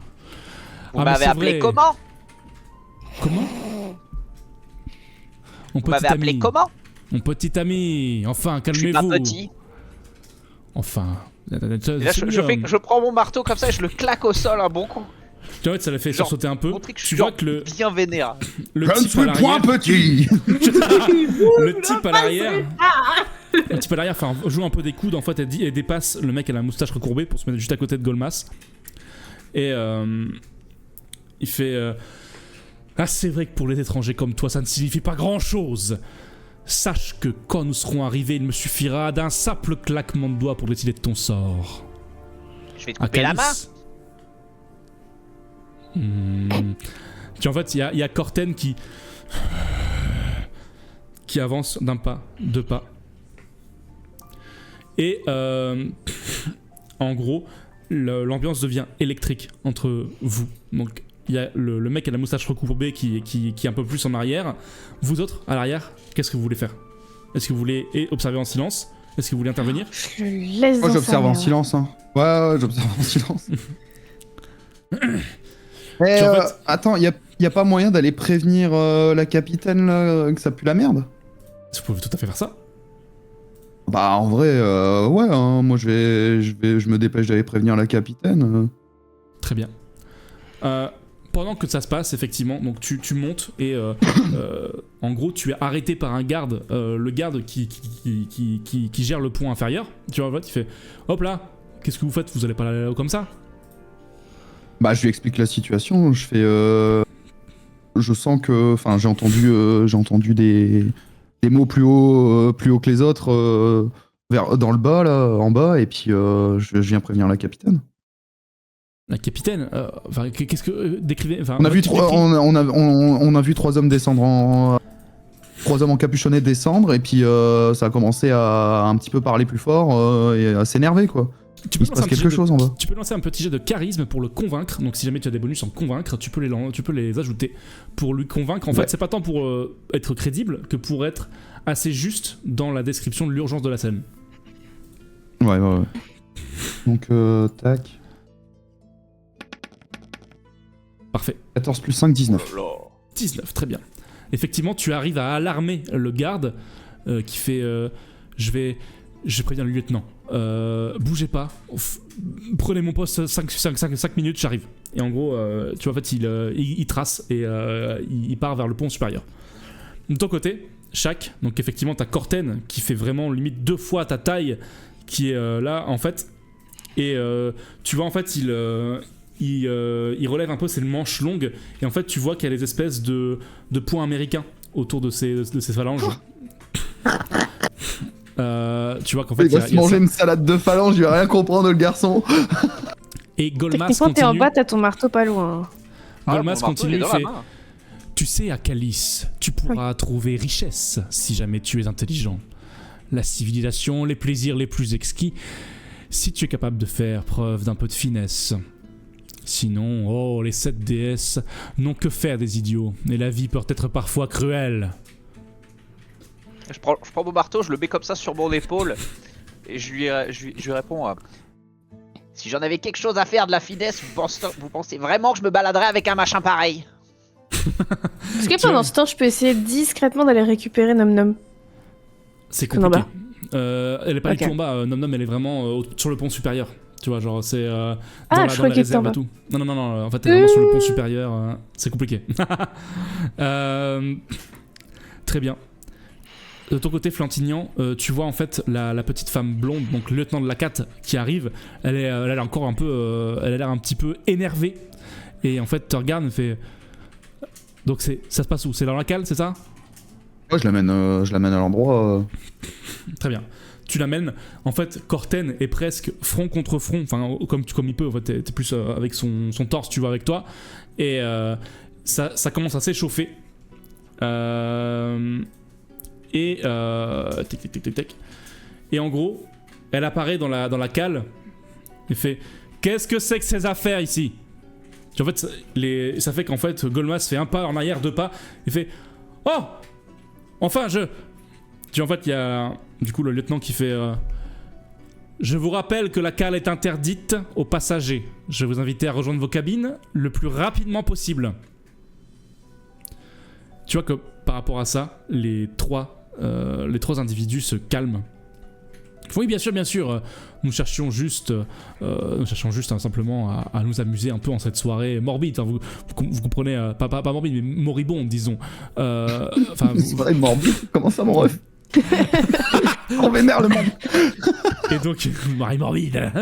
Vous mais m'avez c'est appelé vrai. comment? Comment? Mon Vous m'avez petit appelé ami. comment? Mon petit ami, enfin Je suis pas calmez-vous. petit. Enfin. Et là, je prends mon marteau comme ça et je le claque au sol un bon coup. Tu vois, ça l'a fait Genre, sursauter un peu. Montrer que je Tu suis vois genre que le bien vénère. le Je ne type à suis point l'arrière, petit. le type à l'arrière, le type à l'arrière joue un peu des coudes en fait et dépasse le mec à la moustache recourbée pour se mettre juste à côté de Golmas. Et il fait ah c'est vrai que pour les étrangers comme toi ça ne signifie pas grand chose. Sache que quand nous serons arrivés, il me suffira d'un simple claquement de doigts pour décider de ton sort. Je vais te À couper la main. Calice. En fait, il y a Corten qui avance d'un pas, deux pas. Et en gros, l'ambiance devient électrique entre vous. Donc il y a le mec à la moustache recourbée qui est un peu plus en arrière. Vous autres, à l'arrière, qu'est-ce que vous voulez faire? Est-ce que vous voulez observer en silence? Est-ce que vous voulez intervenir? Je le laisse Moi dans j'observe sa en merde. silence. Hein. Ouais, j'observe en silence. En fait- Attends, y a pas moyen d'aller prévenir la capitaine là, que ça pue la merde? Vous pouvez tout à fait faire ça. Bah en vrai, ouais, hein, moi je me dépêche d'aller prévenir la capitaine. Très bien. Pendant que ça se passe, effectivement, donc tu montes et en gros tu es arrêté par un garde, le garde qui gère le pont inférieur. Tu vois, il fait hop là, qu'est-ce que vous faites? Vous allez pas là comme ça? Bah je lui explique la situation, je fais... je sens que... Enfin j'ai entendu des mots plus haut que les autres dans le bas, là, en bas, et puis je viens prévenir la capitaine. La capitaine, enfin, qu'est-ce que décrivez? Enfin, On a moi, vu tu trois, décris- on a vu 3 hommes descendre trois hommes encapuchonnés descendre, et puis ça a commencé à un petit peu parler plus fort et à s'énerver, quoi. Tu peux Il se lancer passe un petit quelque jet chose en bas. Tu peux lancer un petit jet de charisme pour le convaincre. Donc si jamais tu as des bonus en convaincre, tu peux les ajouter pour lui convaincre. En Ouais. fait, c'est pas tant pour être crédible que pour être assez juste dans la description de l'urgence de la scène. Ouais. Donc, tac. Parfait. 14 plus 5, 19. Oh là là. 19, très bien. Effectivement, tu arrives à alarmer le garde qui fait je vais prévenir le lieutenant. Bougez pas. Prenez mon poste 5 minutes, j'arrive. Et en gros, tu vois, en fait, il trace et il part vers le pont supérieur. De ton côté, Shaq, donc effectivement, t'as Corten qui fait vraiment limite 2 fois ta taille, qui est là, en fait. Et tu vois, en fait, il relève un peu ses manches longues. Et en fait, tu vois qu'il y a des espèces de points américains autour de ses phalanges. Tu vois qu'en fait, Il va se manger une salade de phalange, il va rien comprendre, le garçon. Et Golmas Techniquement, t'es en continue. bas, t'as ton marteau pas loin. Golmas mon marteau, il continue, est il dans la fait main. tu sais, à Calice, tu pourras trouver richesse si jamais tu es intelligent. La civilisation, les plaisirs les plus exquis, si tu es capable de faire preuve d'un peu de finesse. Sinon, oh, les 7 déesses n'ont que faire des idiots, et la vie peut être parfois cruelle. Je prends mon marteau, je le mets comme ça sur mon épaule et je lui réponds si j'en avais quelque chose à faire de la finesse, vous pensez vraiment que je me baladerais avec un machin pareil? Est-ce que pendant ce temps, je peux essayer discrètement d'aller récupérer Nom Nom? C'est En compliqué. bas. Elle est pas Ok. du tout en bas, Nom Nom, elle est vraiment sur le pont supérieur. Tu vois, genre, c'est dans Ah, la je croyais qu'elle était en réserve et bas. tout. Non, en fait, elle est vraiment sur le pont supérieur. C'est compliqué. Très bien. De ton côté, Flantignan, tu vois en fait la petite femme blonde, donc le lieutenant de la 4 qui arrive. Elle a l'air encore un peu, elle a l'air un petit peu énervée. Et en fait, te regarde et fait. Donc ça se passe où? C'est dans la cale, c'est ça? Moi, je l'amène à l'endroit. Très bien. Tu l'amènes. En fait, Corten est presque front contre front, enfin comme il peut. En fait, t'es plus avec son torse, tu vois, avec toi. Et ça commence à s'échauffer. Tic. Et en gros, elle apparaît dans la cale et fait qu'est-ce que c'est que ces affaires ici? Et en fait, ça fait qu'en fait, Golmas fait un pas en arrière, 2 pas, et fait oh, enfin Tu en fait, il y a du coup le lieutenant qui fait je vous rappelle que la cale est interdite aux passagers. Je vais vous inviter à rejoindre vos cabines le plus rapidement possible. Tu vois que par rapport à ça, les trois individus se calment. Oui, bien sûr. Nous cherchions juste simplement à nous amuser un peu en cette soirée morbide. Enfin, vous comprenez, pas morbide, mais moribonde, disons. C'est vrai, morbide. Comment ça, mon ref? On vénère le monde. Et donc, Marie morbide.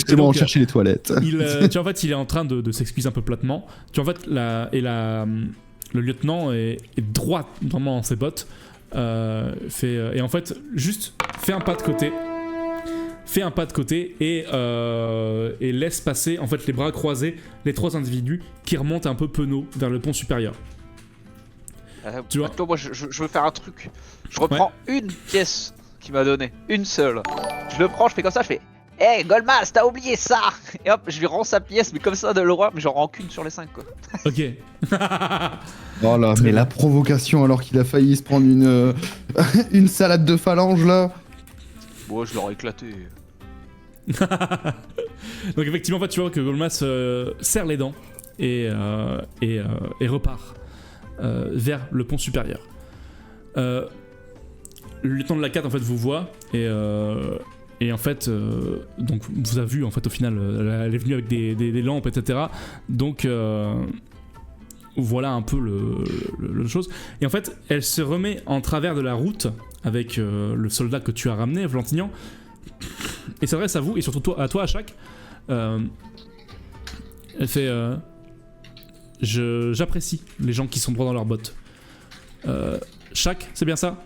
C'est bon, on chercher les toilettes. Tu vois, en fait, il est en train de s'excuser un peu platement. Tu vois, en fait, le lieutenant est droit vraiment dans ses bottes. Et en fait, juste fais un pas de côté et laisse passer en fait les bras croisés les 3 individus qui remontent un peu penauds vers le pont supérieur. Tu vois Toi, moi je veux faire un truc. Je reprends une pièce qui m'a donné. Une seule. Je le prends, je fais comme ça, je fais Hey Golmas, t'as oublié ça. Et hop, je lui rends sa pièce, mais comme ça de l'horreur, mais j'en rends qu'une sur les 5 quoi. Ok. Oh là, mais la provocation alors qu'il a failli se prendre une salade de phalange là. Bon, je l'aurais éclaté. Donc effectivement, en fait, tu vois que Golmas serre les dents et repart vers le pont supérieur. Le lieutenant de la 4 en fait vous voit et en fait donc vous a vu en fait au final elle est venue avec des lampes etc. Donc voilà un peu le chose. Et en fait elle se remet en travers de la route avec le soldat que tu as ramené, Flantignan, et s'adresse à vous et surtout à toi à chaque. Elle fait j'apprécie les gens qui sont droits dans leurs bottes. Chaque, c'est bien ça?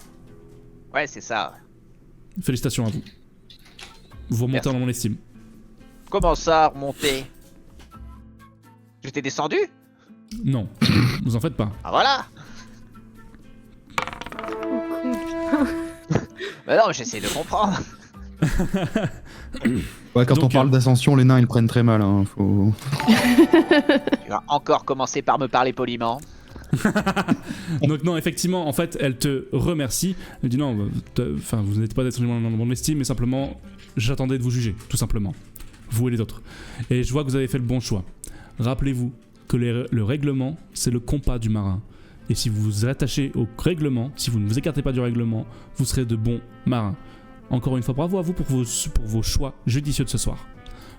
Ouais, c'est ça. Félicitations à vous. Vous remontez Merci. dans mon estime. Comment ça, remonter? J'étais descendu? Non, vous en faites pas. Ah voilà. Bah non, j'essaie de comprendre. Ouais, quand Donc, on parle d'ascension, les nains ils prennent très mal. Hein. Faut... Tu vas encore commencer par me parler poliment. Donc non, effectivement, en fait, elle te remercie. Elle dit non, enfin, vous n'êtes pas descendu dans mon estime, mais simplement, j'attendais de vous juger, tout simplement. Vous et les autres. Et je vois que vous avez fait le bon choix. Rappelez-vous que le règlement, c'est le compas du marin. Et si vous vous attachez au règlement, si vous ne vous écartez pas du règlement, vous serez de bons marins. Encore une fois, bravo à vous pour vos choix judicieux de ce soir.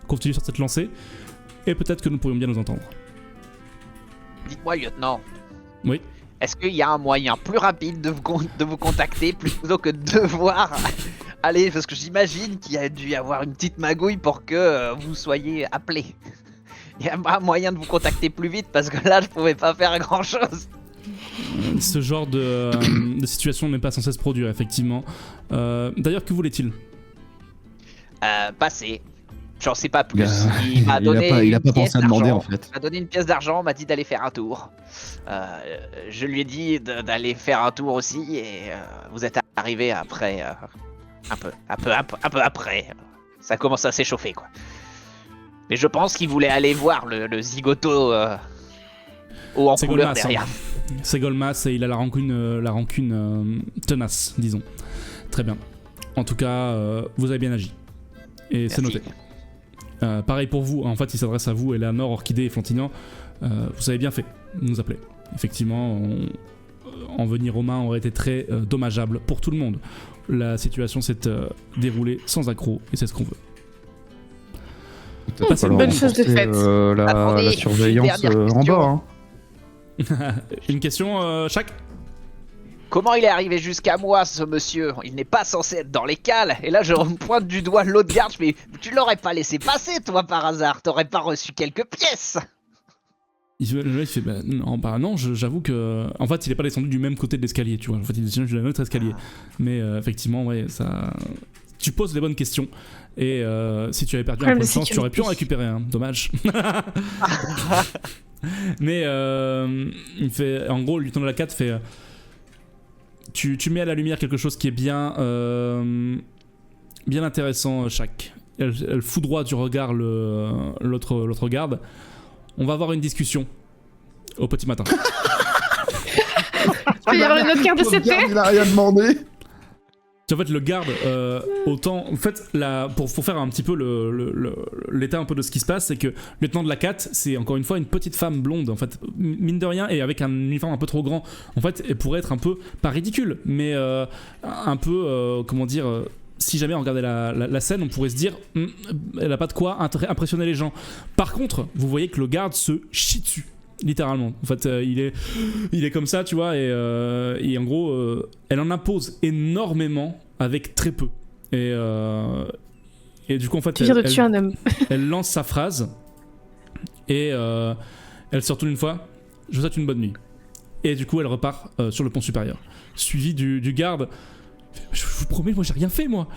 Continuez sur cette lancée, et peut-être que nous pourrions bien nous entendre. Dites-moi, lieutenant. Oui. Est-ce qu'il y a un moyen plus rapide de vous contacter plutôt que de devoir aller, parce que j'imagine qu'il y a dû y avoir une petite magouille pour que vous soyez appelé. Il y a pas un moyen de vous contacter plus vite parce que là je pouvais pas faire grand chose. Ce genre de situation n'est pas censé se produire, effectivement. D'ailleurs, que voulait-il? Passer. J'en sais pas plus. Il il a pas pensé à demander en fait. Il m'a donné une pièce d'argent, m'a dit d'aller faire un tour. Je lui ai dit d'aller faire un tour aussi et vous êtes arrivé après, un peu après. Ça commence à s'échauffer quoi. Mais je pense qu'il voulait aller voir le zigoto haut en C'est couleur Golmas, derrière. C'est Golmas et il a la rancune tenace, disons. Très bien. En tout cas, vous avez bien agi. Et c'est Merci. noté. Pareil pour vous, en fait il s'adresse à vous, Eleanor, Orchidée et Flantignan. Vous avez bien fait de nous appeler. Effectivement, en venir aux mains aurait été très dommageable pour tout le monde. La situation s'est déroulée sans accroc et c'est ce qu'on veut. Peut-être c'est une falloir bonne chose de renforcer, faite. Attendez, la surveillance une dernière en question. bas. Hein. Une question chaque? Comment il est arrivé jusqu'à moi, ce monsieur? Il n'est pas censé être dans les cales. Et là, je me pointe du doigt l'autre garde. Je fais, tu l'aurais pas laissé passer, toi, par hasard. T'aurais pas reçu quelques pièces. Il fait non, j'avoue que. En fait, il est pas descendu du même côté de l'escalier, tu vois. En fait, il est descendu du même escalier. Mais effectivement, ouais, ça. Tu poses les bonnes questions. Et si tu avais perdu un Problème point de de chance, tu aurais pu en sécurité. récupérer un. Dommage. Mais il fait. En gros, le lieutenant de la 4 fait. Tu mets à la lumière quelque chose qui est bien intéressant, chaque. Elle foudroie du regard l'autre garde. On va avoir une discussion au petit matin. Il peut y avoir une autre carte de Pauvre garde, CP. il a rien demandé. En fait, le garde, autant. En fait, pour faire un petit peu l'état un peu de ce qui se passe, c'est que le lieutenant de la 4, c'est encore une fois une petite femme blonde, en fait, mine de rien, et avec un uniforme un peu trop grand. En fait, elle pourrait être un peu, pas ridicule, mais un peu, comment dire. Si jamais on regardait la scène, on pourrait se dire elle a pas de quoi impressionner les gens. Par contre, vous voyez que le garde se chie dessus, littéralement. En fait, il est comme ça, tu vois, et en gros, elle en impose énormément avec très peu. Et du coup, en fait, Tu viens de tuer un homme. elle lance sa phrase et elle se retourne une fois. Je vous souhaite une bonne nuit. Et du coup, elle repart sur le pont supérieur, suivi du garde. Je vous promets, moi j'ai rien fait, moi.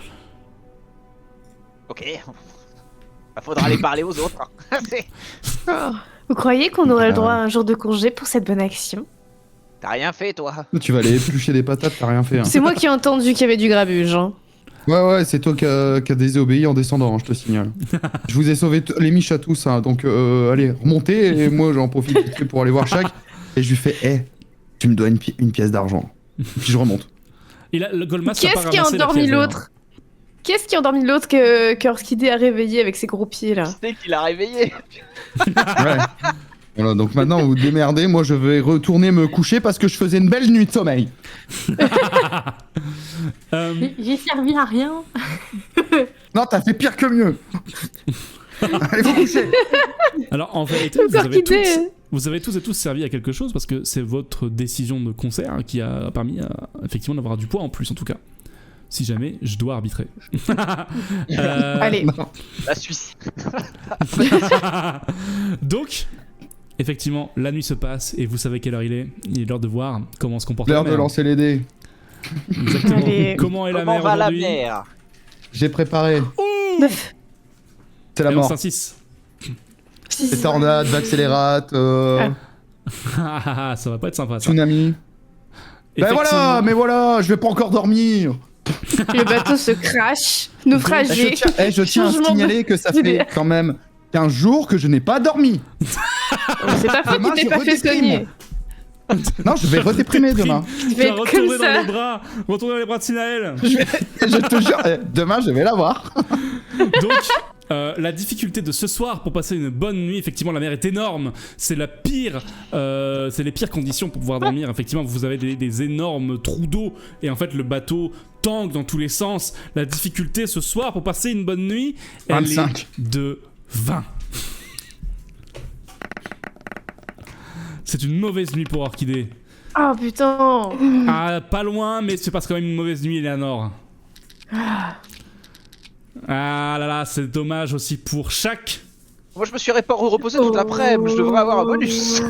Ok. Bah, faudra aller parler aux autres. C'est- Oh. Vous croyez qu'on aurait le droit à un jour de congé pour cette bonne action? T'as rien fait, toi. Tu vas aller éplucher des patates, t'as rien fait. Hein. C'est moi qui ai entendu qu'il y avait du grabuge. Hein. Ouais, c'est toi qui a désobéi en descendant, hein, je te signale. Je vous ai sauvé les miches à tous, hein, donc allez, remontez, et moi j'en profite vite fait pour aller voir Shaq, et je lui fais, tu me dois une pièce d'argent. Puis je remonte. Et là, le Golmas Qui est-ce qui a endormi l'autre? Qui est-ce qui a endormi l'autre que Orchidée a réveillé avec ses gros pieds là? C'est qu'il a réveillé. Ouais. Voilà, donc maintenant vous vous démerdez, moi je vais retourner me coucher parce que je faisais une belle nuit de sommeil. J'ai servi à rien. Non, t'as fait pire que mieux. Allez vous coucher. Alors en vérité, vous avez tous et tous servi à quelque chose parce que c'est votre décision de concert qui a permis effectivement d'avoir du poids en plus en tout cas. Si jamais je dois arbitrer. Allez. La Suisse. Donc, effectivement, la nuit se passe et vous savez quelle heure il est. Il est l'heure de voir comment se comporte la L'heure mer. de lancer les dés. Exactement. Allez. Comment est la Comment mer va la aujourd'hui? mer? J'ai préparé. Neuf. C'est la Et on mort. c'est un 6. Les tornades, accélérate, Ça va pas être sympa ça. tsunami. Ben voilà, Effectivement. mais voilà, je vais pas encore dormir. Le bateau se crash, naufragé. Je tiens à Changement signaler que ça d'idée. fait quand même 15 jours que je n'ai pas dormi. C'est pas fait, Demain, tu t'es je pas fait redéprime. soigner. Non, je vais redéprimer demain. Tu Tu vas vas être retourner comme dans ça. les bras. Retourner dans les bras de Sinaël. Je te jure, demain je vais l'avoir. Donc, la difficulté de ce soir pour passer une bonne nuit, effectivement, la mer est énorme. C'est la pire, c'est les pires conditions pour pouvoir dormir. Effectivement, vous avez des énormes trous d'eau et en fait le bateau tangue dans tous les sens. La difficulté ce soir pour passer une bonne nuit, elle 25. est de 20. C'est une mauvaise nuit pour Orchidée. Oh putain. Ah, pas loin, mais se passe quand même une mauvaise nuit, Eleanor. Ah là là, c'est dommage aussi pour Shaq. Moi, je me suis reposé toute l'après-midi. Je devrais avoir un bonus.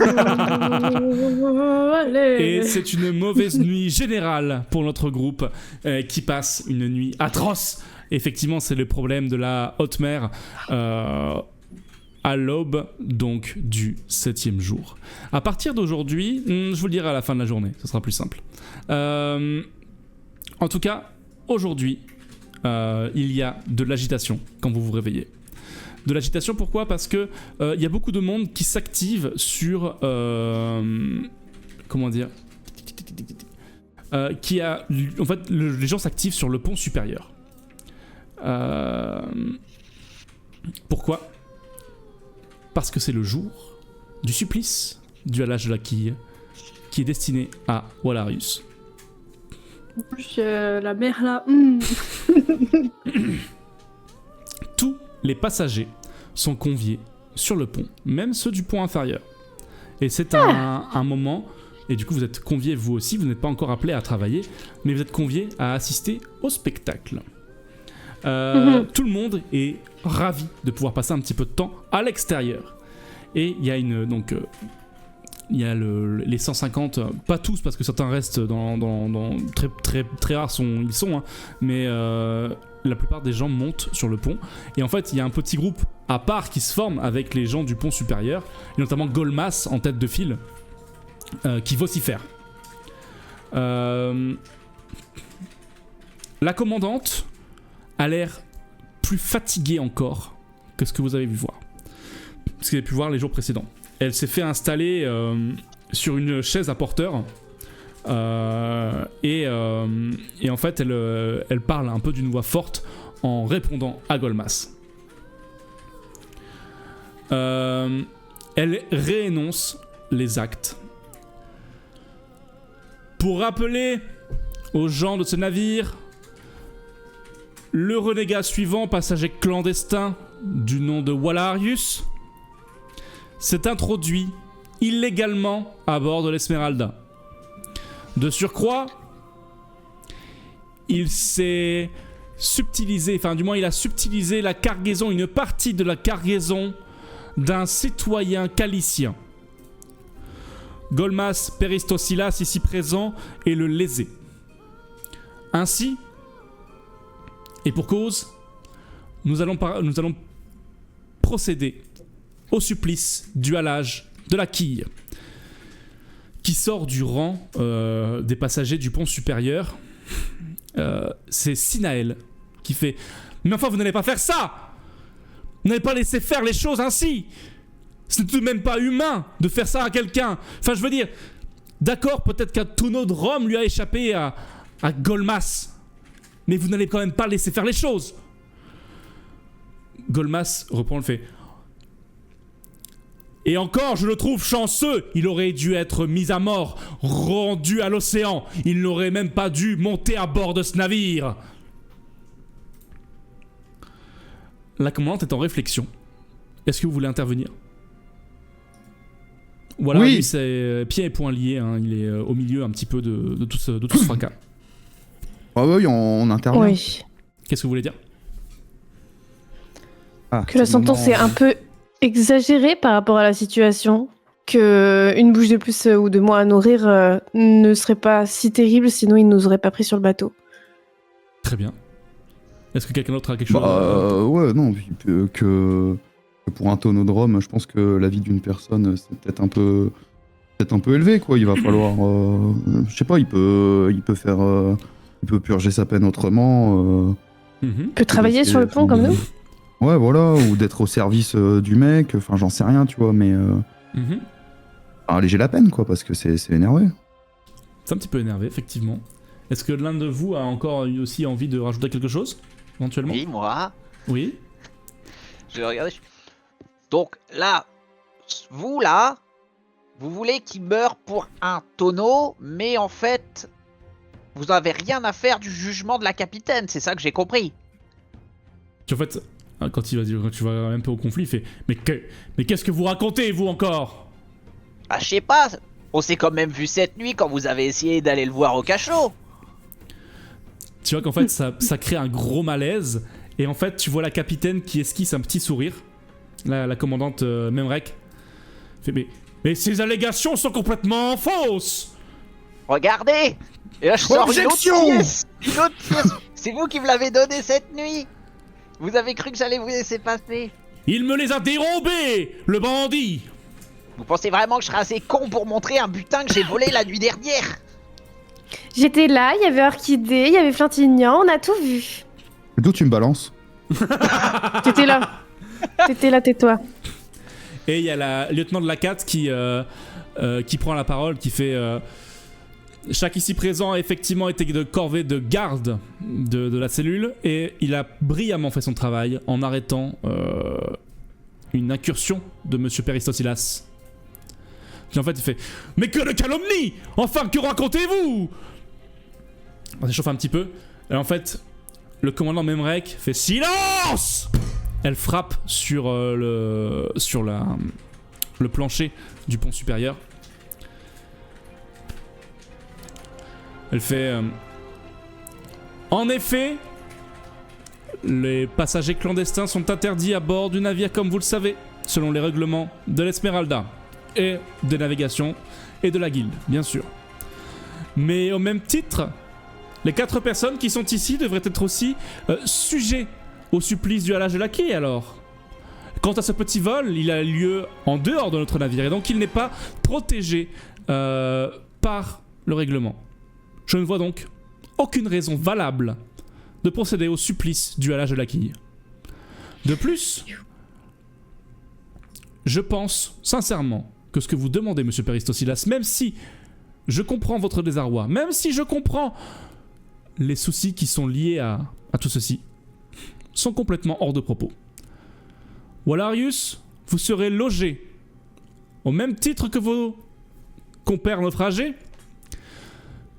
Et c'est une mauvaise nuit générale pour notre groupe qui passe une nuit atroce. Effectivement, c'est le problème de la haute mer à l'aube donc du 7e jour. À partir d'aujourd'hui, je vous le dirai à la fin de la journée, ce sera plus simple. En tout cas, aujourd'hui, il y a de l'agitation quand vous vous réveillez. De l'agitation, pourquoi ? Parce que il y a beaucoup de monde qui s'active sur comment dire, qui a en fait les gens s'activent sur le pont supérieur. Pourquoi ? Parce que c'est le jour du supplice du halage de la quille qui est destiné à Wallarius. En plus, la mer là. Tous les passagers sont conviés sur le pont, même ceux du pont inférieur. Et c'est un moment, et du coup vous êtes conviés vous aussi, vous n'êtes pas encore appelés à travailler, mais vous êtes conviés à assister au spectacle. Tout le monde est ravi de pouvoir passer un petit peu de temps à l'extérieur. Et il y a il y a les 150, pas tous parce que certains restent dans très rares ils sont, hein, mais la plupart des gens montent sur le pont. Et en fait, il y a un petit groupe à part qui se forme avec les gens du pont supérieur, et notamment Golmas en tête de file, qui vocifère. La commandante a l'air plus fatiguée encore que ce que vous avez vu voir. Ce que vous avez pu voir les jours précédents. Elle s'est fait installer sur une chaise à porteur. Et en fait, elle parle un peu d'une voix forte en répondant à Golmas. Elle réénonce les actes. Pour rappeler aux gens de ce navire, le renégat suivant, passager clandestin du nom de Wallarius, s'est introduit illégalement à bord de l'Esmeralda. De surcroît, il s'est subtilisé, enfin du moins il a subtilisé la cargaison, une partie de la cargaison d'un citoyen calicien. Golmas Peristosilas, ici présent, est le lésé. Ainsi, et pour cause, nous allons procéder au supplice du halage de la quille, qui sort du rang des passagers du pont supérieur. C'est Sinaël qui fait « Mais enfin, vous n'allez pas faire ça! Vous n'allez pas laisser faire les choses ainsi! Ce n'est tout de même pas humain de faire ça à quelqu'un! Enfin, je veux dire, d'accord, peut-être qu'un tonneau de rhum lui a échappé à Golmas, mais vous n'allez quand même pas laisser faire les choses! » Golmas reprend le fait. Et encore, je le trouve chanceux. Il aurait dû être mis à mort, rendu à l'océan. Il n'aurait même pas dû monter à bord de ce navire. La commandante est en réflexion. Est-ce que vous voulez intervenir? Voilà, Oui. lui, c'est pieds et poings liés. Hein. Il est au milieu un petit peu de tout ce fracas. Ah oui, on intervient. Oui. Qu'est-ce que vous voulez dire? Ah, Que la c'est le sentence est moment. un peu exagérée par rapport à la situation. Que une bouche de plus ou de moins à nourrir ne serait pas si terrible, sinon ils nous auraient pas pris sur le bateau. Très bien. Est-ce que quelqu'un d'autre a quelque chose Ouais, non, que pour un tonneau de rhum, je pense que la vie d'une personne, c'est peut-être un peu élevé, quoi. Il va falloir, je sais pas, il peut faire, il peut purger sa peine autrement. Mhm. Peut travailler sur le pont comme nous. Ouais, voilà, ou d'être au service du mec, enfin, j'en sais rien, tu vois, mais Mhm. alléger la peine, quoi, parce que c'est énervé. C'est un petit peu énervé, effectivement. Est-ce que l'un de vous a encore aussi envie de rajouter quelque chose, éventuellement? Oui, moi. Oui. Je vais regarder. Donc là, vous là, vous voulez qu'il meure pour un tonneau, mais en fait, vous n'avez rien à faire du jugement de la capitaine, c'est ça que j'ai compris. Puis en fait, quand tu vas un peu au conflit, il fait mais qu'est-ce que vous racontez, vous, encore? Ah, je sais pas, on s'est quand même vu cette nuit quand vous avez essayé d'aller le voir au cachot. Tu vois qu'en fait, ça crée un gros malaise. Et en fait, tu vois la capitaine qui esquisse un petit sourire. La commandante Memrek. Fait, mais ces allégations sont complètement fausses! Regardez. Et là, je sors une Objection. autre pièce. Une autre pièce. C'est vous qui me l'avez donnée cette nuit. Vous avez cru que j'allais vous laisser passer. Il me les a dérobés, le bandit! Vous pensez vraiment que je serais assez con pour montrer un butin que j'ai volé la nuit dernière? J'étais là, il y avait Orchidée, il y avait Flintignan, on a tout vu. D'où tu me balances? T'étais là. T'étais là, tais-toi. Et il y a la lieutenant de la CAT qui prend la parole, qui fait chaque ici présent a effectivement été de corvée de garde de la cellule, et il a brillamment fait son travail en arrêtant une incursion de Monsieur Péristosilas. Puis en fait il fait mais que de calomnie! Enfin, que racontez-vous? On s'échauffe un petit peu. Et en fait, le commandant Memrek fait silence! Elle frappe sur le plancher du pont supérieur. Elle fait en effet, les passagers clandestins sont interdits à bord du navire, comme vous le savez, selon les règlements de l'Esmeralda et des navigations et de la guilde, bien sûr. Mais au même titre, les 4 personnes qui sont ici devraient être aussi sujets au supplice du halage de la quille, alors. Quant à ce petit vol, il a lieu en dehors de notre navire, et donc il n'est pas protégé par le règlement. Je ne vois donc aucune raison valable de procéder au supplice du halage de la quille. De plus, je pense sincèrement que ce que vous demandez, Monsieur Péristosilas, même si je comprends votre désarroi, même si je comprends les soucis qui sont liés à tout ceci, sont complètement hors de propos. Wallarius, vous serez logé au même titre que vos compères naufragés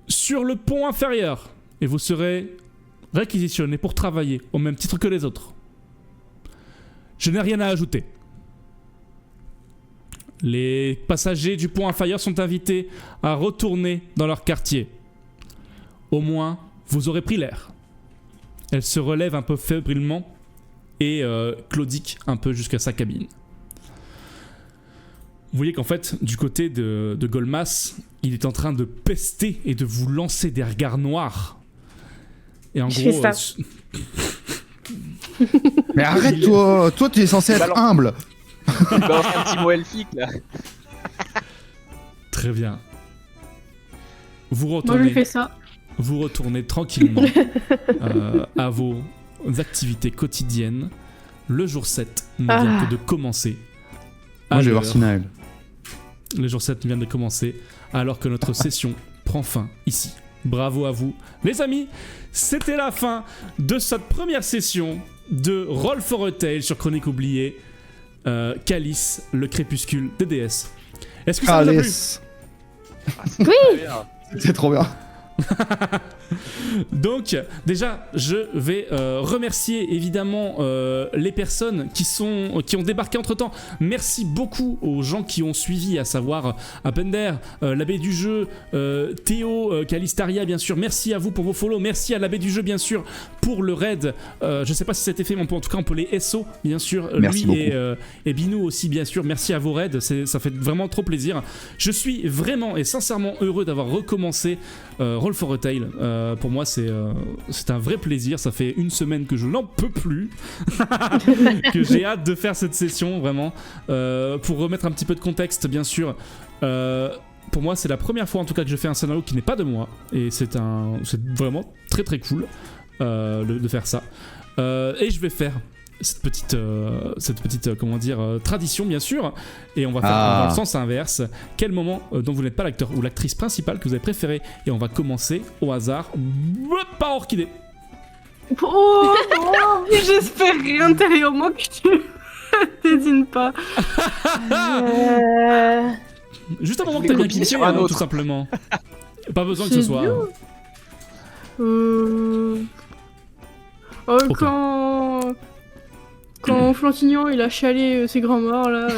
sur le pont inférieur, et vous serez réquisitionné pour travailler au même titre que les autres. Je n'ai rien à ajouter. Les passagers du pont inférieur sont invités à retourner dans leur quartier. Au moins, vous aurez pris l'air. Elle se relève un peu fébrilement et claudique un peu jusqu'à sa cabine. Vous voyez qu'en fait, du côté de Golmas, il est en train de pester et de vous lancer des regards noirs. Et en Je gros... fais ça. Mais arrête, toi, tu es censé être Balance. humble. Il balance un petit mot elfique là. Très bien. Vous Moi, je retournez, lui fais ça. vous retournez tranquillement à vos activités quotidiennes, le jour 7 ne vient que de commencer. Moi, je vais voir Alors, Sinaël. le jour 7 vient de commencer alors que notre session prend fin ici. Bravo à vous, les amis. C'était la fin de cette première session de Roll for a Tale sur Chronique oubliée. Calice, le crépuscule des déesses. Est-ce que ça vous a plu? Alice. Oui. C'est trop bien. Donc déjà je vais remercier évidemment les personnes qui ont débarqué entre temps. Merci beaucoup aux gens qui ont suivi, à savoir Appender, l'abbé du jeu, Théo, Calistaria bien sûr. Merci à vous pour vos follow, merci à l'abbé du jeu bien sûr pour le raid. Je sais pas si c'était fait mais en tout cas on peut les SO bien sûr. Merci Lui et Binou aussi bien sûr. Merci à vos raids, ça fait vraiment trop plaisir. Je suis vraiment et sincèrement heureux d'avoir recommencé Roll for a Tale. Pour moi c'est un vrai plaisir, ça fait une semaine que je n'en peux plus que j'ai hâte de faire cette session vraiment. Pour remettre un petit peu de contexte bien sûr, pour moi c'est la première fois en tout cas que je fais un scénario qui n'est pas de moi et c'est vraiment très très cool de faire ça, et je vais faire cette petite comment dire, tradition bien sûr, et on va faire dans le sens inverse. Quel moment dont vous n'êtes pas l'acteur ou l'actrice principale que vous avez préféré, et on va commencer au hasard par Orchidée. Oh, mais j'espère intérieurement que tu t'hésines pas. Juste un moment que Je t'as voulais bien copier kiffé, sur un autre. tout simplement. Pas besoin que ce C'est soit dur. Ok. Quand Flantignan il a chalé ses grands-morts là.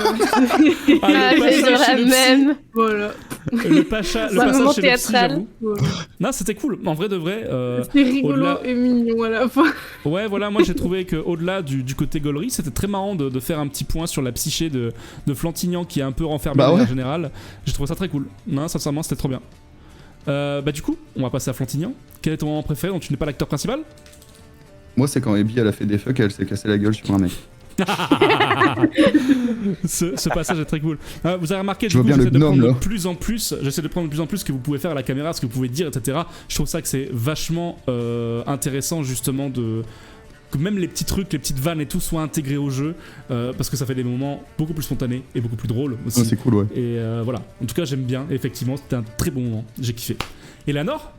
Ah, le j'ai passage la chez le psy. Voilà. le C'est un passage moment chez le psy, théâtral. j'avoue. Voilà. Non, c'était cool. En vrai de vrai. C'était rigolo au-delà- et mignon à la fois. Ouais, voilà, moi j'ai trouvé qu'au-delà du côté gaulerie, c'était très marrant de faire un petit point sur la psyché de Flantignan qui est un peu renfermé Bah en ouais. général. J'ai trouvé ça très cool. Non, sincèrement, c'était trop bien. Bah, du coup, on va passer à Flantignan. Quel est ton moment préféré dont tu n'es pas l'acteur principal? Moi, c'est quand Abby elle a fait des fucks, elle s'est cassé la gueule sur un mec. ce passage est très cool. Vous avez remarqué, Je du vois coup, bien j'essaie le de prendre gnome, de là. plus en plus. J'essaie de prendre de plus en plus ce que vous pouvez faire à la caméra, ce que vous pouvez dire, etc. Je trouve ça que c'est vachement intéressant justement que même les petits trucs, les petites vannes et tout soient intégrés au jeu, parce que ça fait des moments beaucoup plus spontanés et beaucoup plus drôles aussi. Oh, c'est cool, ouais. Et voilà. En tout cas, j'aime bien. Et effectivement, c'était un très bon moment. J'ai kiffé. Et Léonore,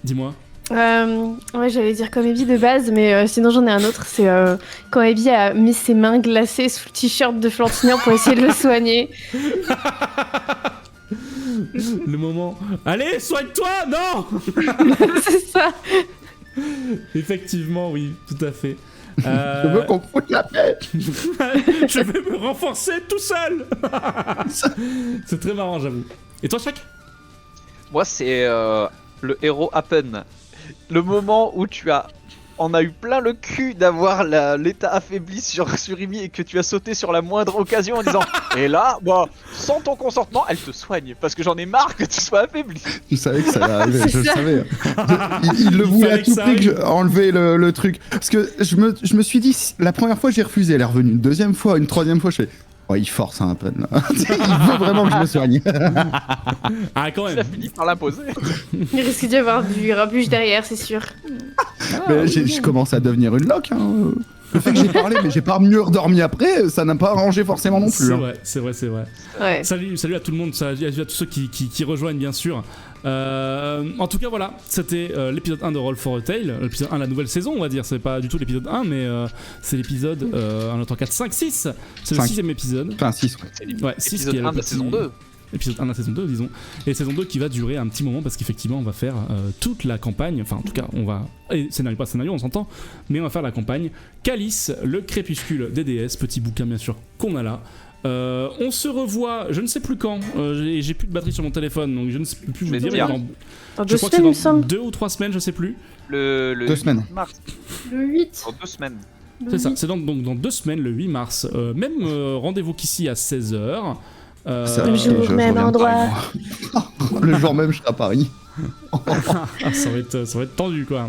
dis-moi. Ouais, j'allais dire comme Abby de base, mais sinon j'en ai un autre. C'est quand Abby a mis ses mains glacées sous le t-shirt de Flantignan pour essayer de le soigner. Le moment. Allez, soigne-toi, non. C'est ça. Effectivement, oui, tout à fait. Je veux qu'on foute la paix. Je vais me renforcer tout seul. C'est très marrant, j'avoue. Et toi, Shaq? Moi, c'est le héros Happen. Le moment où on a eu plein le cul d'avoir l'état affaibli sur Imi et que tu as sauté sur la moindre occasion en disant et là, bon, sans ton consentement, elle te soigne parce que j'en ai marre que tu sois affaibli. Je savais que ça allait arriver, C'est je le ça. savais. Il le voulait fallait à que tout ça prix que arrive. enlever le truc. Parce que je me suis dit, la première fois j'ai refusé, elle est revenue. Une deuxième fois, une troisième fois, je fais. Oh, il force un peu là. Il veut vraiment que je me soigne. Ah, quand Il a même. fini par l'imposer. Il risque d'y avoir du rabuge derrière, c'est sûr. Mais je commence à devenir une loque. Hein. Le fait que j'ai parlé, mais j'ai pas mieux redormi après, ça n'a pas arrangé forcément non plus. C'est hein. vrai, c'est vrai, c'est vrai. Ouais. Salut à tout le monde, salut à tous ceux qui rejoignent bien sûr. En tout cas voilà, c'était l'épisode 1 de Roll for a Tale, l'épisode 1 de la nouvelle saison on va dire, c'est pas du tout l'épisode 1 mais c'est l'épisode 1, 2, 3, 4, 5, 6, c'est le 5. 6ème épisode. Enfin, 6. C'est Ouais, 6 l'épisode qui est le 1 de la petit- saison 2. Épisode 1 de la saison 2 disons, et saison 2 qui va durer un petit moment parce qu'effectivement on va faire toute la campagne, enfin en tout cas on va, et scénario pas scénario on s'entend, mais on va faire la campagne Calice, le crépuscule des déesses, petit bouquin bien sûr qu'on a là. On se revoit, je ne sais plus quand, j'ai plus de batterie sur mon téléphone donc je ne sais plus vous Je vais dire, te mais dire. dans- Dans je 2 crois que semaines, il me c'est dans semble. 2 ou 3 semaines, je sais plus. Le 2 semaines. mars, Le 8. dans 2 semaines. C'est ça, c'est donc dans 2 semaines, le 8 mars. Même rendez-vous qu'ici à 16h. Même jour, même reviens de endroit. Paris, moi. Le jour même, je serai à Paris. ça va être tendu quoi.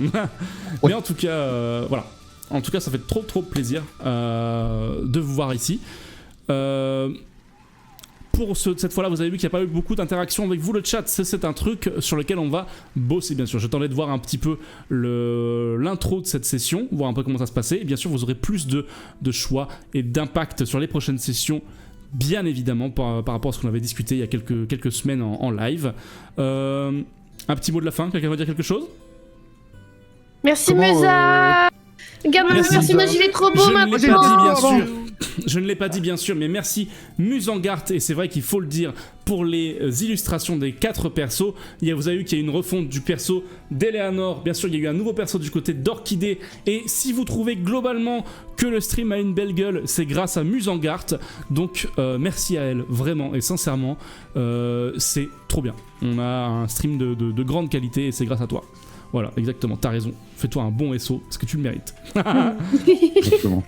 Mais en tout cas, voilà. En tout cas, ça fait trop plaisir de vous voir ici. pour cette fois-là, vous avez vu qu'il n'y a pas eu beaucoup d'interaction avec vous, le chat. C'est un truc sur lequel on va bosser, bien sûr. J'attendais de voir un petit peu l'intro de cette session, voir un peu comment ça se passait. Et bien sûr, vous aurez plus de choix et d'impact sur les prochaines sessions, bien évidemment, par rapport à ce qu'on avait discuté il y a quelques semaines en live. Un petit mot de la fin, quelqu'un va dire quelque chose? Merci Comment, Musa. Regarde, Merci, mon personnage, il est trop beau Je ne l'ai maintenant. pas dit, bien Pardon. sûr. Je ne l'ai pas dit, bien sûr, mais merci Musangart, et c'est vrai qu'il faut le dire, pour les illustrations des 4 persos. Vous avez vu qu'il y a une refonte du perso d'Eleanor, bien sûr il y a eu un nouveau perso du côté d'Orchidée, et si vous trouvez globalement que le stream a une belle gueule, c'est grâce à Musangart, donc merci à elle, vraiment et sincèrement, c'est trop bien. On a un stream de grande qualité et c'est grâce à toi. Voilà, exactement, t'as raison. Fais-toi un bon SO, parce que tu le mérites. Exactement.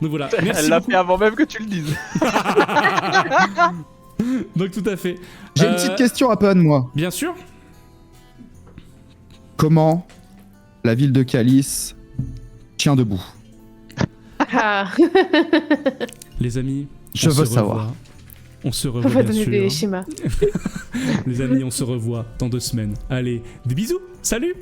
Donc voilà, merci Elle l'a beaucoup. fait avant même que tu le dises. Donc tout à fait. J'ai une petite question à Pun, moi. Bien sûr. Comment la ville de Calice tient debout? Ah, Les amis, Je on veux se savoir. revoit. On se on revoit, va bien donner sûr. des schémas. Les amis, on se revoit dans 2 semaines. Allez, des bisous. Salut.